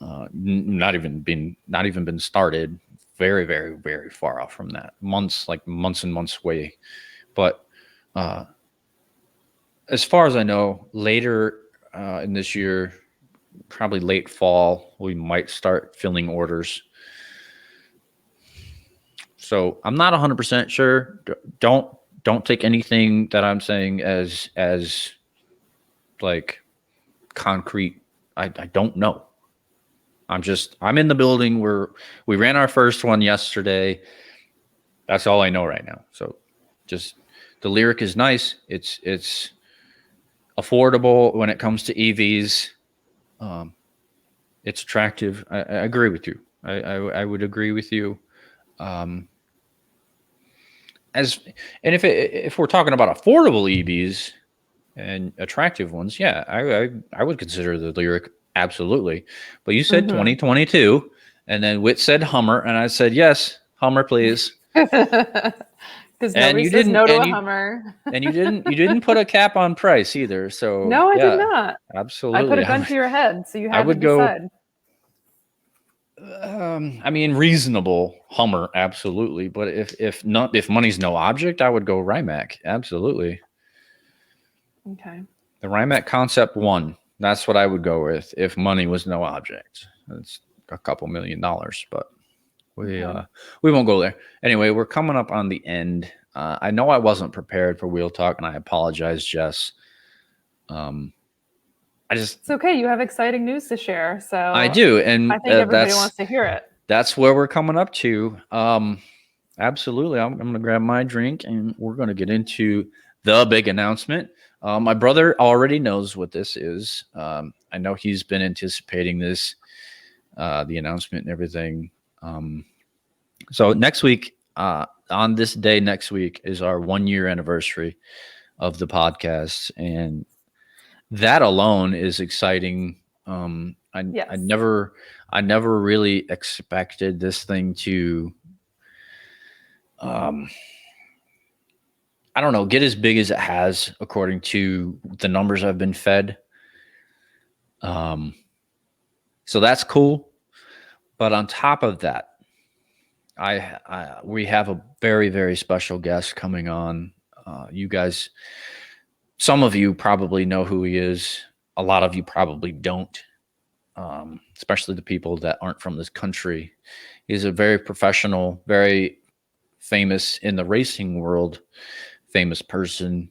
[SPEAKER 1] Not even been started. Very, very, very far off from that. Months and months away. But as far as I know, later in this year, probably late fall, we might start filling orders. So I'm not 100% sure. Don't take anything that I'm saying as like concrete. I don't know. I'm in the building where we ran our first one yesterday. That's all I know right now. So just the Lyriq is nice. It's affordable when it comes to EVs. It's attractive. I agree with you. I would agree with you. If we're talking about affordable EVs and attractive ones, yeah, I would consider the Lyriq, absolutely. But you said 2022, and then Whit said Hummer, and I said yes, Hummer, please.
[SPEAKER 2] Because nobody says no to a Hummer.
[SPEAKER 1] And you didn't put a cap on price either. So
[SPEAKER 2] no, I did not.
[SPEAKER 1] Absolutely,
[SPEAKER 2] I put a gun to your head, so you had to decide.
[SPEAKER 1] I mean, reasonable Hummer, absolutely. But if money's no object, I would go Rimac, absolutely.
[SPEAKER 2] Okay.
[SPEAKER 1] The Rimac Concept 1, that's what I would go with if money was no object. It's a couple $1 million, but we won't go there. Anyway, we're coming up on the end. I know I wasn't prepared for Wheel Talk, and I apologize, Jess.
[SPEAKER 2] It's okay. You have exciting news to share. So
[SPEAKER 1] I do, and
[SPEAKER 2] I think everybody wants to hear it.
[SPEAKER 1] That's where we're coming up to. Absolutely. I'm going to grab my drink, and we're going to get into the big announcement. My brother already knows what this is. I know he's been anticipating this, the announcement and everything. So next week, on this day next week, is our 1-year anniversary of the podcast, and that alone is exciting. I never really expected this thing to, I don't know, get as big as it has according to the numbers I've been fed. So that's cool. But on top of that, we have a very, very special guest coming on. You guys, some of you probably know who he is. A lot of you probably don't, especially the people that aren't from this country. He's a very professional, very famous in the racing world, famous person.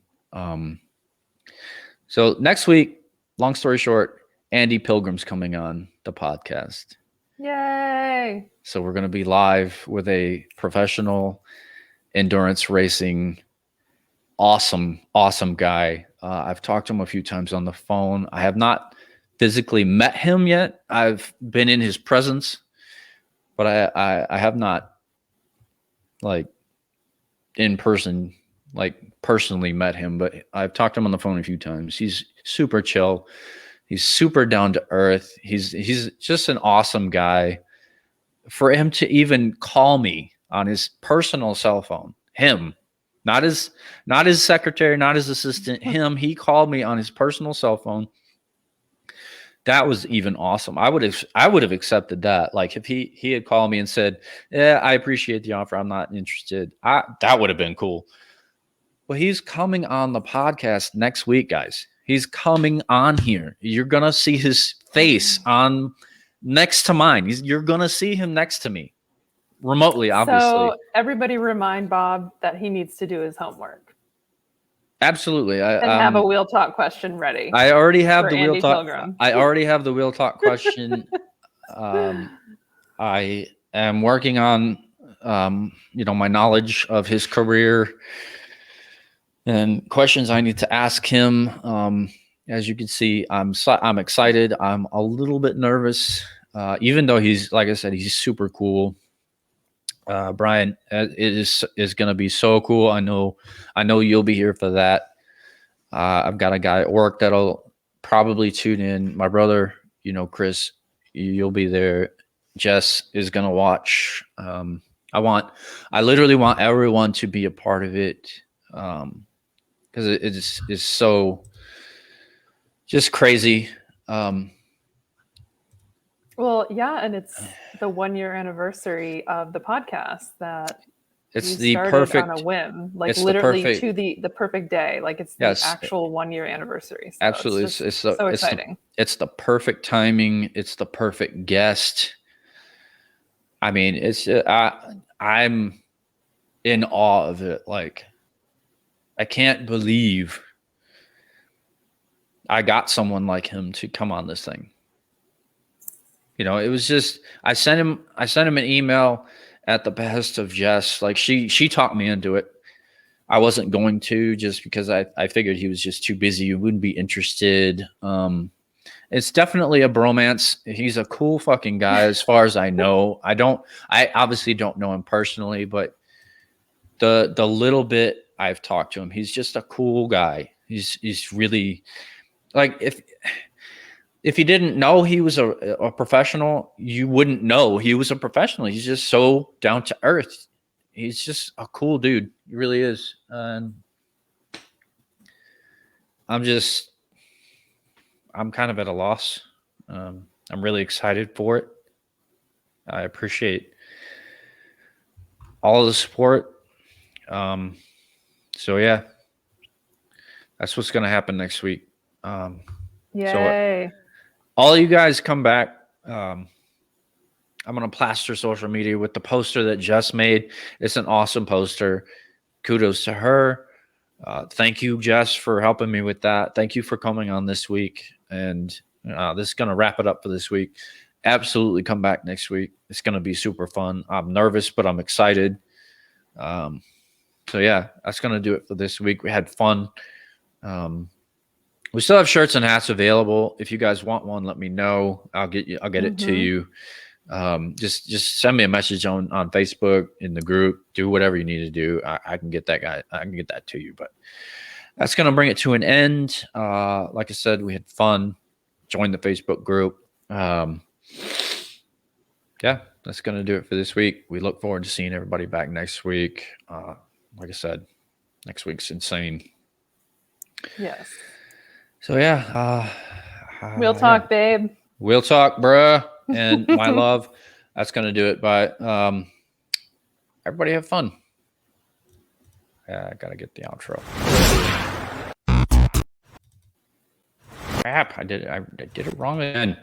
[SPEAKER 1] So next week, long story short, Andy Pilgrim's coming on the podcast.
[SPEAKER 2] Yay!
[SPEAKER 1] So we're going to be live with a professional endurance racing, awesome guy. I've talked to him a few times on the phone. I have not physically met him yet. I've been in his presence, but I have not, like, in person, like personally met him, but I've talked to him on the phone a few times. He's super chill. He's super down to earth. He's just an awesome guy. For him to even call me on his personal cell phone, him, not his secretary, not his assistant, him, he called me on his personal cell phone That was even awesome. I would have accepted that. Like if he had called me and said, "Yeah, I appreciate the offer. I'm not interested." That would have been cool. Well, he's coming on the podcast next week, guys. He's coming on here. You're gonna see his face on next to mine. You're gonna see him next to me, remotely, obviously.
[SPEAKER 2] So everybody remind Bob that he needs to do his homework.
[SPEAKER 1] Absolutely.
[SPEAKER 2] And have a wheel talk question ready.
[SPEAKER 1] I already have the
[SPEAKER 2] Andy
[SPEAKER 1] wheel talk.
[SPEAKER 2] Pilgrim.
[SPEAKER 1] I already have the wheel talk question. I am working on, my knowledge of his career and questions I need to ask him. As you can see, I'm excited. I'm a little bit nervous, even though he's, like I said, he's super cool. Brian, it is going to be so cool. I know you'll be here for that. I've got a guy at work that'll probably tune in. My brother, Chris, you'll be there. Jess is going to watch. I literally want everyone to be a part of it. Because it is so just crazy.
[SPEAKER 2] Well, yeah, and it's the 1-year anniversary of the podcast that
[SPEAKER 1] it's
[SPEAKER 2] you
[SPEAKER 1] the
[SPEAKER 2] started
[SPEAKER 1] perfect
[SPEAKER 2] on a whim, like literally to the perfect day, like it's the actual 1-year anniversry. So
[SPEAKER 1] absolutely,
[SPEAKER 2] it's so exciting.
[SPEAKER 1] It's the perfect timing. It's the perfect guest. I mean, I'm in awe of it. Like, I can't believe I got someone like him to come on this thing. It was just, I sent him an email at the behest of Jess. Like she talked me into it. I wasn't going to, just because I figured he was just too busy. You wouldn't be interested. It's definitely a bromance. He's a cool fucking guy as far as I know. I obviously don't know him personally, but the little bit I've talked to him, he's just a cool guy. He's really, like, if you didn't know he was a professional, you wouldn't know he was a professional. He's just so down to earth. He's just a cool dude. He really is. And I'm kind of at a loss. I'm really excited for it. I appreciate all of the support. So yeah, that's what's going to happen next week.
[SPEAKER 2] Yay.
[SPEAKER 1] So all you guys come back. I'm going to plaster social media with the poster that Jess made. It's an awesome poster. Kudos to her. Thank you, Jess, for helping me with that. Thank you for coming on this week. And this is going to wrap it up for this week. Absolutely come back next week. It's going to be super fun. I'm nervous, but I'm excited. So yeah, that's going to do it for this week. We had fun. We still have shirts and hats available. If you guys want one, let me know. I'll get it to you. Just send me a message on Facebook, in the group. Do whatever you need to do. I can get that guy. I can get that to you. But that's going to bring it to an end. Like I said, we had fun. Join the Facebook group. Yeah, that's going to do it for this week. We look forward to seeing everybody back next week. Like I said, next week's insane.
[SPEAKER 2] Yes.
[SPEAKER 1] So yeah.
[SPEAKER 2] We'll talk, babe.
[SPEAKER 1] We'll talk, bruh. And my love. That's going to do it. But everybody have fun. Yeah, I got to get the outro. Crap, I did it wrong again.